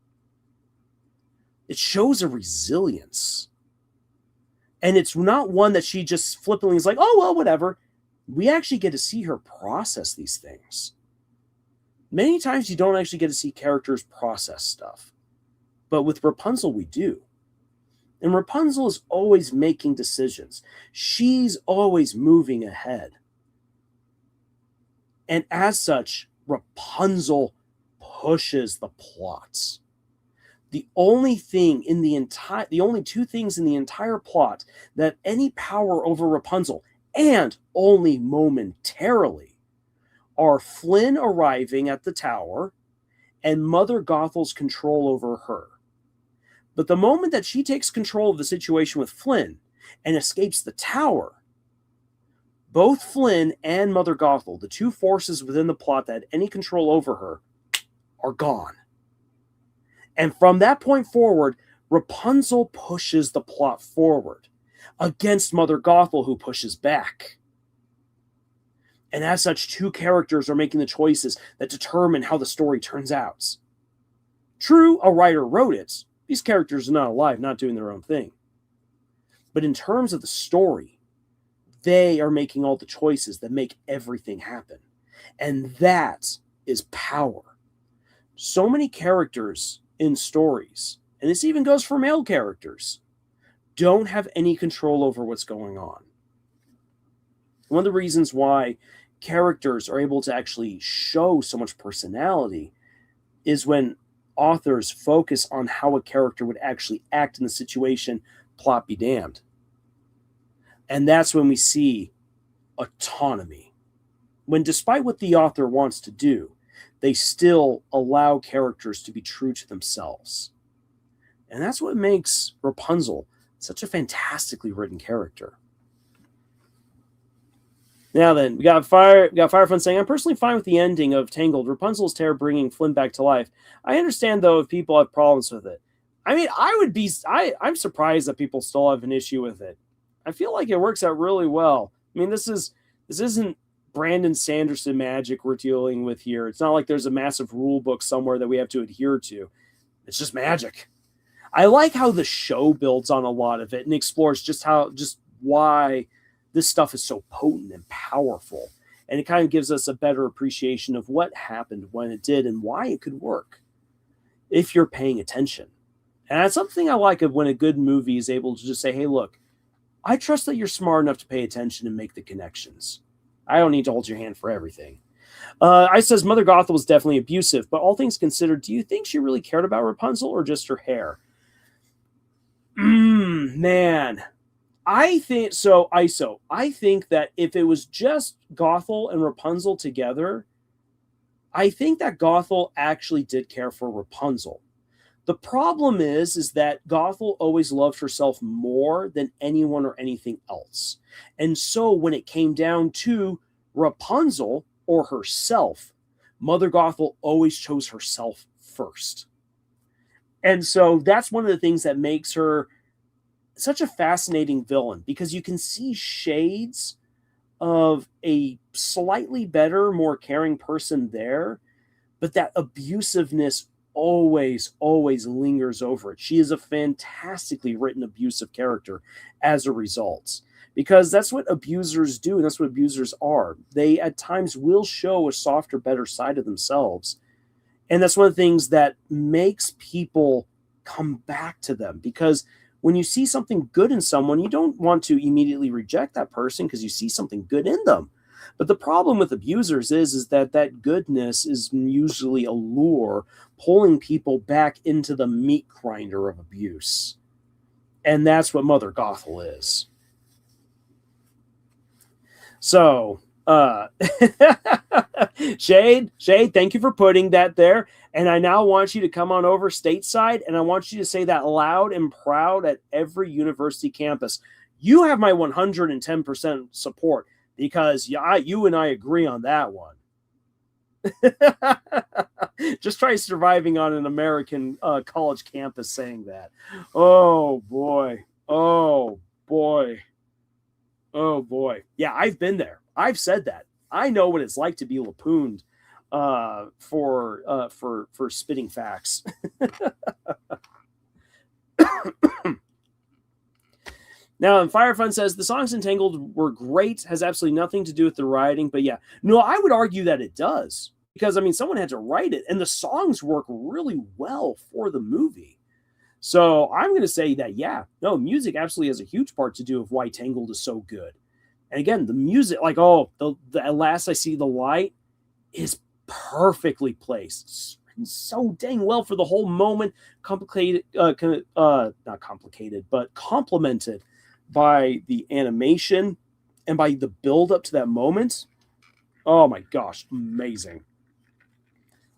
It shows a resilience. And it's not one that she just flippantly is like, oh, well, whatever. We actually get to see her process these things. Many times you don't actually get to see characters process stuff. But with Rapunzel, we do. And Rapunzel is always making decisions. She's always moving ahead. And as such, Rapunzel pushes the plots. The only two things in the entire plot that any power over Rapunzel, and only momentarily, are Flynn arriving at the tower and Mother Gothel's control over her. But the moment that she takes control of the situation with Flynn and escapes the tower, both Flynn and Mother Gothel, the two forces within the plot that had any control over her, are gone. And from that point forward, Rapunzel pushes the plot forward against Mother Gothel, who pushes back. And as such, two characters are making the choices that determine how the story turns out. True, a writer wrote it. These characters are not alive, not doing their own thing. But in terms of the story, they are making all the choices that make everything happen. And that is power. So many characters in stories, and this even goes for male characters, don't have any control over what's going on. One of the reasons why characters are able to actually show so much personality is when authors focus on how a character would actually act in the situation, plot be damned. And that's when we see autonomy. When despite what the author wants to do, they still allow characters to be true to themselves. And that's what makes Rapunzel such a fantastically written character. Now then, we got Firefun saying, I'm personally fine with the ending of Tangled. Rapunzel's terror bringing Flynn back to life. I understand, though, if people have problems with it. I mean, I'm surprised that people still have an issue with it. I feel like it works out really well. I mean, this isn't Brandon Sanderson magic we're dealing with here. It's not like there's a massive rule book somewhere that we have to adhere to. It's just magic. I like how the show builds on a lot of it and explores just why this stuff is so potent and powerful. And it kind of gives us a better appreciation of what happened when it did and why it could work if you're paying attention. And that's something I like of when a good movie is able to just say, hey, look, I trust that you're smart enough to pay attention and make the connections. I don't need to hold your hand for everything. I says Mother Gothel was definitely abusive, but all things considered, do you think she really cared about Rapunzel or just her hair? Man. I think that if it was just Gothel and Rapunzel together, I think that Gothel actually did care for Rapunzel. The problem is that Gothel always loved herself more than anyone or anything else. And so when it came down to Rapunzel or herself, Mother Gothel always chose herself first. And so that's one of the things that makes her such a fascinating villain, because you can see shades of a slightly better, more caring person there, but that abusiveness always lingers over it. She is a fantastically written abusive character as a result, because that's what abusers do, and that's what abusers are. They at times will show a softer, better side of themselves, and that's one of the things that makes people come back to them, because when you see something good in someone, you don't want to immediately reject that person because you see something good in them. But the problem with abusers is that goodness is usually a lure pulling people back into the meat grinder of abuse. And that's what Mother Gothel is. So, Shade, thank you for putting that there. And I now want you to come on over stateside, and I want you to say that loud and proud at every university campus. You have my 110% support, because you and I agree on that one. Just try surviving on an American college campus saying that. Oh, boy. Oh, boy. Oh, boy. Yeah, I've been there. I've said that. I know what it's like to be lapooned for spitting facts. Now, Fire Fun says the songs in Tangled were great, has absolutely nothing to do with the writing, but yeah, no, I would argue that it does, because I mean, someone had to write it, and the songs work really well for the movie. So I'm going to say that, yeah, no, music absolutely has a huge part to do with why Tangled is so good. And again, the music, like, the At Last I See the Light is perfectly placed. It's written so dang well for the whole moment. Complicated, not complicated, but complemented by the animation and by the build up to that moment. Oh my gosh, amazing.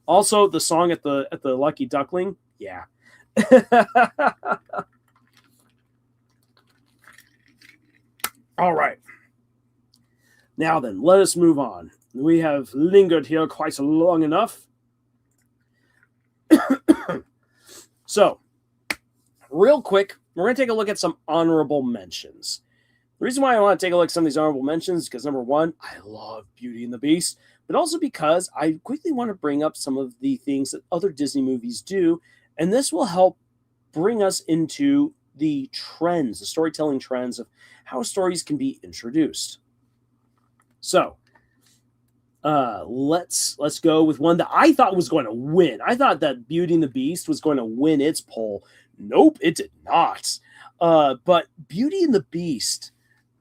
Also, the song at the Lucky Duckling, yeah. All right. Now then, let us move on. We have lingered here quite long enough. So, real quick, we're going to take a look at some honorable mentions. The reason why I want to take a look at some of these honorable mentions is because, number one, I love Beauty and the Beast, but also because I quickly want to bring up some of the things that other Disney movies do, and this will help bring us into the trends, the storytelling trends of how stories can be introduced. So, let's go with one that I thought was going to win. I thought that Beauty and the Beast was going to win its poll. Nope, it did not. But Beauty and the Beast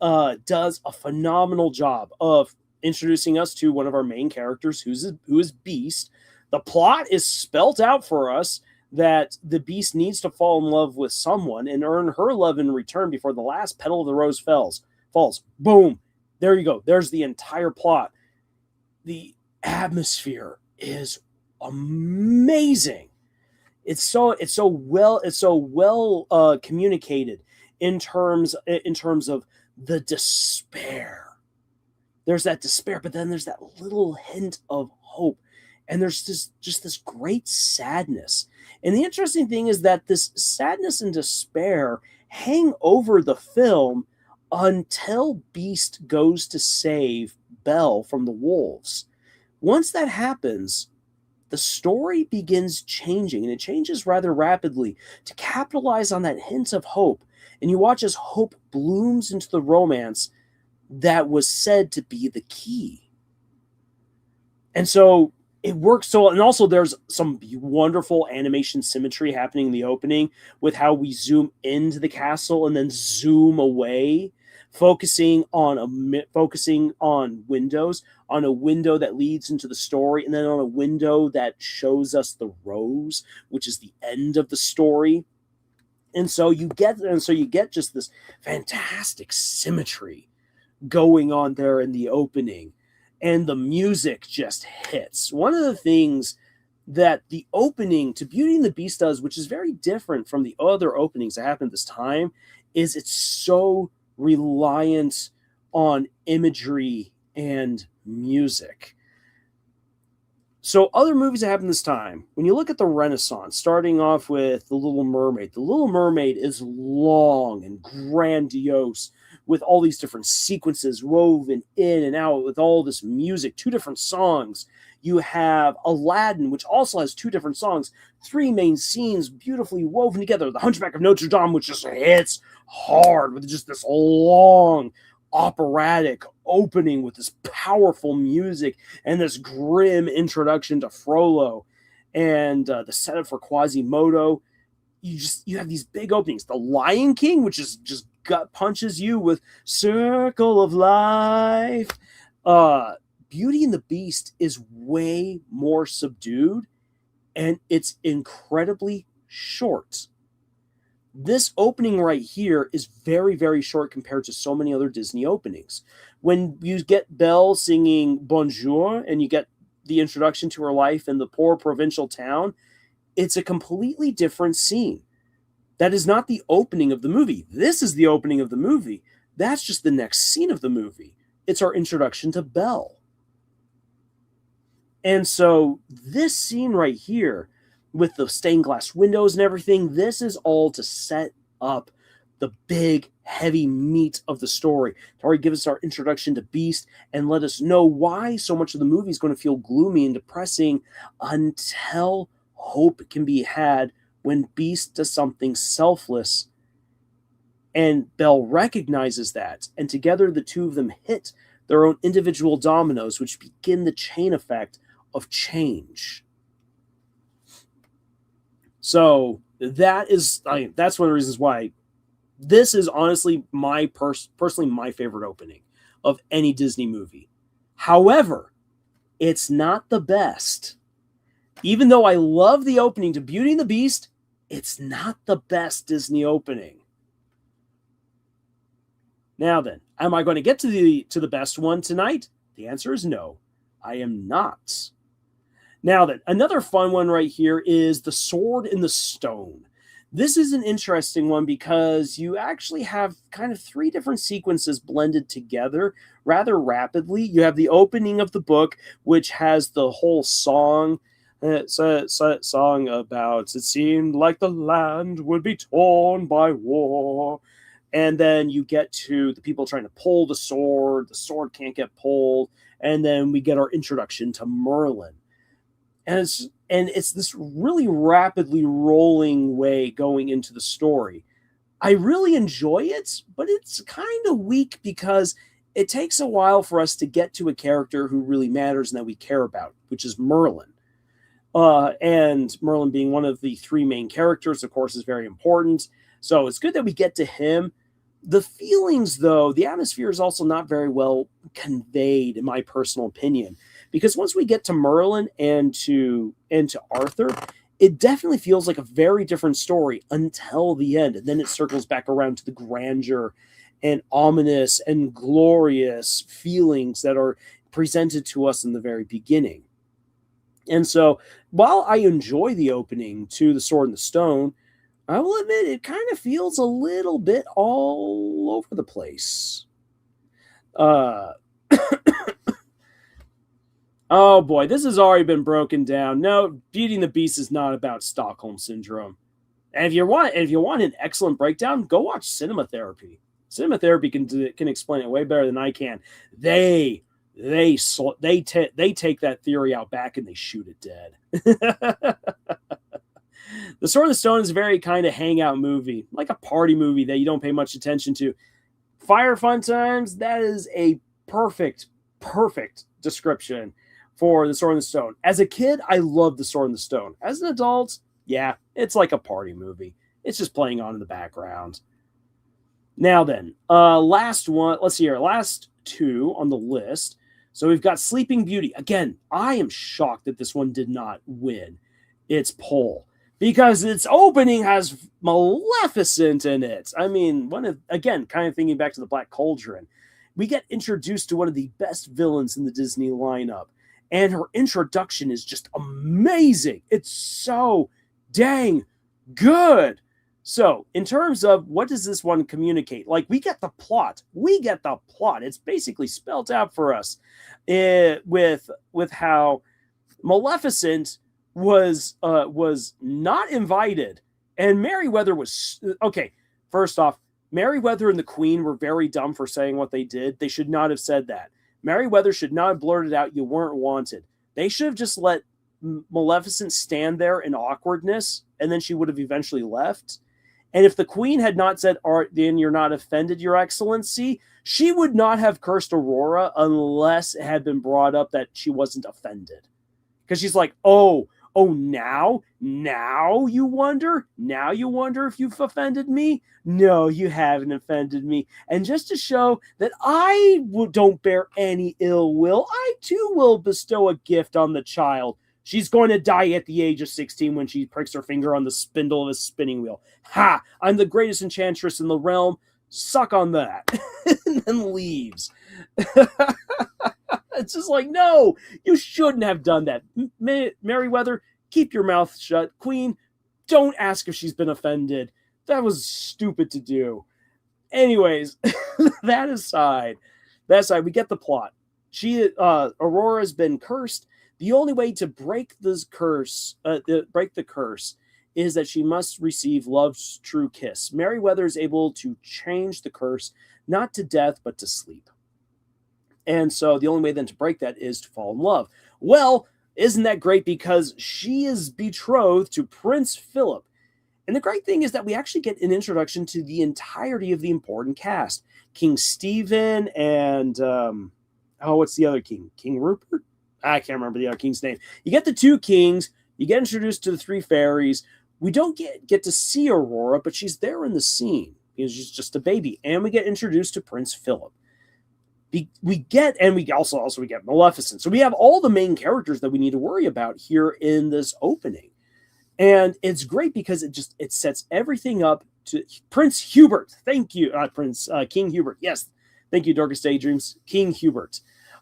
does a phenomenal job of introducing us to one of our main characters, who is Beast. The plot is spelt out for us that the Beast needs to fall in love with someone and earn her love in return before the last petal of the rose falls. Boom. There you go. There's the entire plot. The atmosphere is amazing. It's so well communicated in terms of the despair. There's that despair, but then there's that little hint of hope, and there's just this great sadness. And the interesting thing is that this sadness and despair hang over the film until Beast goes to save Belle from the wolves. Once that happens, the story begins changing, and it changes rather rapidly to capitalize on that hint of hope. And you watch as hope blooms into the romance that was said to be the key. And so it works so well. And also there's some wonderful animation symmetry happening in the opening with how we zoom into the castle and then zoom away, focusing on windows, on a window that leads into the story, and then on a window that shows us the rose, which is the end of the story. And so you get just this fantastic symmetry going on there in the opening, and the music just hits. One of the things that the opening to Beauty and the Beast does, which is very different from the other openings that happened this time, is it's so reliant on imagery and music. So other movies that happened this time, when you look at the Renaissance, starting off with The Little Mermaid is long and grandiose with all these different sequences woven in and out with all this music, 2 different songs. You have Aladdin, which also has 2 different songs, 3 main scenes beautifully woven together. The Hunchback of Notre Dame, which just hits hard with just this long operatic opening with this powerful music and this grim introduction to Frollo and the setup for Quasimodo. You have these big openings. The Lion King, which is just gut punches you with Circle of Life. Beauty and the Beast is way more subdued, and it's incredibly short. This opening right here is very, very short compared to so many other Disney openings. When you get Belle singing Bonjour and you get the introduction to her life in the poor provincial town, it's a completely different scene. That is not the opening of the movie. This is the opening of the movie. That's just the next scene of the movie. It's our introduction to Belle. And so this scene right here, with the stained glass windows and everything, this is all to set up the big, heavy meat of the story, to already give us our introduction to Beast and let us know why so much of the movie is going to feel gloomy and depressing until hope can be had when Beast does something selfless. And Belle recognizes that, and together the 2 of them hit their own individual dominoes, which begin the chain effect of change. So that's one of the reasons why this is honestly personally my favorite opening of any Disney movie. However, it's not the best. Even though I love the opening to Beauty and the Beast, it's not the best Disney opening. Now then, am I going to get to the best one tonight? The answer is no, I am not. Now then, another fun one right here is The Sword in the Stone. This is an interesting one because you actually have kind of 3 different sequences blended together rather rapidly. You have the opening of the book, which has the whole song. It's a song about it seemed like the land would be torn by war. And then you get to the people trying to pull the sword can't get pulled, and then we get our introduction to Merlin. And it's this really rapidly rolling way going into the story. I really enjoy it, but it's kind of weak because it takes a while for us to get to a character who really matters and that we care about, which is Merlin. And Merlin being one of the 3 main characters, of course, is very important. So it's good that we get to him. The feelings, though, the atmosphere is also not very well conveyed, in my personal opinion, because once we get to Merlin and to Arthur, it definitely feels like a very different story until the end, and then it circles back around to the grandeur and ominous and glorious feelings that are presented to us in the very beginning. And so, while I enjoy the opening to The Sword in the Stone, I will admit it kind of feels a little bit all over the place. Oh boy, this has already been broken down. No, Beauty and the Beast is not about Stockholm Syndrome. And if you want an excellent breakdown, go watch Cinema Therapy. Cinema Therapy can explain it way better than I can. They take that theory out back and they shoot it dead. The Sword in the Stone is a very kind of hangout movie, like a party movie that you don't pay much attention to. Fire Fun Times, that is a perfect description for The Sword in the Stone. As a kid, I loved The Sword in the Stone. As an adult, yeah, it's like a party movie. It's just playing on in the background. Now then, last one. Let's see here. Last 2 on the list. So we've got Sleeping Beauty. Again, I am shocked that this one did not win its poll, because its opening has Maleficent in it. I mean, kind of thinking back to the Black Cauldron, we get introduced to one of the best villains in the Disney lineup. And her introduction is just amazing. It's so dang good. So, in terms of what does this one communicate? Like, we get the plot. It's basically spelled out for us with how Maleficent was not invited, and Merryweather was okay. First off, Merryweather and the Queen were very dumb for saying what they did. They should not have said that. Merryweather should not have blurted out, "You weren't wanted." They should have just let Maleficent stand there in awkwardness, and then she would have eventually left. And if the Queen had not said, "Then you're not offended, Your Excellency," she would not have cursed Aurora unless it had been brought up that she wasn't offended. Because she's like, oh, now you wonder? Now you wonder if you've offended me? No, you haven't offended me. And just to show that I don't bear any ill will, I too will bestow a gift on the child. She's going to die at the age of 16 when she pricks her finger on the spindle of a spinning wheel. Ha! I'm the greatest enchantress in the realm. Suck on that. And then leaves. It's just like, no, you shouldn't have done that. Merryweather, keep your mouth shut. Queen, don't ask if she's been offended. That was stupid to do. Anyways, that aside, we get the plot. Aurora's been cursed. The only way to break the curse is that she must receive love's true kiss. Merryweather is able to change the curse, not to death, but to sleep. And so the only way then to break that is to fall in love. Well, isn't that great? Because she is betrothed to Prince Philip. And the great thing is that we actually get an introduction to the entirety of the important cast. King Stephen and, what's the other king? King Rupert? I can't remember the other king's name. You get the two kings. You get introduced to the three fairies. We don't get to see Aurora, but she's there in the scene because she's just a baby. And we get introduced to Prince Philip. We get Maleficent. So we have all the main characters that we need to worry about here in this opening. And it's great because it sets everything up to Prince Hubert. Thank you, King Hubert. Yes, thank you, Darkest Daydreams. King Hubert.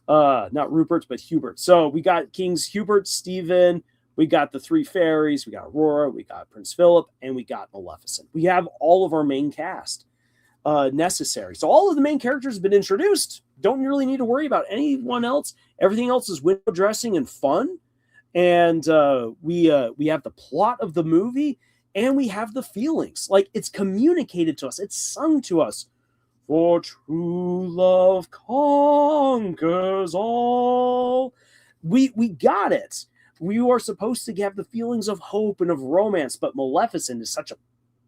Not Rupert, but Hubert. So we got Kings Hubert, Stephen, we got the three fairies, we got Aurora, we got Prince Philip, and we got Maleficent. We have all of our main cast necessary. So all of the main characters have been introduced. Don't really need to worry about anyone else. Everything else is window dressing and fun. And we have the plot of the movie, and we have the feelings. Like, it's communicated to us. It's sung to us. For true love conquers all. We got it. We are supposed to have the feelings of hope and of romance, but Maleficent is such a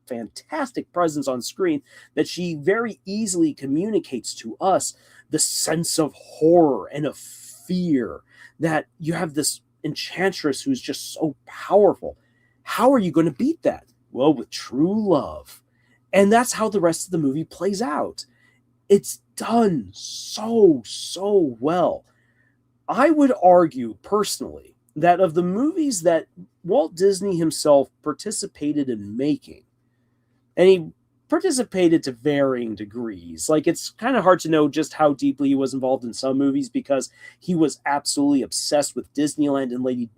fantastic presence on screen that she very easily communicates to us the sense of horror and of fear, that you have this enchantress who's just so powerful. How are you going to beat that? Well, with true love. And that's how the rest of the movie plays out. It's done so well. I would argue personally that of the movies that Walt Disney himself participated in making, and he participated to varying degrees. Like, it's kind of hard to know just how deeply he was involved in some movies because he was absolutely obsessed with Disneyland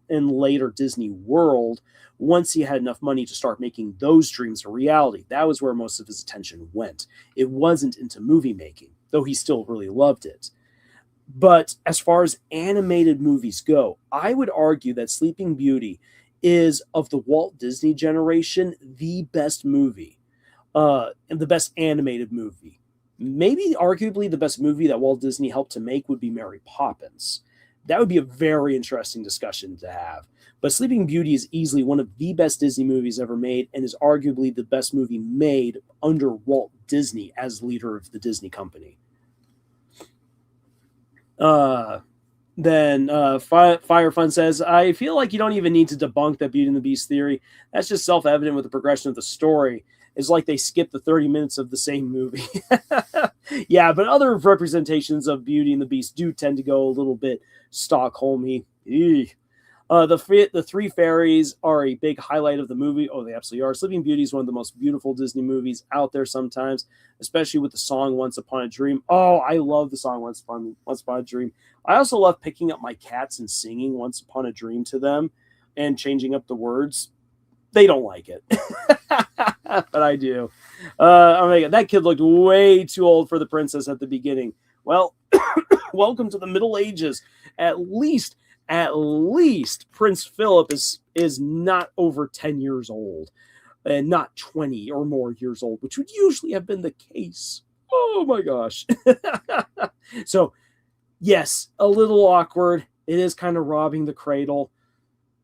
and later Disney World. Once he had enough money to start making those dreams a reality, that was where most of his attention went. It wasn't into movie making, though he still really loved it. But as far as animated movies go, I would argue that Sleeping Beauty is, of the Walt Disney generation, the best movie. And the best animated movie. Maybe arguably the best movie that Walt Disney helped to make would be Mary Poppins. That would be a very interesting discussion to have. But Sleeping Beauty is easily one of the best Disney movies ever made and is arguably the best movie made under Walt Disney as leader of the Disney company. Then Fire Fun says, I feel like you don't even need to debunk that Beauty and the Beast theory. That's just self-evident with the progression of the story. It's like they skipped the 30 minutes of the same movie. Yeah, but other representations of Beauty and the Beast do tend to go a little bit Stockholm-y. The three fairies are a big highlight of the movie. Oh, they absolutely are. Sleeping Beauty is one of the most beautiful Disney movies out there sometimes, especially with the song Once Upon a Dream. Oh, I love the song Once Upon a Dream. I also love picking up my cats and singing Once Upon a Dream to them and changing up the words. They don't like it, but I do. Oh my God, that kid looked way too old for the princess at the beginning. Well, welcome to the Middle Ages. At least Prince Philip is not over 10 years old and not 20 or more years old, which would usually have been the case. Oh my gosh. So, yes, a little awkward. It is kind of robbing the cradle,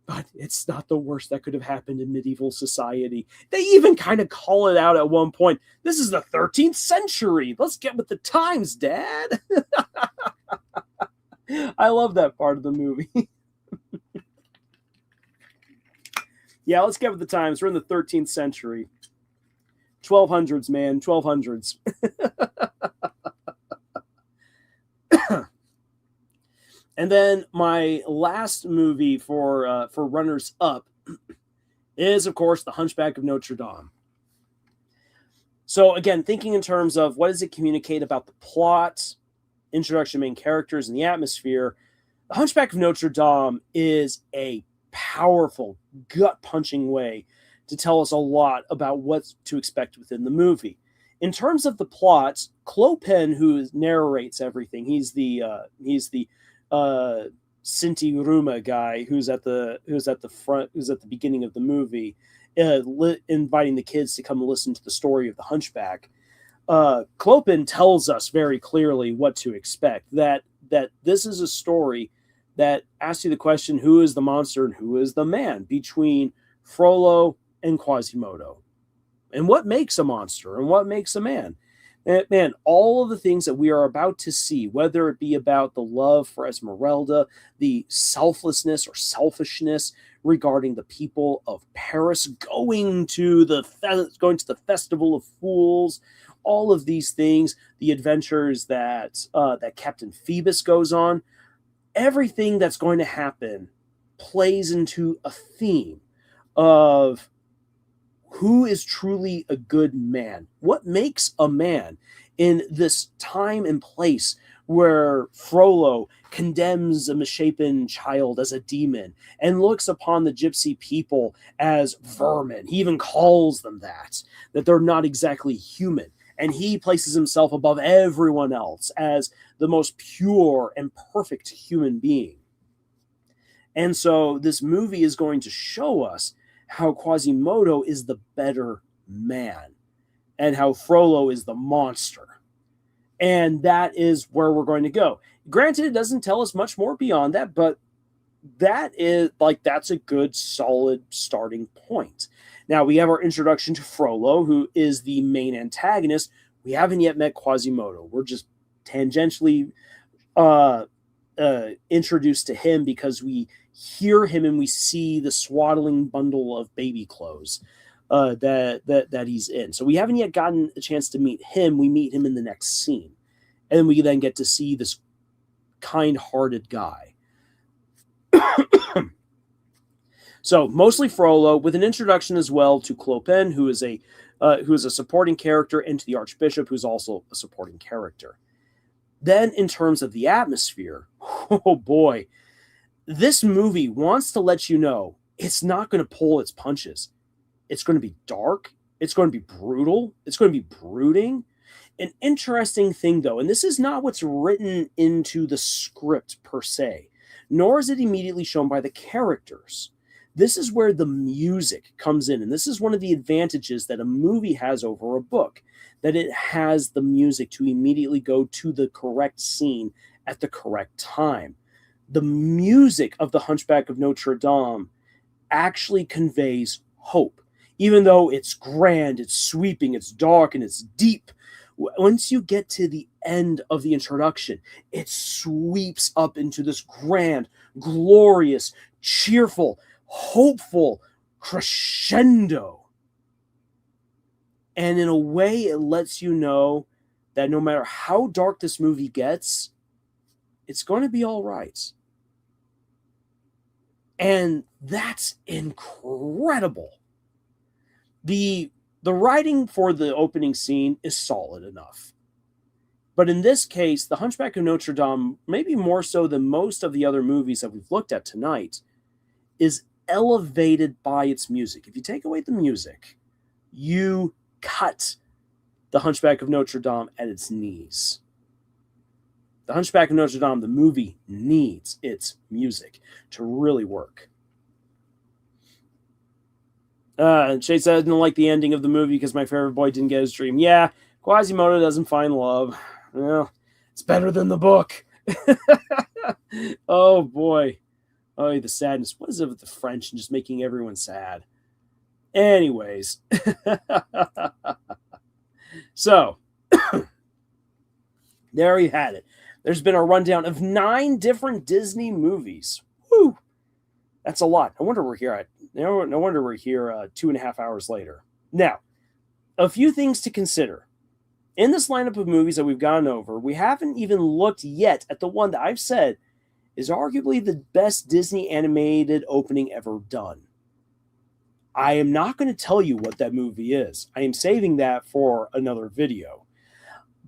but it's not the worst that could have happened in medieval society. They even kind of call it out at one point. This is the 13th century. Let's get with the times, Dad. I love that part of the movie. Yeah, let's get with the times. We're in the 13th century. 1200s, man. 1200s. And then my last movie for runners up is, of course, The Hunchback of Notre Dame. So again, thinking in terms of what does it communicate about the plot, introduction of main characters, and the atmosphere, The Hunchback of Notre Dame is a powerful, gut-punching way to tell us a lot about what to expect within the movie. In terms of the plot, Clopin, who narrates everything, he's the Sinti Ruma guy who's at the beginning of the movie, inviting the kids to come listen to the story of the Hunchback. Clopin tells us very clearly what to expect. That this is a story that asks you the question: who is the monster and who is the man between Frollo and Quasimodo, and what makes a monster and what makes a man. Man, all of the things that we are about to see, whether it be about the love for Esmeralda, the selflessness or selfishness regarding the people of Paris, going to the Festival of Fools, all of these things, the adventures that Captain Phoebus goes on, everything that's going to happen plays into a theme of who is truly a good man? What makes a man in this time and place where Frollo condemns a misshapen child as a demon and looks upon the gypsy people as vermin? He even calls them that they're not exactly human. And he places himself above everyone else as the most pure and perfect human being. And so this movie is going to show us how Quasimodo is the better man and how Frollo is the monster. And that is where we're going to go. Granted, it doesn't tell us much more beyond that, but that's a good, solid starting point. Now, we have our introduction to Frollo, who is the main antagonist. We haven't yet met Quasimodo. We're just tangentially introduced to him because we hear him and we see the swaddling bundle of baby clothes that he's in. So we haven't yet gotten a chance to meet him. We meet him in the next scene. And we then get to see this kind-hearted guy. So mostly Frollo, with an introduction as well to Clopin, who is a supporting character, and to the Archbishop, who's also a supporting character. Then in terms of the atmosphere, oh boy, this movie wants to let you know it's not going to pull its punches. It's going to be dark. It's going to be brutal. It's going to be brooding. An interesting thing, though, and this is not what's written into the script per se, nor is it immediately shown by the characters. This is where the music comes in, and this is one of the advantages that a movie has over a book, that it has the music to immediately go to the correct scene at the correct time. The music of The Hunchback of Notre Dame actually conveys hope. Even though it's grand, it's sweeping, it's dark, and it's deep, once you get to the end of the introduction, it sweeps up into this grand, glorious, cheerful, hopeful crescendo. And in a way, it lets you know that no matter how dark this movie gets, it's going to be all right. And that's incredible. The writing for the opening scene is solid enough. But in this case, The Hunchback of Notre Dame, maybe more so than most of the other movies that we've looked at tonight, is elevated by its music. If you take away the music, you cut The Hunchback of Notre Dame at its knees. The Hunchback of Notre Dame, the movie, needs its music to really work. Shay said, I didn't like the ending of the movie because my favorite boy didn't get his dream. Yeah, Quasimodo doesn't find love. Well, it's better than the book. Oh, boy. Oh, the sadness. What is it with the French and just making everyone sad? Anyways. So, there you had it. There's been a rundown of 9 different Disney movies. Woo! That's a lot. No wonder we're here 2.5 hours later. Now, a few things to consider. In this lineup of movies that we've gone over, we haven't even looked yet at the one that I've said is arguably the best Disney animated opening ever done. I am not going to tell you what that movie is. I am saving that for another video.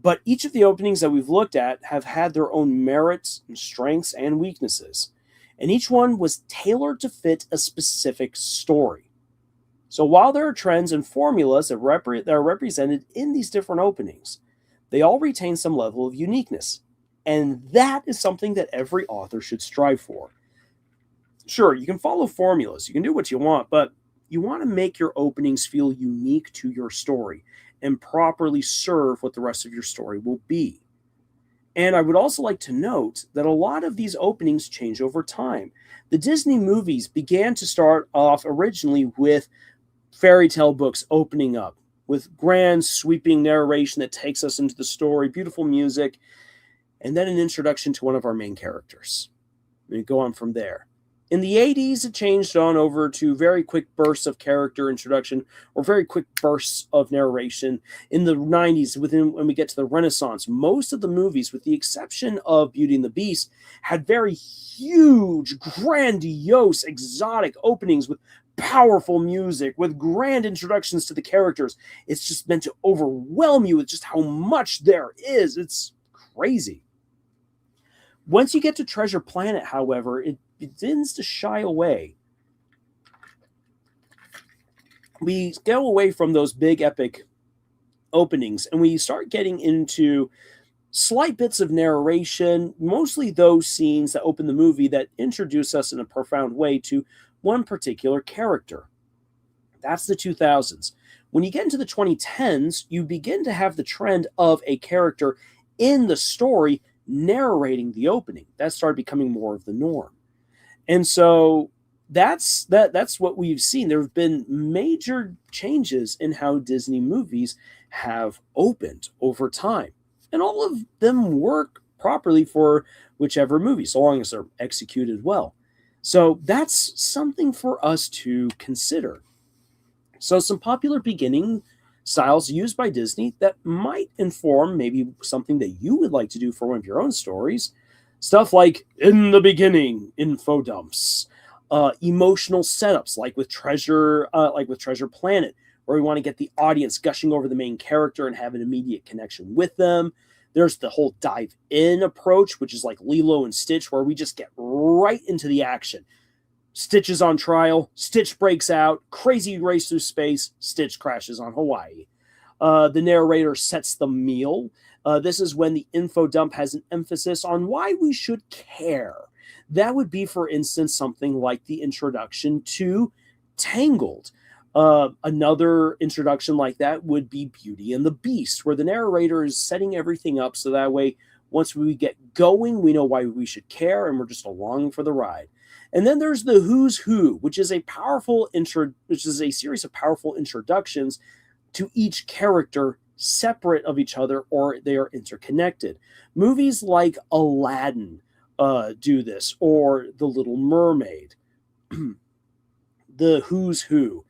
But each of the openings that we've looked at have had their own merits and strengths and weaknesses. And each one was tailored to fit a specific story. So while there are trends and formulas that are represented in these different openings, they all retain some level of uniqueness. And that is something that every author should strive for. Sure, you can follow formulas, you can do what you want, but you want to make your openings feel unique to your story and properly serve what the rest of your story will be. And I would also like to note that a lot of these openings change over time. The Disney movies began to start off originally with fairy tale books opening up, with grand sweeping narration that takes us into the story, beautiful music, and then an introduction to one of our main characters. And go on from there. In the 80s, it changed on over to very quick bursts of character introduction or very quick bursts of narration. In the 90s, when we get to the Renaissance, most of the movies, with the exception of Beauty and the Beast, had very huge, grandiose, exotic openings with powerful music, with grand introductions to the characters. It's just meant to overwhelm you with just how much there is. It's crazy. Once you get to Treasure Planet, however, it begins to shy away. We go away from those big epic openings and we start getting into slight bits of narration, mostly those scenes that open the movie that introduce us in a profound way to one particular character. That's the 2000s. When you get into the 2010s, you begin to have the trend of a character in the story narrating the opening. That started becoming more of the norm. And so that's what we've seen. There have been major changes in how Disney movies have opened over time. And all of them work properly for whichever movie, so long as they're executed well. So that's something for us to consider. So some popular beginning styles used by Disney that might inform maybe something that you would like to do for one of your own stories. Stuff like in the beginning, info dumps, emotional setups like with Treasure Planet, where we want to get the audience gushing over the main character and have an immediate connection with them. There's the whole dive in approach, which is like Lilo and Stitch, where we just get right into the action. Stitch is on trial, Stitch breaks out, crazy race through space, Stitch crashes on Hawaii. The narrator sets the meal. This is when the info dump has an emphasis on why we should care. That would be, for instance, something like the introduction to Tangled. Another introduction like that would be Beauty and the Beast, where the narrator is setting everything up so that way, once we get going, we know why we should care, and we're just along for the ride. And then there's the Who's Who, which is a series of powerful introductions to each character separate of each other, or they are interconnected. Movies like Aladdin do this, or The Little Mermaid. The Who's Who.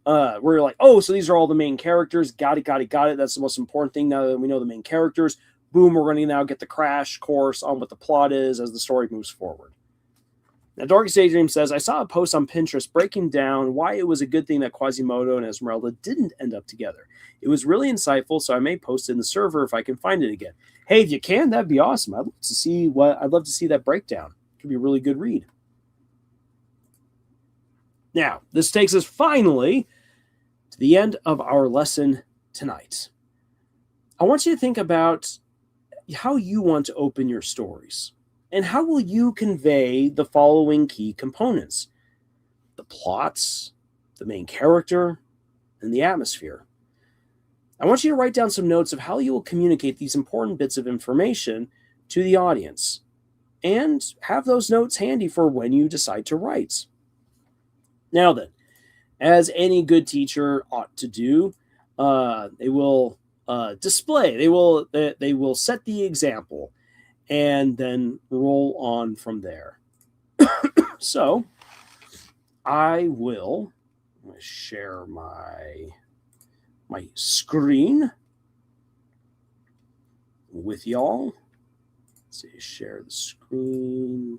Where you're like, oh, so these are all the main characters. Got it. That's the most important thing now that we know the main characters. Boom, we're going to now get the crash course on what the plot is as the story moves forward. Now, Darkest Daydream says, I saw a post on Pinterest breaking down why it was a good thing that Quasimodo and Esmeralda didn't end up together. It was really insightful, so I may post it in the server if I can find it again. Hey, if you can, that'd be awesome. I'd love to see that breakdown. It could be a really good read. Now, this takes us finally to the end of our lesson tonight. I want you to think about how you want to open your stories. And how will you convey the following key components? The plots, the main character, and the atmosphere. I want you to write down some notes of how you will communicate these important bits of information to the audience. And have those notes handy for when you decide to write. Now then, as any good teacher ought to do, they will display, they will set the example, and then roll on from there. So, I will share my screen with y'all. Let's see, share the screen.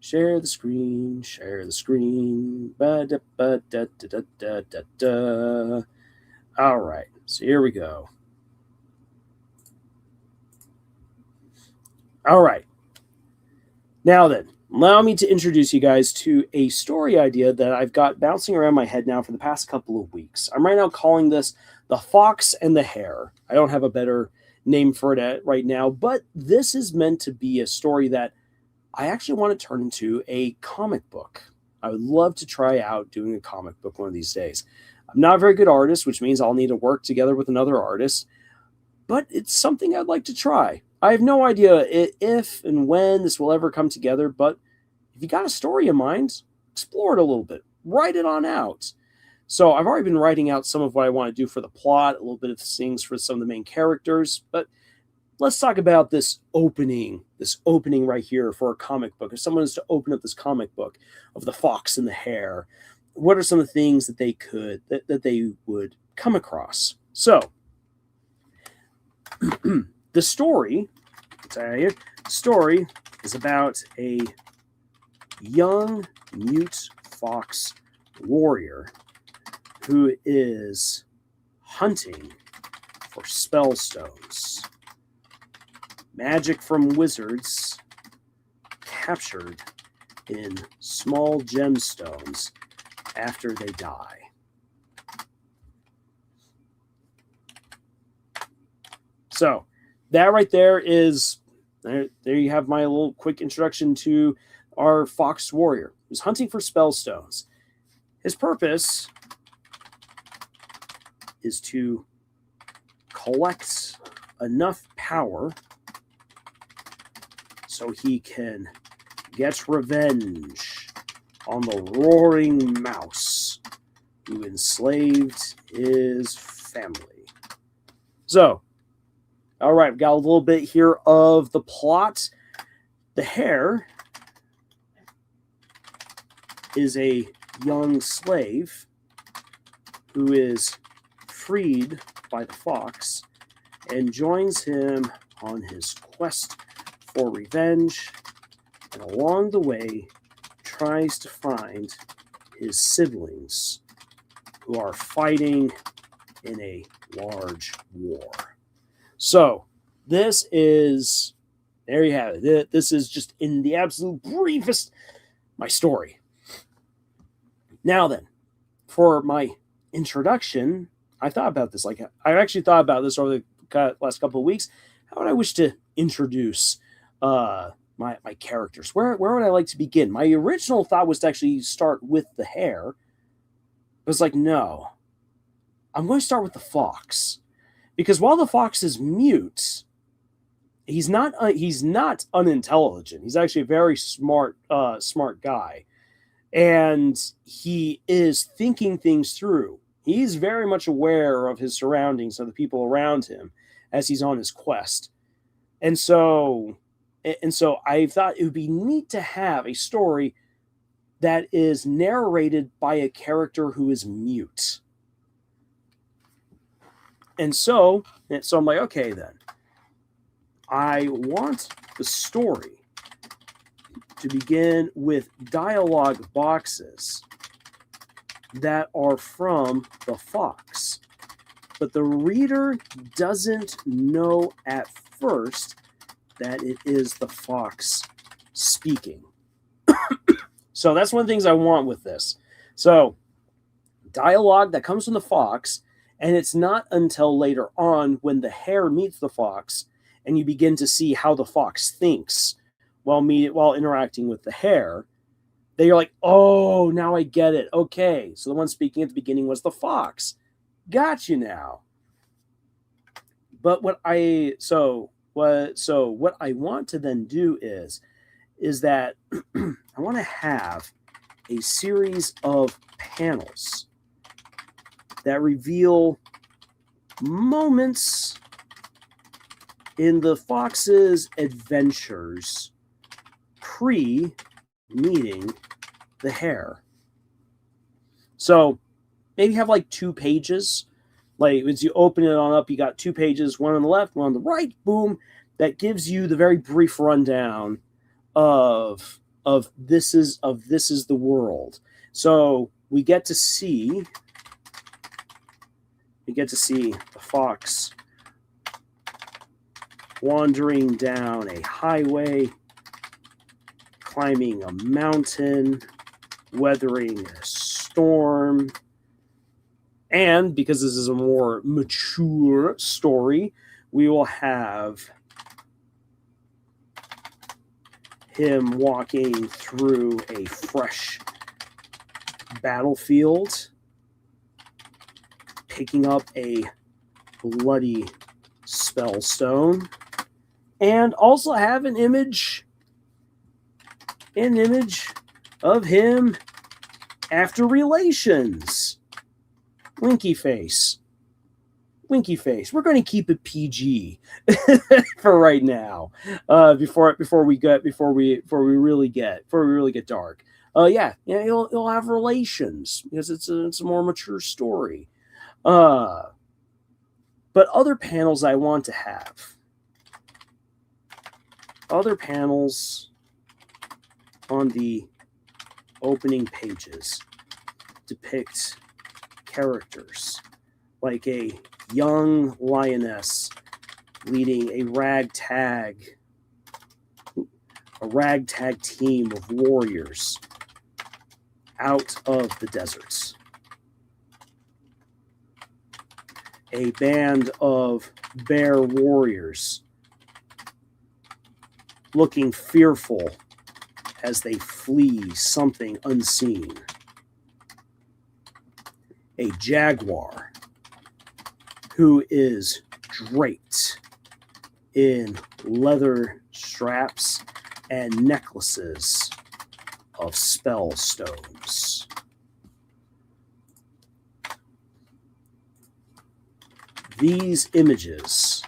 Share the screen. Share the screen. Ba-da-ba-da-da-da-da-da. All right, so here we go. All right. Now then, allow me to introduce you guys to a story idea that I've got bouncing around my head now for the past couple of weeks. I'm right now calling this The Fox and the Hare. I don't have a better name for it right now, but this is meant to be a story that I actually want to turn into a comic book. I would love to try out doing a comic book one of these days. I'm not a very good artist, which means I'll need to work together with another artist, but it's something I'd like to try. I have no idea if and when this will ever come together, but if you got a story in mind, explore it a little bit. Write it on out. So I've already been writing out some of what I want to do for the plot, a little bit of things for some of the main characters, but let's talk about this opening right here for a comic book. If someone is to open up this comic book of the Fox and the Hare, what are some of the things that they would come across? So, the story is about a young mute fox warrior who is hunting for spell stones. Magic from wizards captured in small gemstones after they die. So, that right there is, there you have my little quick introduction to our fox warrior who's hunting for spell stones. His purpose is to collect enough power so he can get revenge on the roaring mouse who enslaved his family. So, all right, we've got a little bit here of the plot. The hare is a young slave who is freed by the fox and joins him on his quest for revenge, and along the way tries to find his siblings who are fighting in a large war. So, this is, there you have it. This is just in the absolute briefest, my story. Now then, for my introduction, I thought about this. I actually thought about this over the last couple of weeks. How would I wish to introduce my characters? Where would I like to begin? My original thought was to actually start with the hare. I was like, no, I'm going to start with the fox. Because while the fox is mute, he's not unintelligent. He's actually a very smart guy. And he is thinking things through. He's very much aware of his surroundings, of the people around him as he's on his quest. And so I thought it would be neat to have a story that is narrated by a character who is mute. And so I'm like, okay, then. I want the story to begin with dialogue boxes that are from the fox. But the reader doesn't know at first that it is the fox speaking. So that's one of the things I want with this. So dialogue that comes from the fox, and it's not until later on when the hare meets the fox and you begin to see how the fox thinks while interacting with the hare, that you're like, oh, now I get it. Okay, so the one speaking at the beginning was the fox. Got you now. But what I want to then do is that I want to have a series of panels that reveal moments in the fox's adventures pre-meeting the hare. So maybe have like 2 pages. Like as you open it on up, you got 2 pages, one on the left, one on the right. Boom! That gives you the very brief rundown of this is the world. So we get to see the fox wandering down a highway, climbing a mountain, weathering a storm. And because this is a more mature story, we will have him walking through a fresh battlefield, picking up a bloody spell stone, and also have an image of him after relations. Winky face. We're going to keep it PG for right now. Before we really get dark. You'll have relations because it's a more mature story. But other panels I want to have. Other panels on the opening pages depict characters like a young lioness leading a ragtag team of warriors out of the deserts. A band of bear warriors looking fearful as they flee something unseen. A jaguar who is draped in leather straps and necklaces of spell stones. These images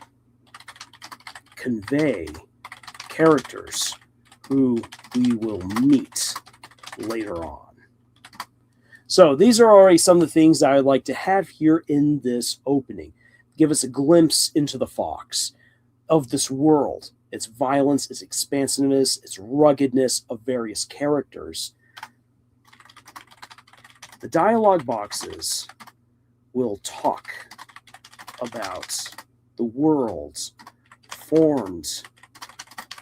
convey characters who we will meet later on. So these are already some of the things that I would like to have here in this opening. Give us a glimpse into the fox, of this world, its violence, its expansiveness, its ruggedness of various characters. The dialogue boxes will talk about the worlds formed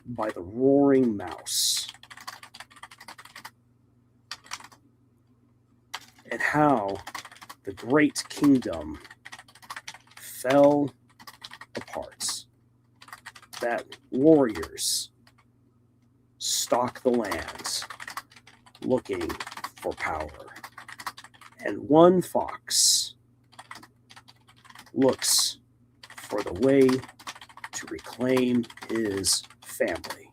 by the roaring mouse and how the great kingdom fell apart, that warriors stalk the land looking for power, and one fox looks for the way to reclaim his family.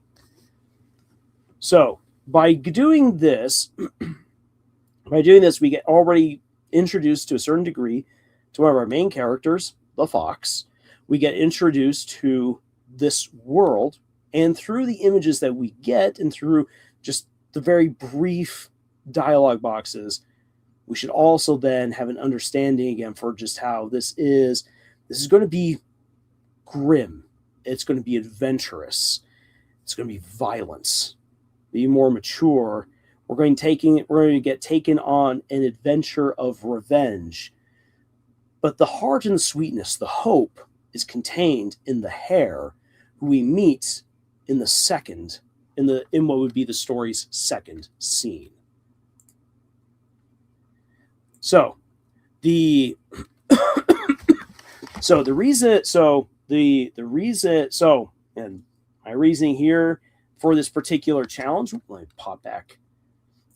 So by doing this, we get already introduced to a certain degree to one of our main characters, the fox. We get introduced to this world, and through the images that we get and through just the very brief dialogue boxes, we should also then have an understanding again for just how this is going to be grim. It's going to be adventurous. It's going to be violence. be more mature. We're going to get taken on an adventure of revenge. But the heart and the sweetness, the hope, is contained in the hare, who we meet in what would be the story's second scene. So the and my reasoning here for this particular challenge, let me pop back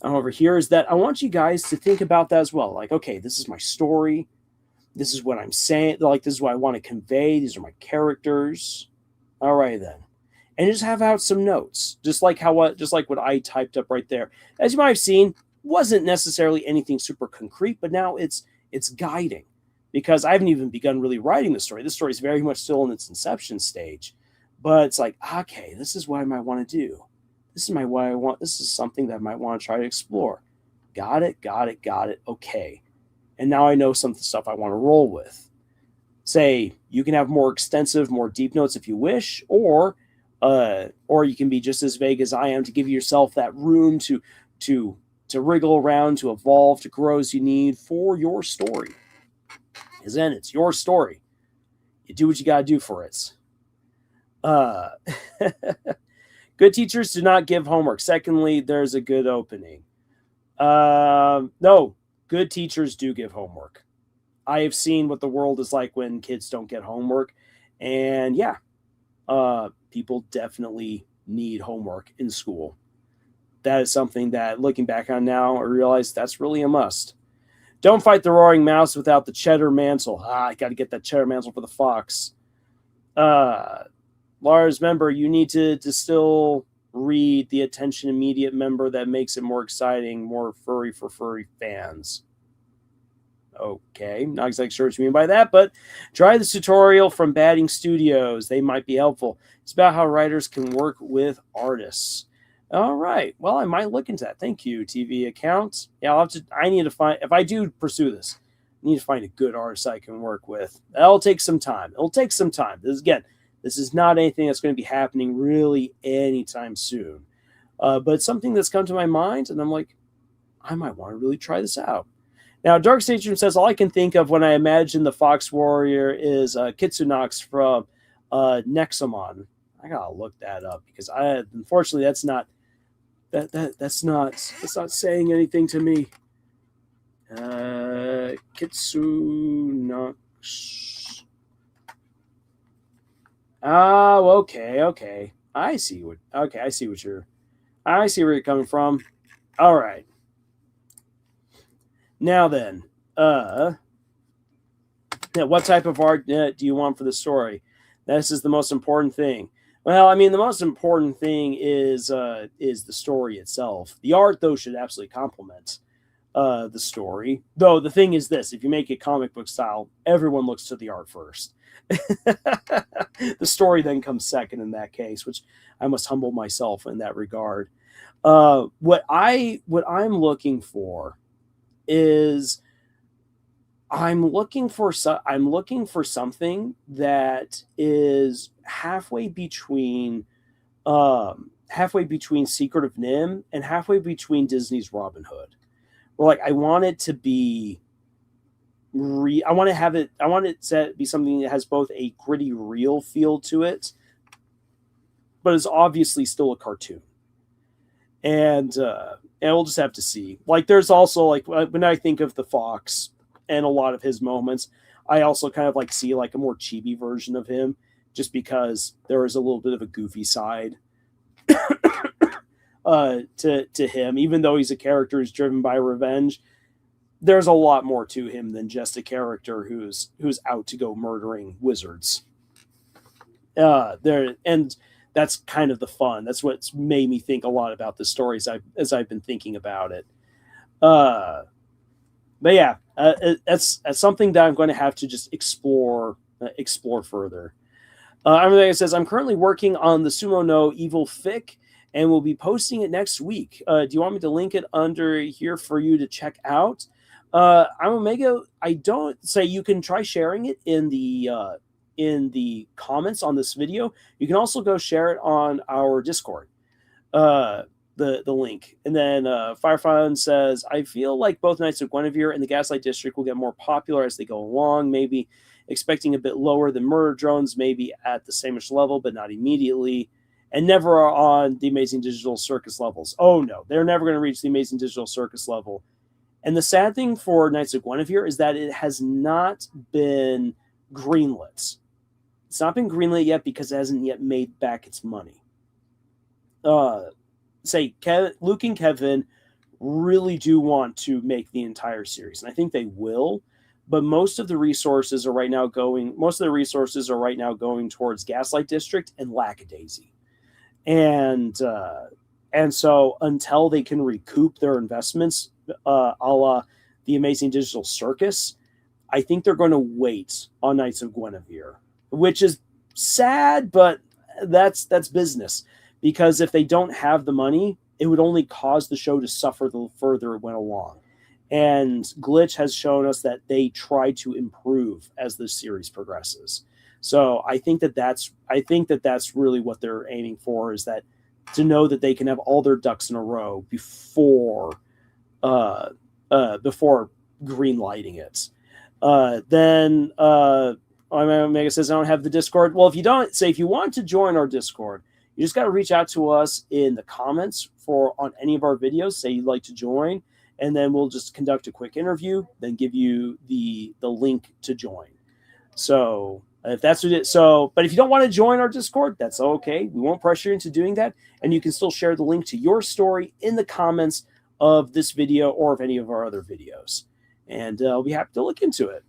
over here, is that I want you guys to think about that as well. Like, okay, this is my story. This is what I'm saying. Like, this is what I want to convey. These are my characters. All right, then. And just have out some notes, just like what I typed up right there. As you might have seen, wasn't necessarily anything super concrete, but now it's guiding, because I haven't even begun really writing the story. This story is very much still in its inception stage, but it's like, okay, this is what I might want to do. This is something that I might want to try to explore. Got it. Okay. And now I know some stuff I want to roll with. Say, you can have more extensive, more deep notes if you wish, or you can be just as vague as I am to give yourself that room to wriggle around, to evolve, to grow as you need for your story. Because then it's your story. You do what you got to do for it. Good teachers do not give homework. Secondly, there's a good opening. No, good teachers do give homework. I have seen what the world is like when kids don't get homework. And yeah, people definitely need homework in school. That is something that, looking back on now, I realize that's really a must. Don't fight the roaring mouse without the cheddar mantle. I got to get that cheddar mantle for the fox. Lars, member, you need to still read the attention immediate member. That makes it more exciting, more furry for furry fans. Okay, not exactly sure what you mean by that, but try this tutorial from Batting Studios. They might be helpful. It's about how writers can work with artists. All right. Well, I might look into that. Thank you, TV account. Yeah, I need to find, if I do pursue this, I need to find a good artist I can work with. That'll take some time. It'll take some time. This is not anything that's going to be happening really anytime soon. But it's something that's come to my mind, and I'm like, I might want to really try this out. Now, Dark Station says, all I can think of when I imagine the Fox Warrior is Kitsunox from Nexomon. I gotta look that up, because unfortunately that's not saying anything to me. Kitsunox. Oh, okay. I see where you're coming from. All right. Now then, what type of art do you want for the story? This is the most important thing. Well, I mean, the most important thing is the story itself. The art, though, should absolutely complement the story. Though the thing is this: if you make it comic book style, everyone looks to the art first. The story then comes second in that case, which I must humble myself in that regard. What I'm looking for is I'm looking for something that is halfway between Secret of Nim and halfway between Disney's Robin Hood. Where, like, I want it to be I want it to be something that has both a gritty, real feel to it, but is obviously still a cartoon. And we'll just have to see. Like, there's also, like, when I think of the Fox and a lot of his moments, I also kind of like see like a more chibi version of him, just because there is a little bit of a goofy side to him. Even though he's a character who's driven by revenge, there's a lot more to him than just a character who's out to go murdering wizards. And that's kind of the fun. That's what's made me think a lot about the stories as I've been thinking about it. But yeah, that's something that I'm going to have to just explore further. Everything says, I'm currently working on the Sumo no Evil Fic, and we'll be posting it next week. Do you want me to link it under here for you to check out? I'm Omega. I don't say you can try sharing it in the comments on this video. You can also go share it on our Discord. the link. And then Firefun says, I feel like both Knights of Guinevere and the Gaslight District will get more popular as they go along, maybe expecting a bit lower than Murder Drones, maybe at the same-ish level, but not immediately, and never on the Amazing Digital Circus levels. Oh no, they're never going to reach the Amazing Digital Circus level. And the sad thing for Knights of Guinevere is that it has not been greenlit. It's not been greenlit yet because it hasn't yet made back its money. Luke and Kevin really do want to make the entire series, and I think they will. But most of the resources are right now going towards Gaslight District and Lackadaisy, and so until they can recoup their investments, a la the Amazing Digital Circus, I think they're going to wait on Knights of Guinevere, which is sad, but that's business. Because if they don't have the money, it would only cause the show to suffer the further it went along. And Glitch has shown us that they try to improve as the series progresses. So I think that's really what they're aiming for, is that to know that they can have all their ducks in a row before green lighting it. Then Omega says, I don't have the Discord. Well, if you want to join our Discord, you just got to reach out to us in the comments on any of our videos, say you'd like to join, and then we'll just conduct a quick interview, then give you the link to join. So if that's what it but if you don't want to join our Discord, that's okay. We won't pressure you into doing that, and you can still share the link to your story in the comments of this video or of any of our other videos, and I'll be happy to look into it.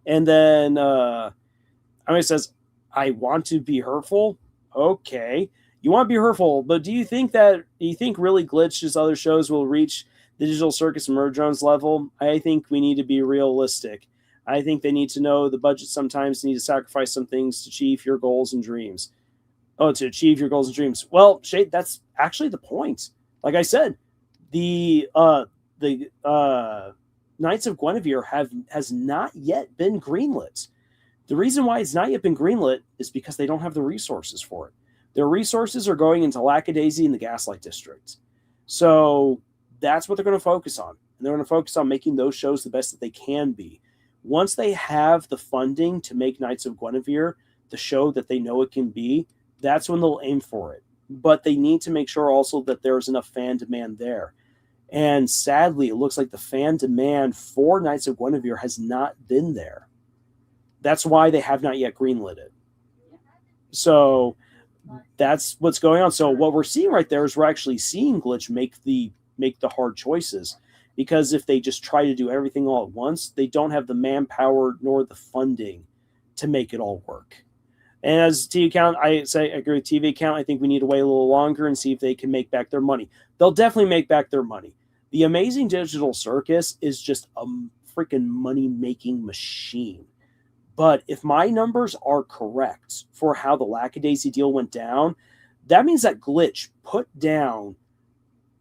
And then Emily says, I want to be hurtful. Okay, you want to be hurtful, but do you think really Glitch's other shows will reach the Digital Circus and Murder Drones level? I think we need to be realistic. I think they need to know the budget sometimes need to sacrifice some things to achieve your goals and dreams. Well, Shade, that's actually the point. Like I said, the Knights of Guinevere has not yet been greenlit. The reason why it's not yet been greenlit is because they don't have the resources for it. Their resources are going into Lackadaisy and the Gaslight District. So that's what they're going to focus on. And they're going to focus on making those shows the best that they can be. Once they have the funding to make Knights of Guinevere the show that they know it can be, that's when they'll aim for it. But they need to make sure also that there's enough fan demand there. And sadly, it looks like the fan demand for Knights of Guinevere has not been there. That's why they have not yet greenlit it. So that's what's going on. So what we're seeing right there is we're actually seeing Glitch make the hard choices, because if they just try to do everything all at once, they don't have the manpower nor the funding to make it all work. And as TV Account, I agree with TV Account. I think we need to wait a little longer and see if they can make back their money. They'll definitely make back their money. The Amazing Digital Circus is just a freaking money-making machine. But if my numbers are correct for how the Lackadaisy deal went down, that means that Glitch put down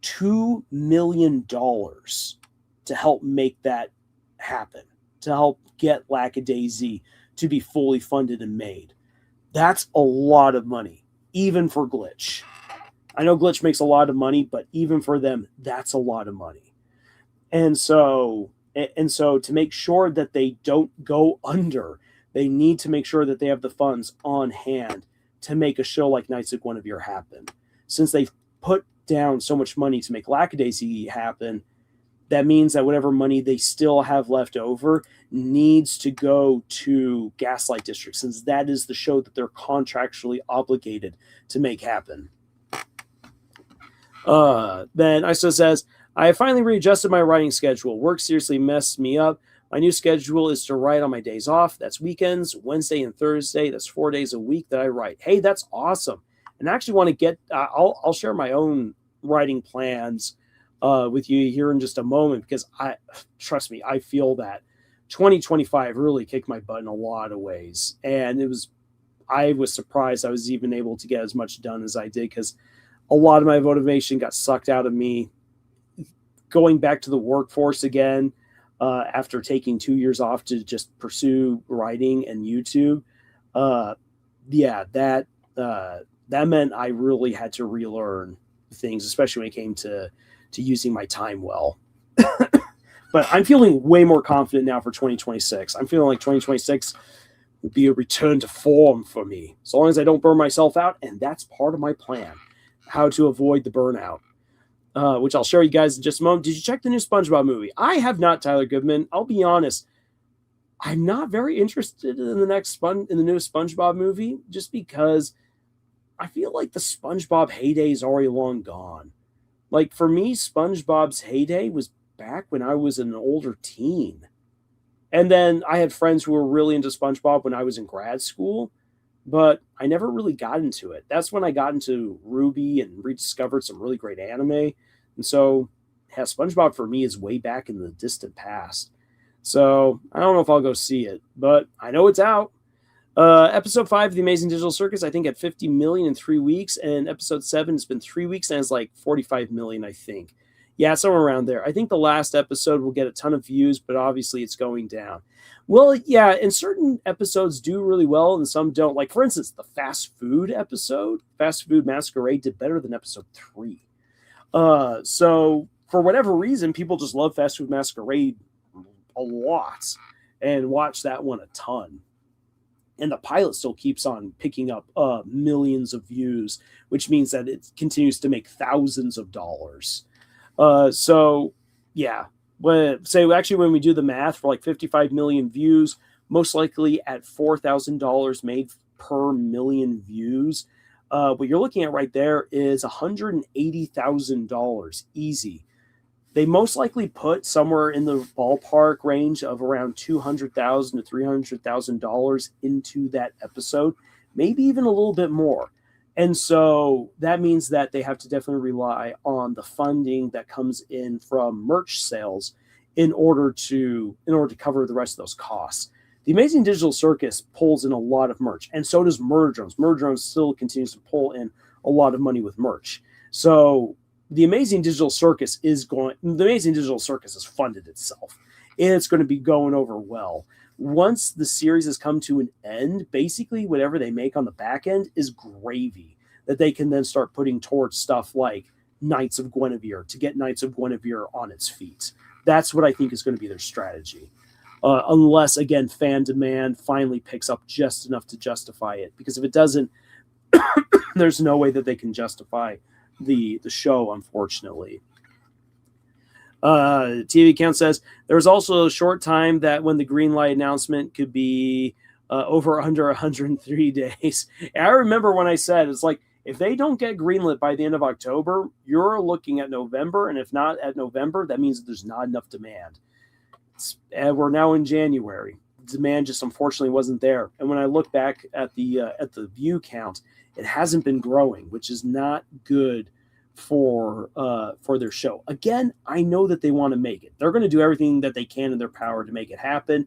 $2 million to help make that happen, to help get Lackadaisy to be fully funded and made. That's a lot of money, even for Glitch. I know Glitch makes a lot of money, but even for them, that's a lot of money. And so to make sure that they don't go under, they need to make sure that they have the funds on hand to make a show like Knights of Guinevere happen. Since they've put down so much money to make Lackadaisy happen, that means that whatever money they still have left over needs to go to Gaslight District, since that is the show that they're contractually obligated to make happen. Then ISO says, I finally readjusted my writing schedule. Work seriously messed me up. My new schedule is to write on my days off. That's weekends, Wednesday and Thursday. That's 4 days a week that I write. Hey, that's awesome. And I actually want to get, I'll share my own writing plans with you here in just a moment, because trust me, I feel that 2025 really kicked my butt in a lot of ways. And I was surprised I was even able to get as much done as I did, because a lot of my motivation got sucked out of me going back to the workforce again. After taking 2 years off to just pursue writing and YouTube, that meant I really had to relearn things, especially when it came to using my time well. But I'm feeling way more confident now for 2026. I'm feeling like 2026 will be a return to form for me, as long as I don't burn myself out, and that's part of my plan, how to avoid the burnout, which I'll show you guys in just a moment. Did you check the new SpongeBob movie? I have not, Tyler Goodman. I'll be honest. I'm not very interested in the new SpongeBob movie, just because I feel like the SpongeBob heyday is already long gone. Like, for me, SpongeBob's heyday was back when I was an older teen. And then I had friends who were really into SpongeBob when I was in grad school, but I never really got into it. That's when I got into Ruby and rediscovered some really great anime. And so, yeah, SpongeBob for me is way back in the distant past. So I don't know if I'll go see it, but I know it's out. Episode 5 of The Amazing Digital Circus, I think, at 50 million in 3 weeks, and episode 7 has been 3 weeks and it's like 45 million, I think. Yeah, somewhere around there. I think the last episode will get a ton of views, but obviously it's going down. Well, yeah, and certain episodes do really well and some don't. Like, for instance, the fast food episode, Fast Food Masquerade, did better than episode 3. So for whatever reason, people just love Fast Food Masquerade a lot and watch that one a ton. And the pilot still keeps on picking up millions of views, which means that it continues to make thousands of dollars. So, yeah. When we do the math for like 55 million views, most likely at $4,000 made per million views, what you're looking at right there is $180,000 easy. They most likely put somewhere in the ballpark range of around $200,000 to $300,000 into that episode, maybe even a little bit more. And so that means that they have to definitely rely on the funding that comes in from merch sales in order to cover the rest of those costs. The Amazing Digital Circus pulls in a lot of merch, and so does Murder Drones. Murder Drones still continues to pull in a lot of money with merch. So The Amazing Digital Circus has funded itself. It's going to be going over well. Once the series has come to an end, basically whatever they make on the back end is gravy that they can then start putting towards stuff like Knights of Guinevere to get Knights of Guinevere on its feet. That's what I think is going to be their strategy. Unless, again, fan demand finally picks up just enough to justify it. Because if it doesn't, there's no way that they can justify the show, unfortunately. TV account says there was also a short time that when the green light announcement could be over under 103 days. I remember when I said, it's like, if they don't get greenlit by the end of October, you're looking at November, and if not at November, that means that there's not enough demand. We're now in January. Demand just unfortunately wasn't there. And when I look back at the view count, it hasn't been growing, which is not good for their show. Again, I know that they want to make it. They're going to do everything that they can in their power to make it happen.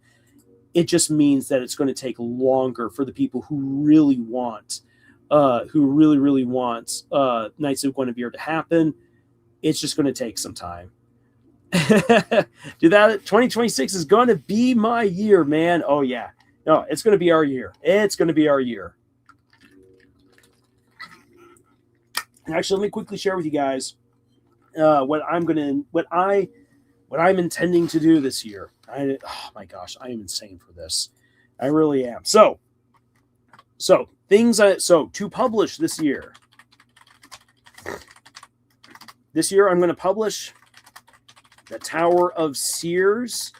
It just means that it's going to take longer for the people who really want Knights of Guinevere to happen. It's just going to take some time. Do that. 2026 is going to be my year, man. Oh yeah. No, it's going to be our year. It's going to be our year. Actually, let me quickly share with you guys what I'm intending to do this year. Oh my gosh, I am insane for this. I really am. So to publish this year. This year I'm going to publish The Tower of Seers,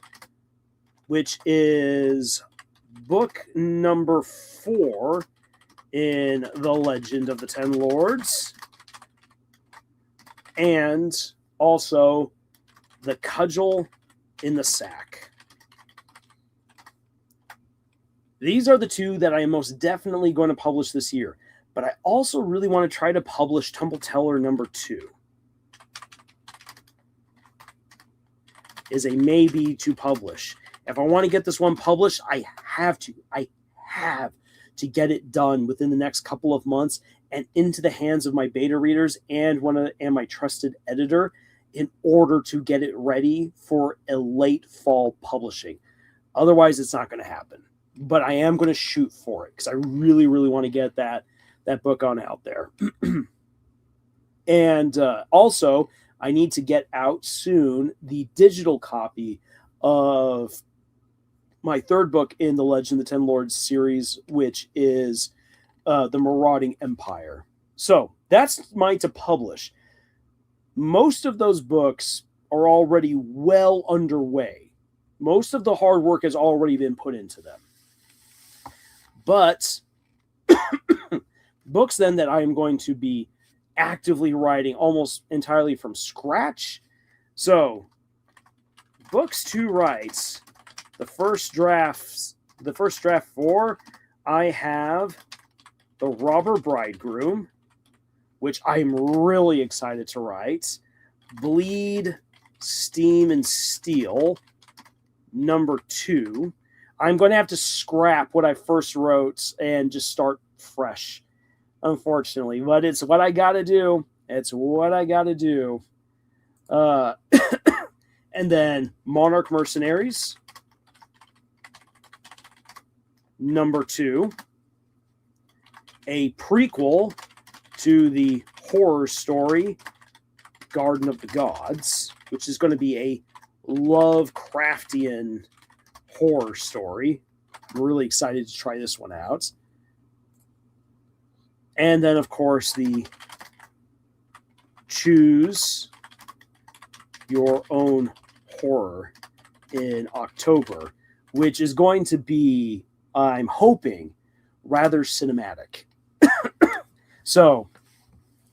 which is book number 4 in The Legend of the Ten Lords. And also The Cudgel in the Sack. These are the 2 that I am most definitely going to publish this year. But I also really want to try to publish Tumble Teller number 2. Is a maybe to publish. If I want to get this one published, I have to get it done within the next couple of months and into the hands of my beta readers and my trusted editor in order to get it ready for a late fall publishing. Otherwise, it's not going to happen. But I am going to shoot for it because I really, really want to get that book on out there. And also, I need to get out soon the digital copy of my third book in the Legend of the Ten Lords series, which is The Marauding Empire. So that's mine to publish. Most of those books are already well underway. Most of the hard work has already been put into them. But books then that I am going to be actively writing almost entirely from scratch. So, books to write. The first draft for, I have The Robber Bridegroom, which I'm really excited to write. Bleed, Steam, and Steel, number 2. I'm going to have to scrap what I first wrote and just start fresh, unfortunately. But it's what I got to do. It's what I got to do. And then Monarch Mercenaries, number 2. A prequel to the horror story Garden of the Gods, which is going to be a Lovecraftian horror story. I'm really excited to try this one out. And then, of course, the Choose Your Own Horror in October, which is going to be, I'm hoping, rather cinematic. So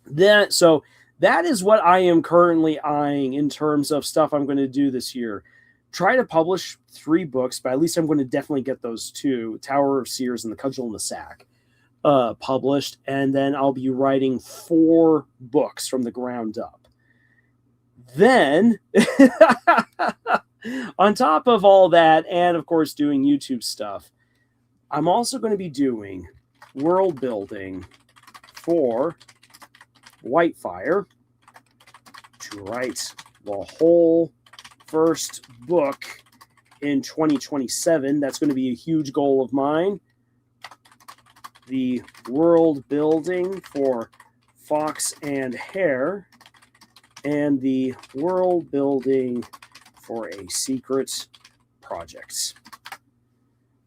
that is what I am currently eyeing in terms of stuff I'm going to do this year. Try to publish 3 books, but at least I'm going to definitely get those 2, Tower of Seers and The Cudgel in the Sack, published. And then I'll be writing 4 books from the ground up. Then, on top of all that, and of course doing YouTube stuff, I'm also going to be doing world building for Whitefire to write the whole first book in 2027. That's going to be a huge goal of mine. The world building for Fox and Hare, and the world building for A Secret Project.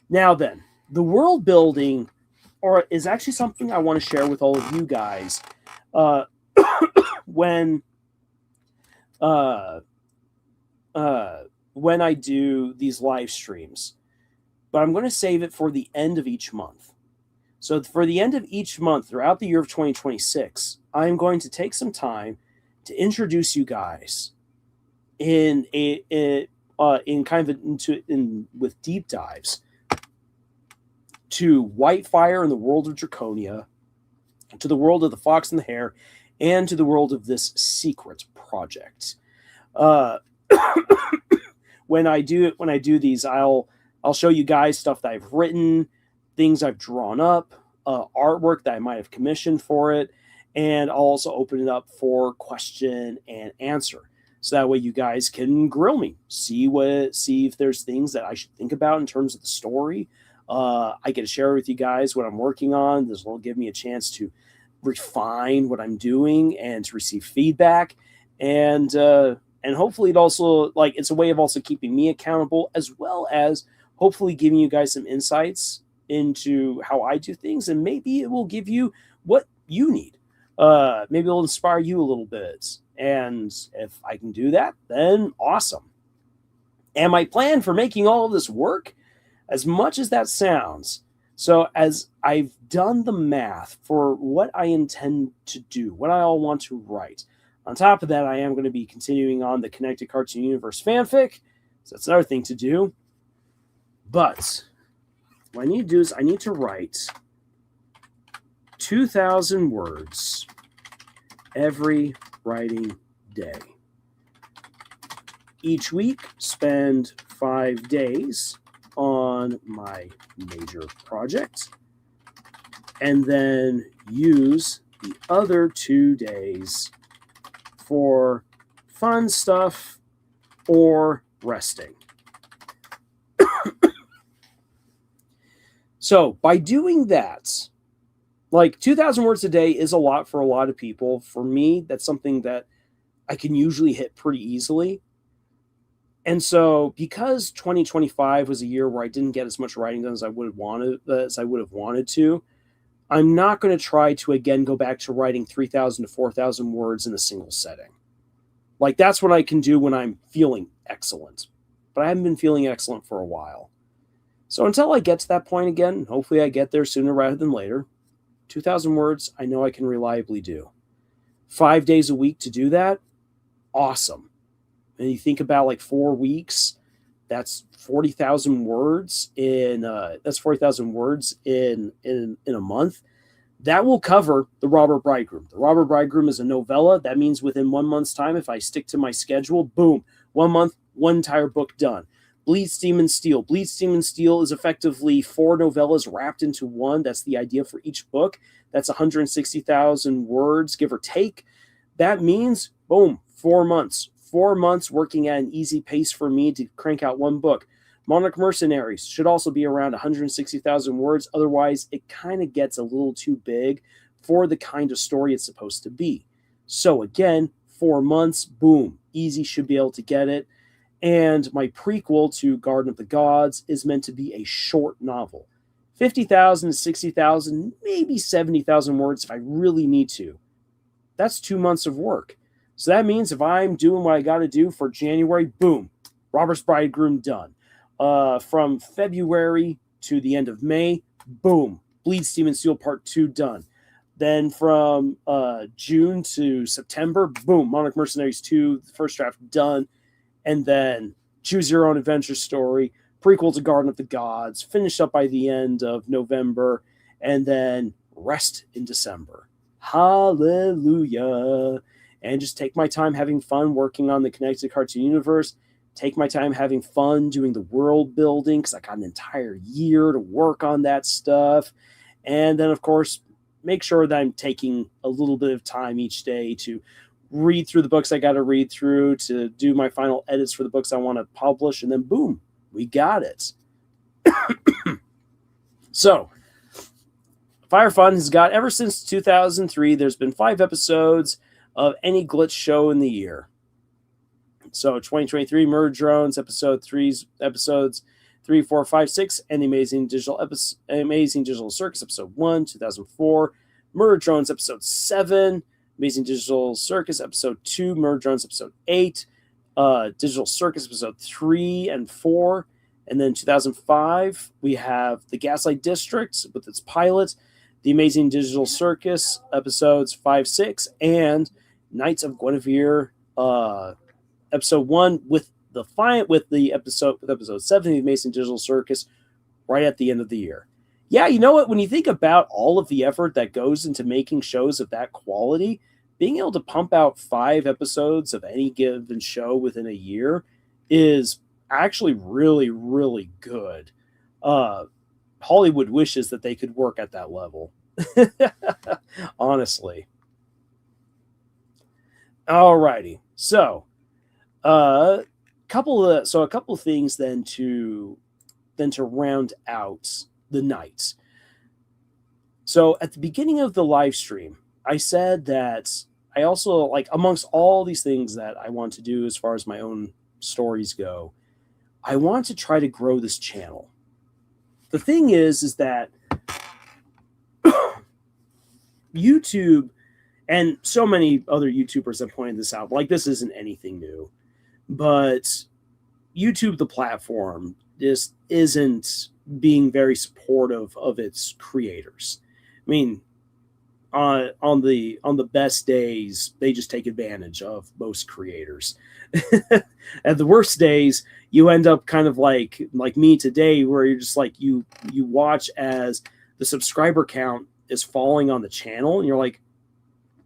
Now then, the world building is actually something I want to share with all of you guys. When I do these live streams, but I'm going to save it for the end of each month. So for the end of each month throughout the year of 2026, I'm going to take some time to introduce you guys with deep dives to Whitefire and the world of Draconia, to the world of the Fox and the Hare, and to the world of this secret project. When I do these, I'll show you guys stuff that I've written, things I've drawn up, artwork that I might have commissioned for it, and I'll also open it up for question and answer. So that way you guys can grill me, see if there's things that I should think about in terms of the story. I get to share with you guys what I'm working on. This will give me a chance to refine what I'm doing and to receive feedback. And hopefully it also, it's a way of also keeping me accountable, as well as hopefully giving you guys some insights into how I do things. And maybe it will give you what you need. Maybe it'll inspire you a little bit. And if I can do that, then awesome. And my plan for making all of this work, as much as that sounds, so as I've done the math for what I intend to do, what I all want to write, on top of that, I am going to be continuing on the Connected Cartoon Universe fanfic. So that's another thing to do. But what I need to do is I need to write 2,000 words every writing day. Each week, spend 5 days on my major project, and then use the other 2 days for fun stuff or resting. So by doing that, Like 2,000 words a day is a lot for a lot of people. For me, that's something that I can usually hit pretty easily. And so, because 2025 was a year where I didn't get as much writing done as I would have wanted to, I'm not going to try to again go back to writing 3,000 to 4,000 words in a single setting. Like, that's what I can do when I'm feeling excellent. But I haven't been feeling excellent for a while. So until I get to that point again, hopefully I get there sooner rather than later, 2,000 words I know I can reliably do. 5 days a week to do that, awesome. And you think about like 4 weeks, that's 40,000 words in a month. That will cover The Robber Bridegroom. The Robber Bridegroom is a novella. That means within 1 month's time, if I stick to my schedule, boom, 1 month, one entire book done. Bleed, Steam, and Steel. Bleed, Steam, and Steel is effectively 4 novellas wrapped into one. That's the idea for each book. That's 160,000 words, give or take. That means, boom, 4 months. 4 months working at an easy pace for me to crank out one book. Monarch Mercenaries should also be around 160,000 words. Otherwise, it kind of gets a little too big for the kind of story it's supposed to be. So again, 4 months, boom, easy, should be able to get it. And my prequel to Garden of the Gods is meant to be a short novel. 50,000 to 60,000, maybe 70,000 words if I really need to. That's 2 months of work. So that means if I'm doing what I got to do for January, boom, Robber's Bridegroom done. From February to the end of May, boom, Bleed, Steam, and Steel Part 2 done. Then from June to September, boom, Monarch Mercenaries 2, the first draft done. And then Choose Your Own Adventure Story, prequel to Garden of the Gods, finished up by the end of November, and then rest in December. Hallelujah. And just take my time having fun working on the Connected Cartoon Universe. Take my time having fun doing the world building because I got an entire year to work on that stuff. And then, of course, make sure that I'm taking a little bit of time each day to read through the books I got to read through, to do my final edits for the books I want to publish. And then, boom, we got it. So, Fire Fun has got, ever since 2003, there's been 5 episodes of any glitch show in the year. So 2023 Murder Drones episodes 3, 4, 5, 6, and the Amazing Digital Circus episode 1, 2004. Murder Drones episode 7, Amazing Digital Circus episode 2, Murder Drones episode 8, Digital Circus episode 3 and 4. And then 2005, we have the Gaslight District with its pilot, the Amazing Digital Circus episodes 5, 6, and Knights of Guinevere episode 1 with episode 7 of the Amazing Digital Circus right at the end of the year. Yeah, you know what? When you think about all of the effort that goes into making shows of that quality, being able to pump out 5 episodes of any given show within a year is actually really, really good. Hollywood wishes that they could work at that level. Honestly. Alrighty. So, a couple of things then to round out the night. So at the beginning of the live stream, I said that I also, like, amongst all these things that I want to do as far as my own stories go, I want to try to grow this channel. The thing is that YouTube, and so many other YouTubers have pointed this out, like, this isn't anything new, but YouTube, the platform, just isn't being very supportive of its creators. I mean, on the best days, they just take advantage of most creators. At the worst days, you end up kind of like me today, where you're just like, you watch as the subscriber count is falling on the channel, and you're like,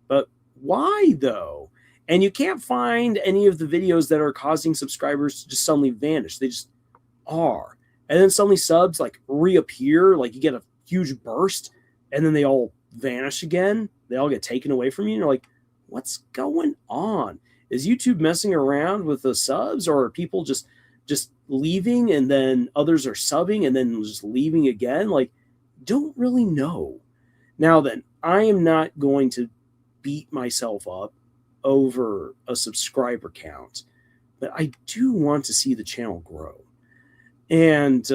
but why though? And you can't find any of the videos that are causing subscribers to just suddenly vanish. They just are. And then suddenly subs like reappear, like you get a huge burst, and then they all vanish again. They all get taken away from you. And you're like, what's going on? Is YouTube messing around with the subs, or are people just leaving and then others are subbing and then just leaving again? Like, don't really know. Now then, I am not going to beat myself up over a subscriber count, but I do want to see the channel grow. And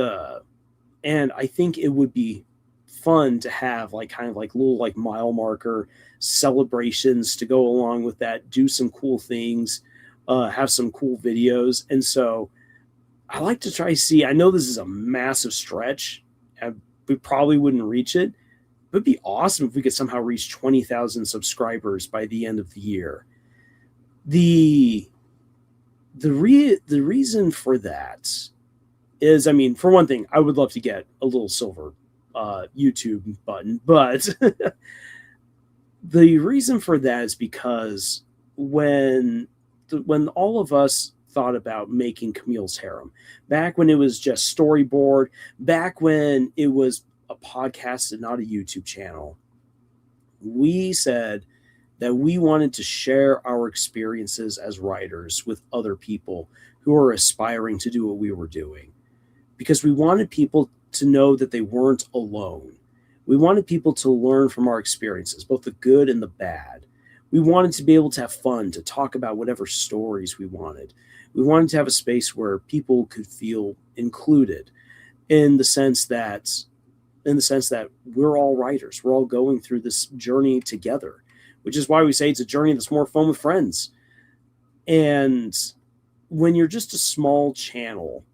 I think it would be fun to have like kind of like little like mile marker celebrations to go along with that, do some cool things, have some cool videos. And so I like to try to see, I know this is a massive stretch. We probably wouldn't reach it, but it'd be awesome if we could somehow reach 20,000 subscribers by the end of the year. The reason for that is, I mean, for one thing, I would love to get a little silver YouTube button, but the reason for that is because when all of us thought about making Camille's Harem, back when it was just storyboard, back when it was a podcast and not a YouTube channel, we said that we wanted to share our experiences as writers with other people who are aspiring to do what we were doing, because we wanted people to know that they weren't alone. We wanted people to learn from our experiences, both the good and the bad. We wanted to be able to have fun, to talk about whatever stories we wanted. We wanted to have a space where people could feel included, in the sense that we're all writers. We're all going through this journey together, which is why we say it's a journey that's more fun with friends. And when you're just a small channel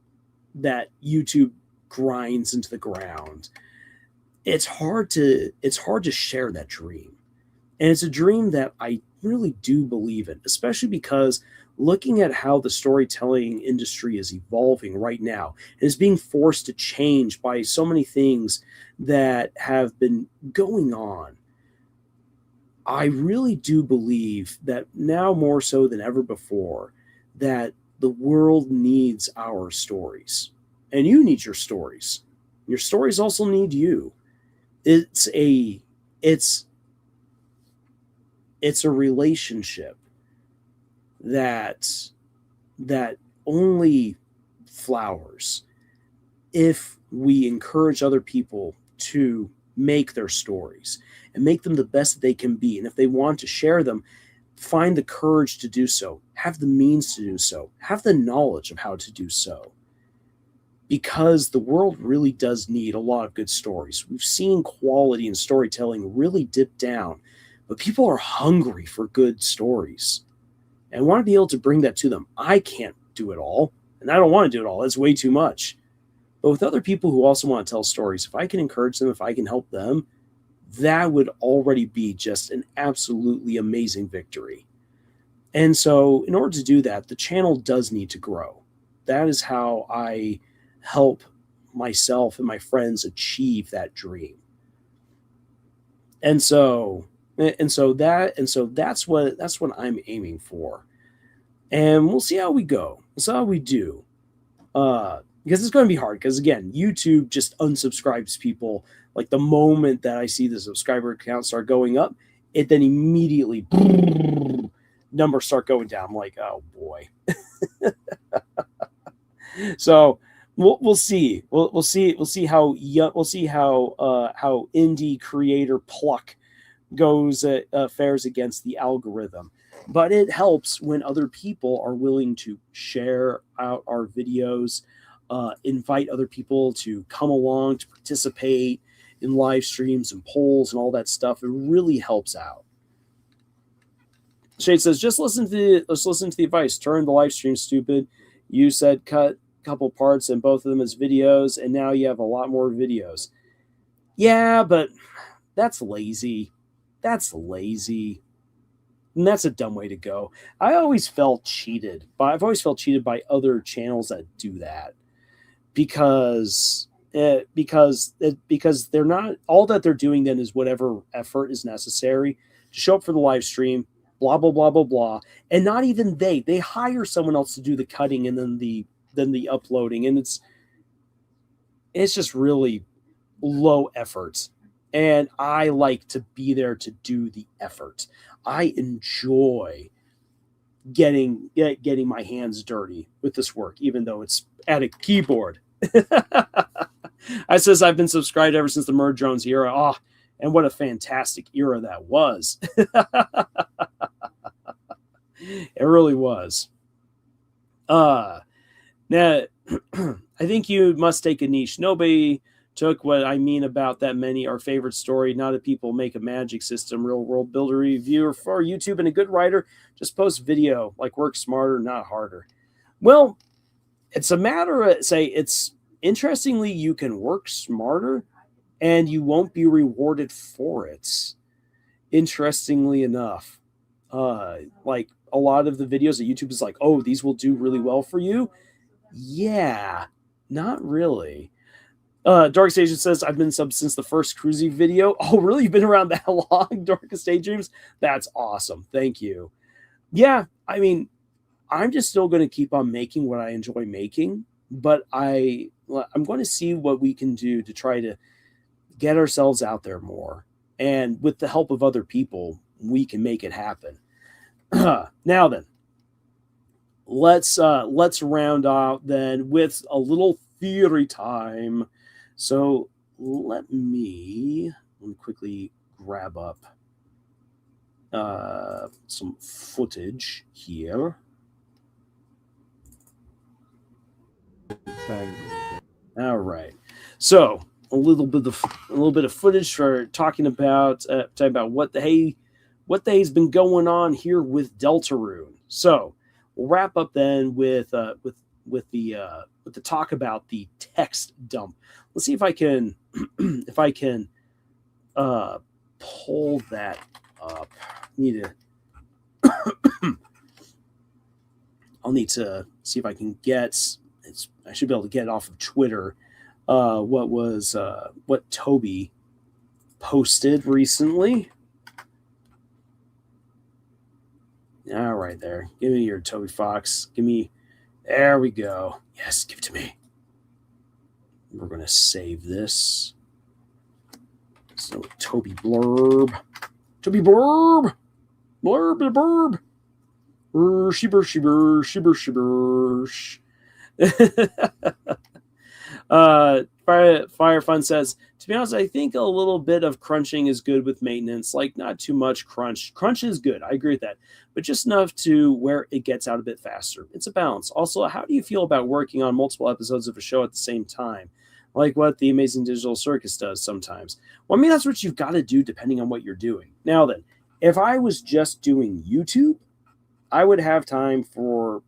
that YouTube grinds into the ground, it's hard to share that dream. And it's a dream that I really do believe in, especially because looking at how the storytelling industry is evolving right now and is being forced to change by so many things that have been going on, I really do believe that now more so than ever before, that the world needs our stories. And you need your stories. Your stories also need you. It's a relationship that only flowers if we encourage other people to make their stories and make them the best that they can be. And if they want to share them, find the courage to do so, have the means to do so, have the knowledge of how to do so. Because the world really does need a lot of good stories. We've seen quality in storytelling really dip down, but people are hungry for good stories and want to be able to bring that to them. I can't do it all, and I don't want to do it all. That's way too much. But with other people who also want to tell stories, if I can encourage them, if I can help them, that would already be just an absolutely amazing victory. And so in order to do that, the channel does need to grow. That is how I help myself and my friends achieve that dream. And so that's what I'm aiming for. And we'll see how we go. We'll see how we do. Because it's going to be hard. Because again, YouTube just unsubscribes people. Like the moment that I see the subscriber count start going up, it then immediately numbers start going down. I'm like, oh boy. So we'll see. We'll see how indie creator pluck goes fares against the algorithm. But it helps when other people are willing to share out our videos, invite other people to come along to participate in live streams and polls and all that stuff. It really helps out. Shade says, let's listen to the advice. Turn the live stream stupid. You said cut a couple parts and both of them as videos, and now you have a lot more videos. Yeah, but that's lazy. That's lazy. And that's a dumb way to go. I've always felt cheated by other channels that do that, because they're not, all that they're doing then is whatever effort is necessary to show up for the live stream, blah blah blah blah blah, and not even they hire someone else to do the cutting and then the uploading, and it's just really low effort. And I like to be there to do the effort. I enjoy getting my hands dirty with this work, even though it's at a keyboard. I says I've been subscribed ever since the Merge Drones era. Oh, And what a fantastic era that was. It really was. Now, I think you must take a niche. Nobody took what I mean about that many. Our favorite story, not that people make a magic system, real world builder reviewer for YouTube, and a good writer just post video, like work smarter, not harder. Well, it's a matter of, say, it's interestingly, you can work smarter and you won't be rewarded for it. Interestingly enough, like a lot of the videos that YouTube is like, oh, these will do really well for you. Yeah, not really. Dark Station says, I've been subbed since the first Cruzy video. Oh, really? You've been around that long, Darkest Daydreams? That's awesome. Thank you. Yeah, I mean, I'm just still going to keep on making what I enjoy making, but I'm going to see what we can do to try to get ourselves out there more. And with the help of other people, we can make it happen. Now then, let's round out then with a little theory time. So let me quickly grab up some footage here. All right. So a little bit of footage for talking about what the hay's been going on here with Deltarune. So we'll wrap up then with the talk about the text dump. Let's see if I can pull that up. I'll need to see if I can get. I should be able to get it off of Twitter. What Toby posted recently. All right, there. Give me your Toby Fox. There we go. Yes, give it to me. We're going to save this. So, Toby Blurb. Toby Blurb. Blurb. Shibber. Fire Fun says, to be honest, I think a little bit of crunching is good with maintenance. Like, not too much crunch. Crunch is good. I agree with that. But just enough to where it gets out a bit faster. It's a balance. Also, how do you feel about working on multiple episodes of a show at the same time? Like what the Amazing Digital Circus does sometimes. Well, I mean, that's what you've got to do depending on what you're doing. Now then, if I was just doing YouTube, I would have time for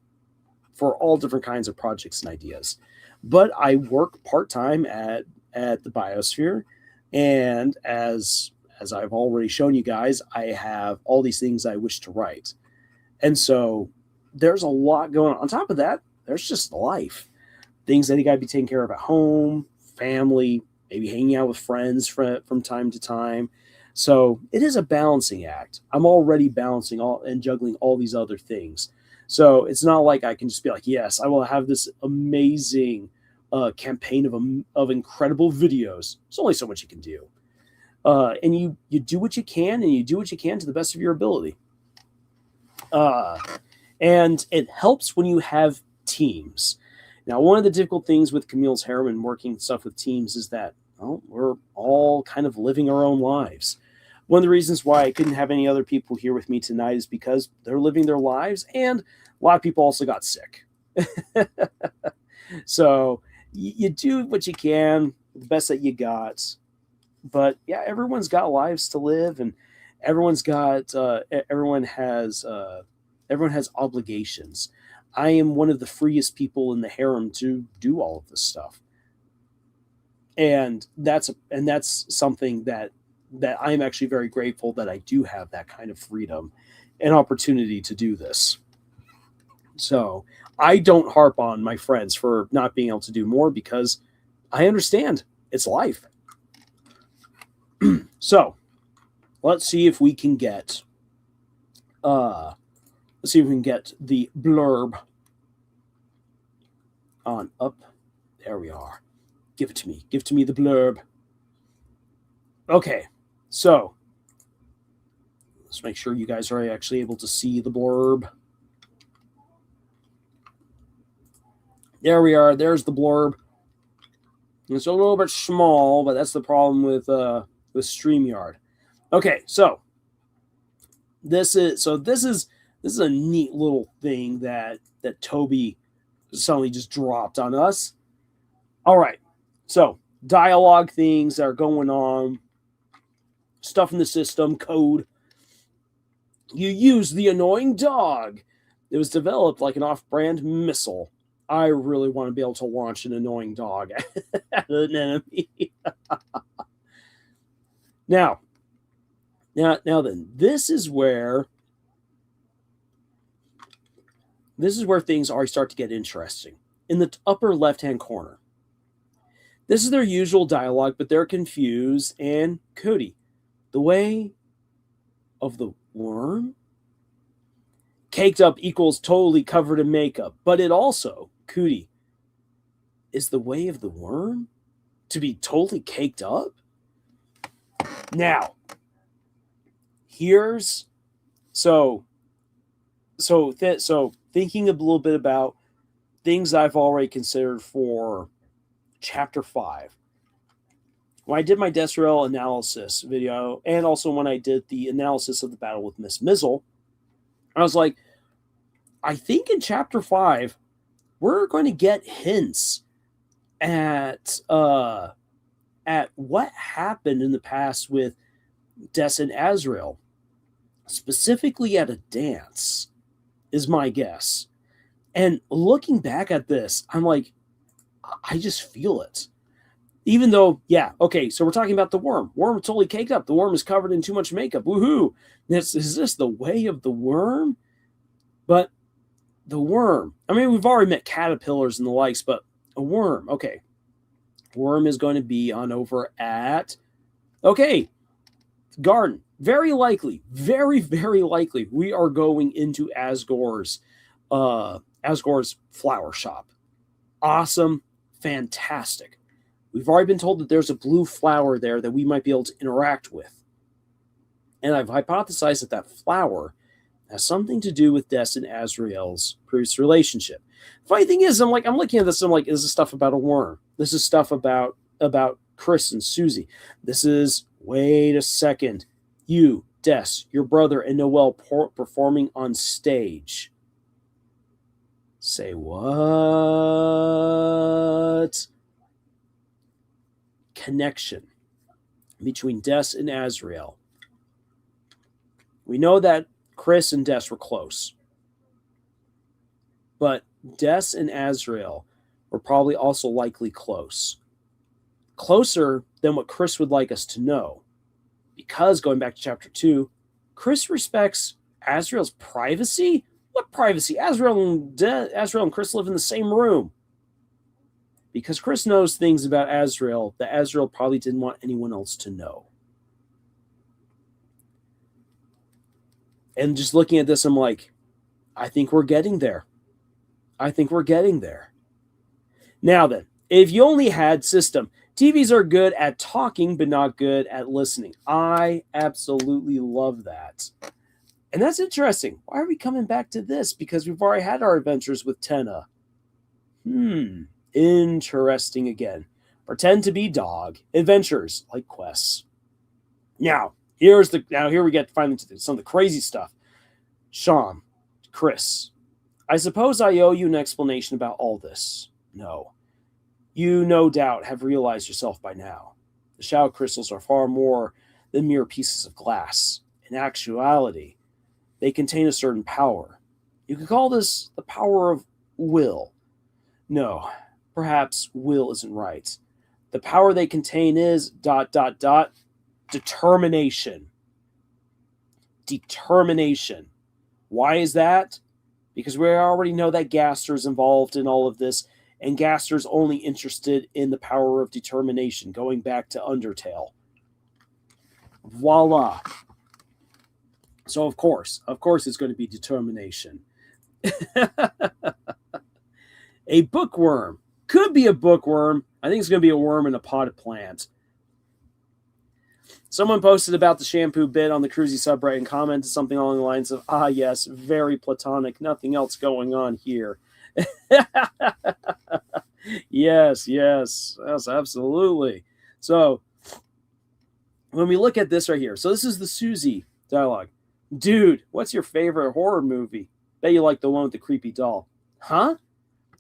all different kinds of projects and ideas. But I work part-time at the Biosphere, and as I've already shown you guys, I have all these things I wish to write. And so there's a lot going on. On top of that, there's just life. Things that you got to be taking care of at home, family, maybe hanging out with friends from time to time. So it is a balancing act. I'm already balancing and juggling all these other things. So it's not like I can just be like, yes, I will have this amazing campaign of incredible videos. There's only so much you can do. And you do what you can, and you do what you can to the best of your ability. And it helps when you have teams. Now, one of the difficult things with Camille's Harem and working stuff with teams is that, well, we're all kind of living our own lives. One of the reasons why I couldn't have any other people here with me tonight is because they're living their lives, and a lot of people also got sick. So you do what you can, the best that you got. But yeah, everyone's got lives to live, and everyone has obligations. I am one of the freest people in the harem to do all of this stuff, and that's something that I'm actually very grateful that I do have that kind of freedom and opportunity to do this. So I don't harp on my friends for not being able to do more because I understand it's life. So let's see if we can get the blurb on up. There we are. Give it to me. Give to me the blurb. Okay, so let's make sure you guys are actually able to see the blurb. There we are. There's the blurb. It's a little bit small, but that's the problem with with StreamYard. Okay, so this is a neat little thing that Toby suddenly just dropped on us. All right, so dialogue things that are going on, stuff in the system, code. You use the annoying dog. It was developed like an off-brand missile. I really want to be able to launch an annoying dog at an enemy. Now then, this is where things already start to get interesting. In the upper left-hand corner, this is their usual dialogue, but they're confused. And Cody, the way of the worm? Caked up equals totally covered in makeup, but it also, Cootie, is the way of the worm to be totally caked up? Now, here's so thinking a little bit about things I've already considered for Chapter 5. When I did my Desrael analysis video, and also when I did the analysis of the battle with Miss Mizzle, I was like, I think in Chapter 5, we're going to get hints at what happened in the past with Des and Azrael, specifically at a dance, is my guess. And looking back at this, I'm like, I just feel it. Even though, yeah, okay, so we're talking about the worm. Worm is totally caked up. The worm is covered in too much makeup. Woohoo! Is this the way of the worm? But the worm, I mean, we've already met caterpillars and the likes, but a worm, okay. Worm is going to be on over at, okay, garden. Very likely, very, very likely, we are going into Asgore's flower shop. Awesome, fantastic. We've already been told that there's a blue flower there that we might be able to interact with. And I've hypothesized that flower has something to do with Des and Azrael's previous relationship. Funny thing is, I'm looking at this, I'm like, this is stuff about a worm. This is stuff about Chris and Susie. This is, wait a second, you, Des, your brother, and Noelle performing on stage. Say what? Connection between Des and Azrael. We know that Chris and Des were close. But Des and Azrael were probably also likely close. Closer than what Chris would like us to know. Because, going back to Chapter 2, Chris respects Azrael's privacy? What privacy? Azrael and Chris live in the same room. Because Chris knows things about Azrael that Azrael probably didn't want anyone else to know. And just looking at this, I'm like, I think we're getting there. I think we're getting there. Now then, if you only had system, TVs are good at talking, but not good at listening. I absolutely love that. And that's interesting. Why are we coming back to this? Because we've already had our adventures with Tenna. Interesting again. Pretend to be dog. Adventures like quests. Now, here we get finally to some of the crazy stuff. Sean, Chris, I suppose I owe you an explanation about all this. No. You no doubt have realized yourself by now. The shadow crystals are far more than mere pieces of glass. In actuality, they contain a certain power. You could call this the power of will. No, perhaps will isn't right. The power they contain is ... determination. Determination. Why is that? Because we already know that Gaster's involved in all of this, and Gaster's only interested in the power of determination, going back to Undertale. Voila. So of course it's going to be determination. A bookworm. Could be a bookworm. I think it's going to be a worm in a potted plant. Someone posted about the shampoo bit on the Cruzy subreddit and commented something along the lines of, yes, very platonic, nothing else going on here. Yes, absolutely. So, when we look at this right here, so this is the Susie dialogue. Dude, what's your favorite horror movie? Bet you like the one with the creepy doll. Huh?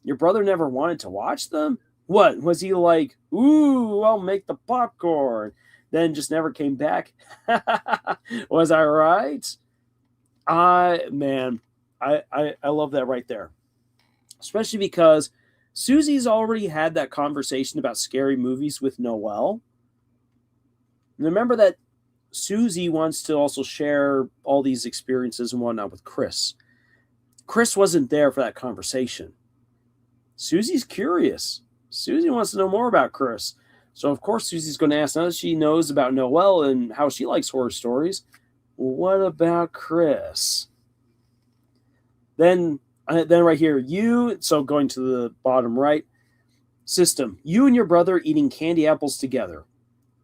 Your brother never wanted to watch them? What? Was he like, ooh, I'll make the popcorn, then just never came back? Was I right? Man, I love that right there. Especially because Susie's already had that conversation about scary movies with Noelle. And remember that Susie wants to also share all these experiences and whatnot with Chris. Chris wasn't there for that conversation. Susie's curious. Susie wants to know more about Chris. So, of course, Susie's going to ask, now that she knows about Noelle and how she likes horror stories, what about Chris? Then right here, so going to the bottom right, system, you and your brother eating candy apples together.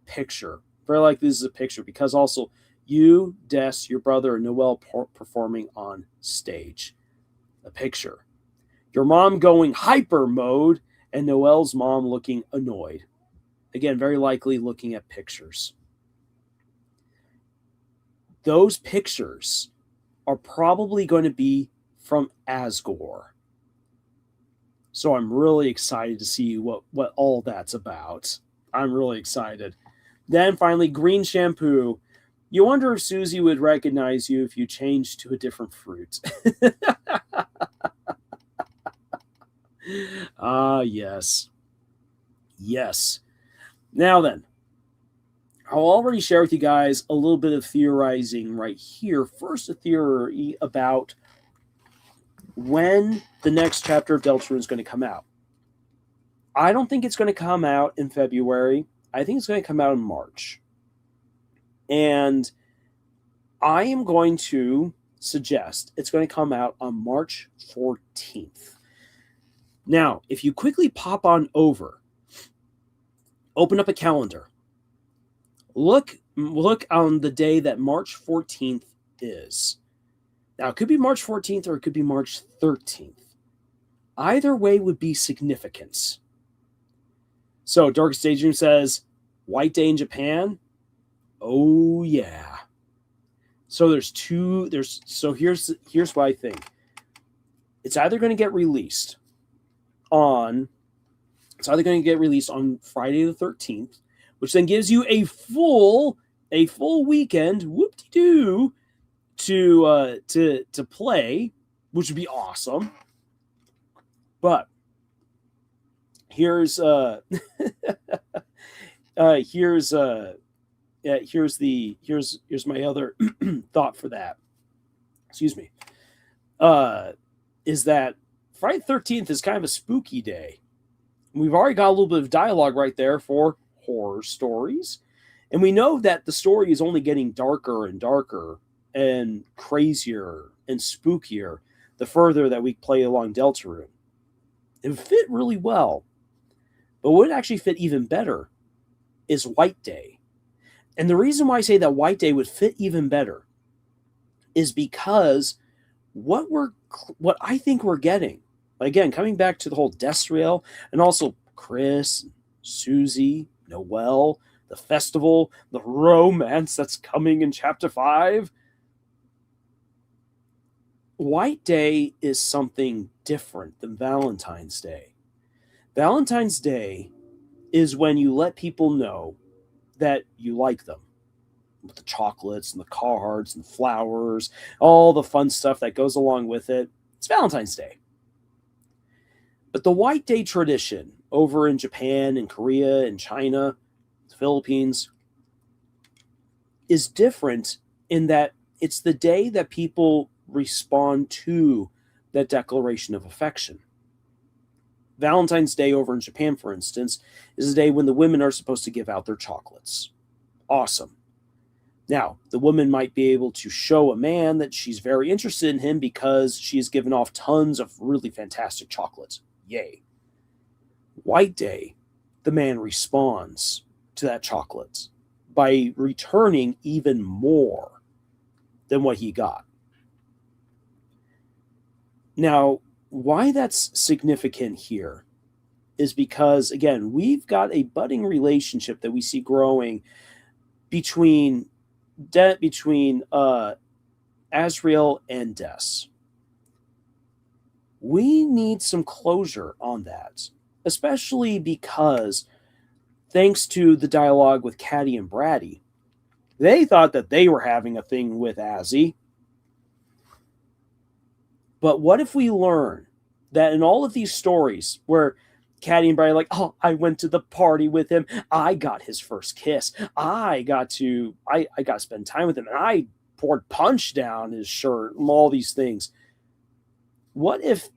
Picture. Very likely this is a picture because also you, Des, your brother, and Noelle performing on stage. A picture. Your mom going hyper mode and Noelle's mom looking annoyed. Again, very likely looking at pictures. Those pictures are probably going to be from Asgore. So I'm really excited to see what all that's about. I'm really excited. Then finally, green shampoo. You wonder if Susie would recognize you if you changed to a different fruit. Yes. Yes. Now then, I'll already share with you guys a little bit of theorizing right here. First, a theory about when the next chapter of Deltarune is going to come out. I don't think it's going to come out in February. I think it's going to come out in March. And I am going to suggest it's going to come out on March 14th. Now, if you quickly pop on over, open up a calendar, look on the day that March 14th is. Now, it could be March 14th or it could be March 13th. Either way would be significance. So, Darkest Daydream says, White Day in Japan? Oh, yeah. So, here's what I think. It's either going to get released on Friday the 13th, which then gives you a full weekend, whoop-de-doo, to play, which would be awesome. But here's my other thought for that. Excuse me. Is that Friday the 13th is kind of a spooky day. We've already got a little bit of dialogue right there for horror stories. And we know that the story is only getting darker and darker and crazier and spookier the further that we play along Deltarune. It would fit really well. But what would actually fit even better is White Day. And the reason why I say that White Day would fit even better is because what I think we're getting, again, coming back to the whole Destriel and also Chris, Susie, Noelle, the festival, the romance that's coming in Chapter 5. White Day is something different than Valentine's Day. Valentine's Day is when you let people know that you like them. With the chocolates and the cards and flowers, all the fun stuff that goes along with it. It's Valentine's Day. But the White Day tradition over in Japan and Korea and China, the Philippines, is different in that it's the day that people respond to that declaration of affection. Valentine's Day over in Japan, for instance, is a day when the women are supposed to give out their chocolates. Awesome. Now, the woman might be able to show a man that she's very interested in him because she's given off tons of really fantastic chocolates. Yay. White Day, the man responds to that chocolate by returning even more than what he got. Now, why that's significant here is because, again, we've got a budding relationship that we see growing between Azrael and Des. We need some closure on that, especially because thanks to the dialogue with Caddy and Braddy, they thought that they were having a thing with Azzy. But what if we learn that in all of these stories where Caddy and Braddy are like, oh, I went to the party with him, I got his first kiss, I got to spend time with him, and I poured punch down his shirt, and all these things. What if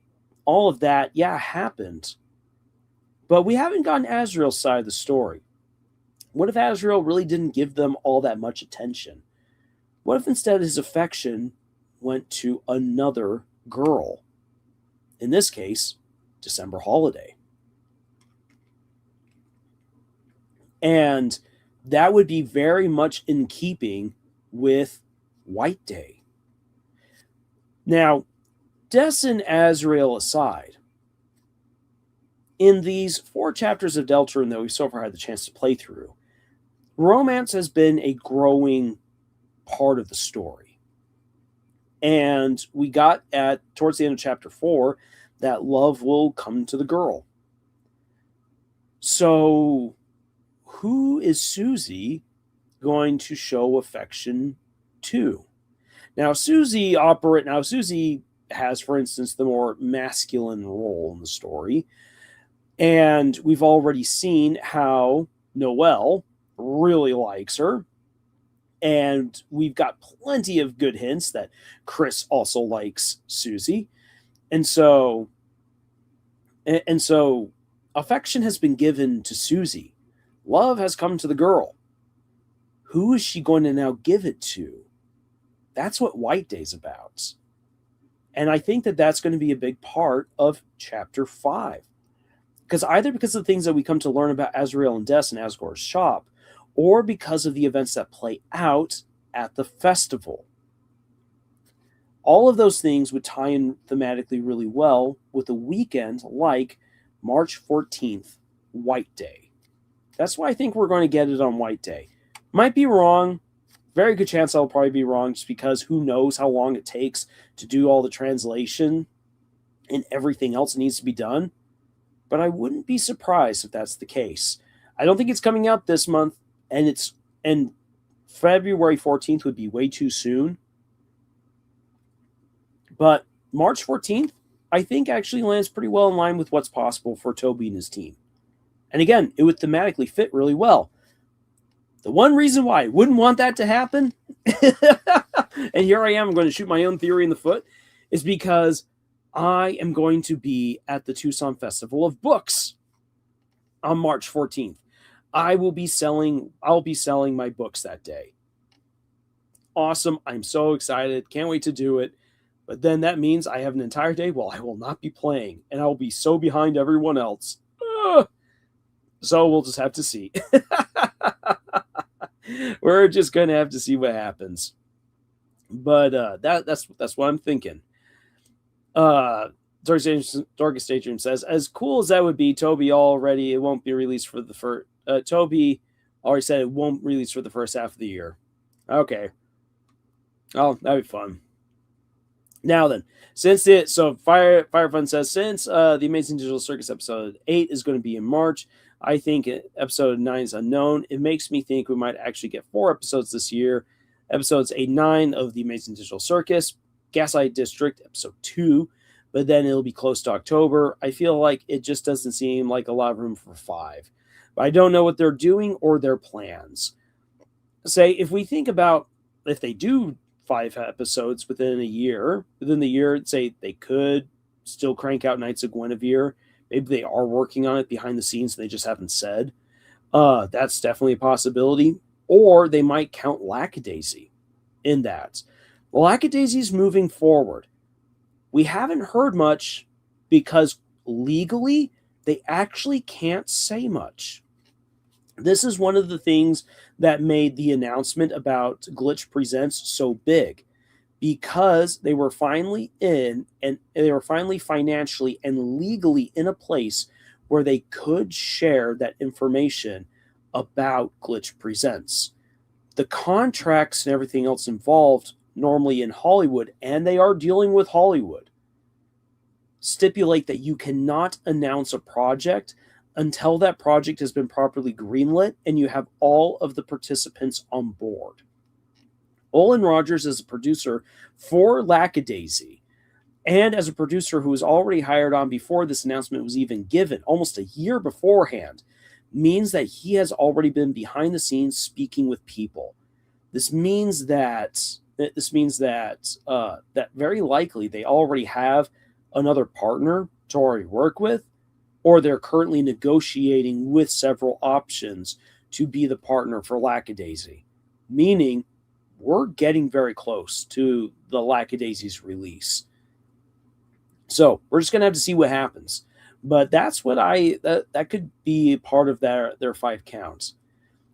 all of that, happened, but we haven't gotten Azrael's side of the story? What if Azrael really didn't give them all that much attention? What if instead his affection went to another girl? In this case, December Holiday. And that would be very much in keeping with White Day. Now, Des and Azrael aside, in these 4 chapters of Deltarune that we've so far had the chance to play through, romance has been a growing part of the story. And we got towards the end of chapter 4 that love will come to the girl. So who is Susie going to show affection to? Now Susie has, for instance, the more masculine role in the story. And we've already seen how Noelle really likes her. And we've got plenty of good hints that Chris also likes Susie. And so affection has been given to Susie. Love has come to the girl. Who is she going to now give it to? That's what White Day's about. And I think that that's going to be a big part of chapter 5. Because either because of the things that we come to learn about Azrael and Des and Asgore's shop, or because of the events that play out at the festival. All of those things would tie in thematically really well with a weekend like March 14th, White Day. That's why I think we're going to get it on White Day. Might be wrong. Very good chance I'll probably be wrong, just because who knows how long it takes to do all the translation and everything else that needs to be done. But I wouldn't be surprised if that's the case. I don't think it's coming out this month, and February 14th would be way too soon. But March 14th, I think actually lands pretty well in line with what's possible for Toby and his team. And again, it would thematically fit really well. The one reason why I wouldn't want that to happen, and here I am, I'm going to shoot my own theory in the foot, is because I am going to be at the Tucson Festival of Books on March 14th. I'll be selling my books that day. Awesome. I'm so excited. Can't wait to do it. But then that means I have an entire day I will not be playing, and I'll be so behind everyone else. So we'll just have to see. We're just going to have to see what happens. But that's what I'm thinking. Darkest Daydream says, as cool as that would be, Toby already said it won't release for the first half of the year. Okay. Oh, that'd be fun. Now then, Fire Fun says, since the Amazing Digital Circus episode 8 is going to be in March, I think episode 9 is unknown. It makes me think we might actually get 4 episodes this year. Episodes 8 and 9 of the Amazing Digital Circus, Gaslight District, episode 2, but then it'll be close to October. I feel like it just doesn't seem like a lot of room for 5. But I don't know what they're doing or their plans. If we think about if they do 5 episodes within the year, say they could still crank out Knights of Guinevere. Maybe they are working on it behind the scenes and they just haven't said. That's definitely a possibility. Or they might count Lackadaisy in that. Lackadaisy's moving forward. We haven't heard much because legally they actually can't say much. This is one of the things that made the announcement about Glitch Presents so big, because they were finally financially and legally in a place where they could share that information about Glitch Presents. the contracts and everything else involved normally in Hollywood, and they are dealing with Hollywood, stipulate that you cannot announce a project until that project has been properly greenlit and you have all of the participants on board. Olin Rogers is a producer for Lackadaisy, and as a producer who was already hired on before this announcement was even given, almost a year beforehand, means that he has already been behind the scenes speaking with people. This means that that very likely they already have another partner to already work with, or they're currently negotiating with several options to be the partner for Lackadaisy, meaning we're getting very close to the Lackadaisy's release. So we're just going to have to see what happens. But that's what that could be part of their 5 counts.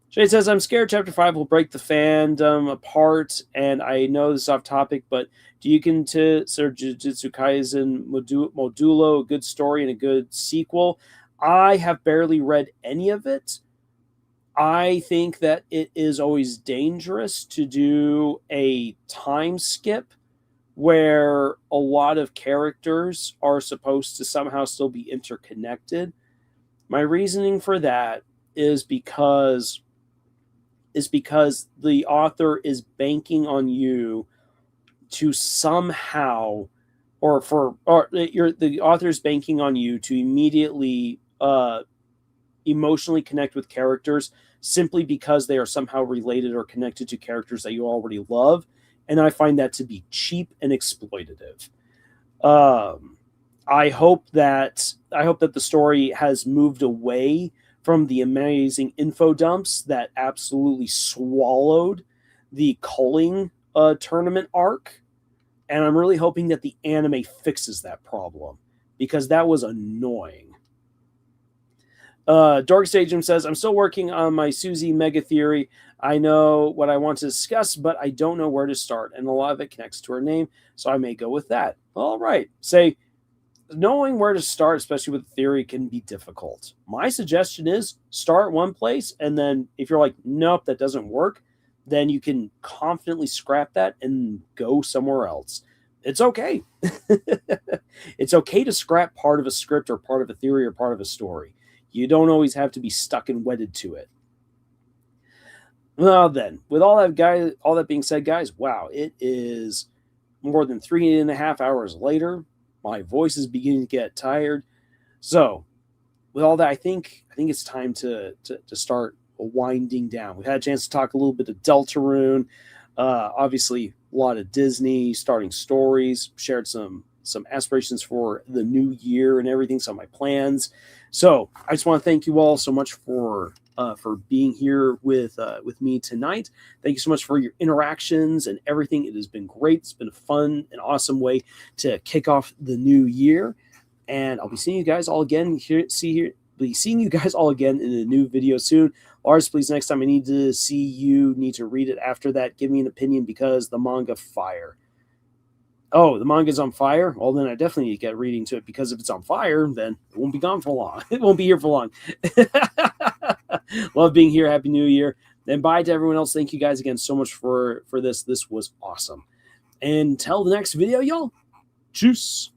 Shade says, I'm scared Chapter 5 will break the fandom apart, and I know this is off topic, but do you consider Jujutsu Kaisen Modulo a good story and a good sequel? I have barely read any of it. I think that it is always dangerous to do a time skip where a lot of characters are supposed to somehow still be interconnected. My reasoning for that is because the author is banking on you to somehow, the author is banking on you to immediately emotionally connect with characters simply because they are somehow related or connected to characters that you already love. And I find that to be cheap and exploitative. I hope that the story has moved away from the amazing info dumps that absolutely swallowed the culling tournament arc. And I'm really hoping that the anime fixes that problem, because that was annoying. Dark Stadium says, I'm still working on my Susie mega theory. I know what I want to discuss, but I don't know where to start. And a lot of it connects to her name, so I may go with that. All right. Say, knowing where to start, especially with theory, can be difficult. My suggestion is start one place, and then if you're like, nope, that doesn't work, then you can confidently scrap that and go somewhere else. It's okay. It's okay to scrap part of a script or part of a theory or part of a story. You don't always have to be stuck and wedded to it. Well then, with all that being said, guys, wow, it is more than 3.5 hours later. My voice is beginning to get tired. So, with all that, I think it's time to start winding down. We've had a chance to talk a little bit of Deltarune, obviously a lot of Disney, starting stories, shared some aspirations for the new year and everything, some of my plans. So I just want to thank you all so much for being here with me tonight. Thank you so much for your interactions and everything. It has been great. It's been a fun and awesome way to kick off the new year. And I'll be seeing you guys all again be seeing you guys all again in a new video soon. Lars, please, next time I need to read it after that. Give me an opinion, because the manga fire. Oh, the manga's on fire? Well, then I definitely need to get reading to it, because if it's on fire, then it won't be gone for long. It won't be here for long. Love being here. Happy New Year. And bye to everyone else. Thank you guys again so much for this. This was awesome. Until the next video, y'all. Tschüss.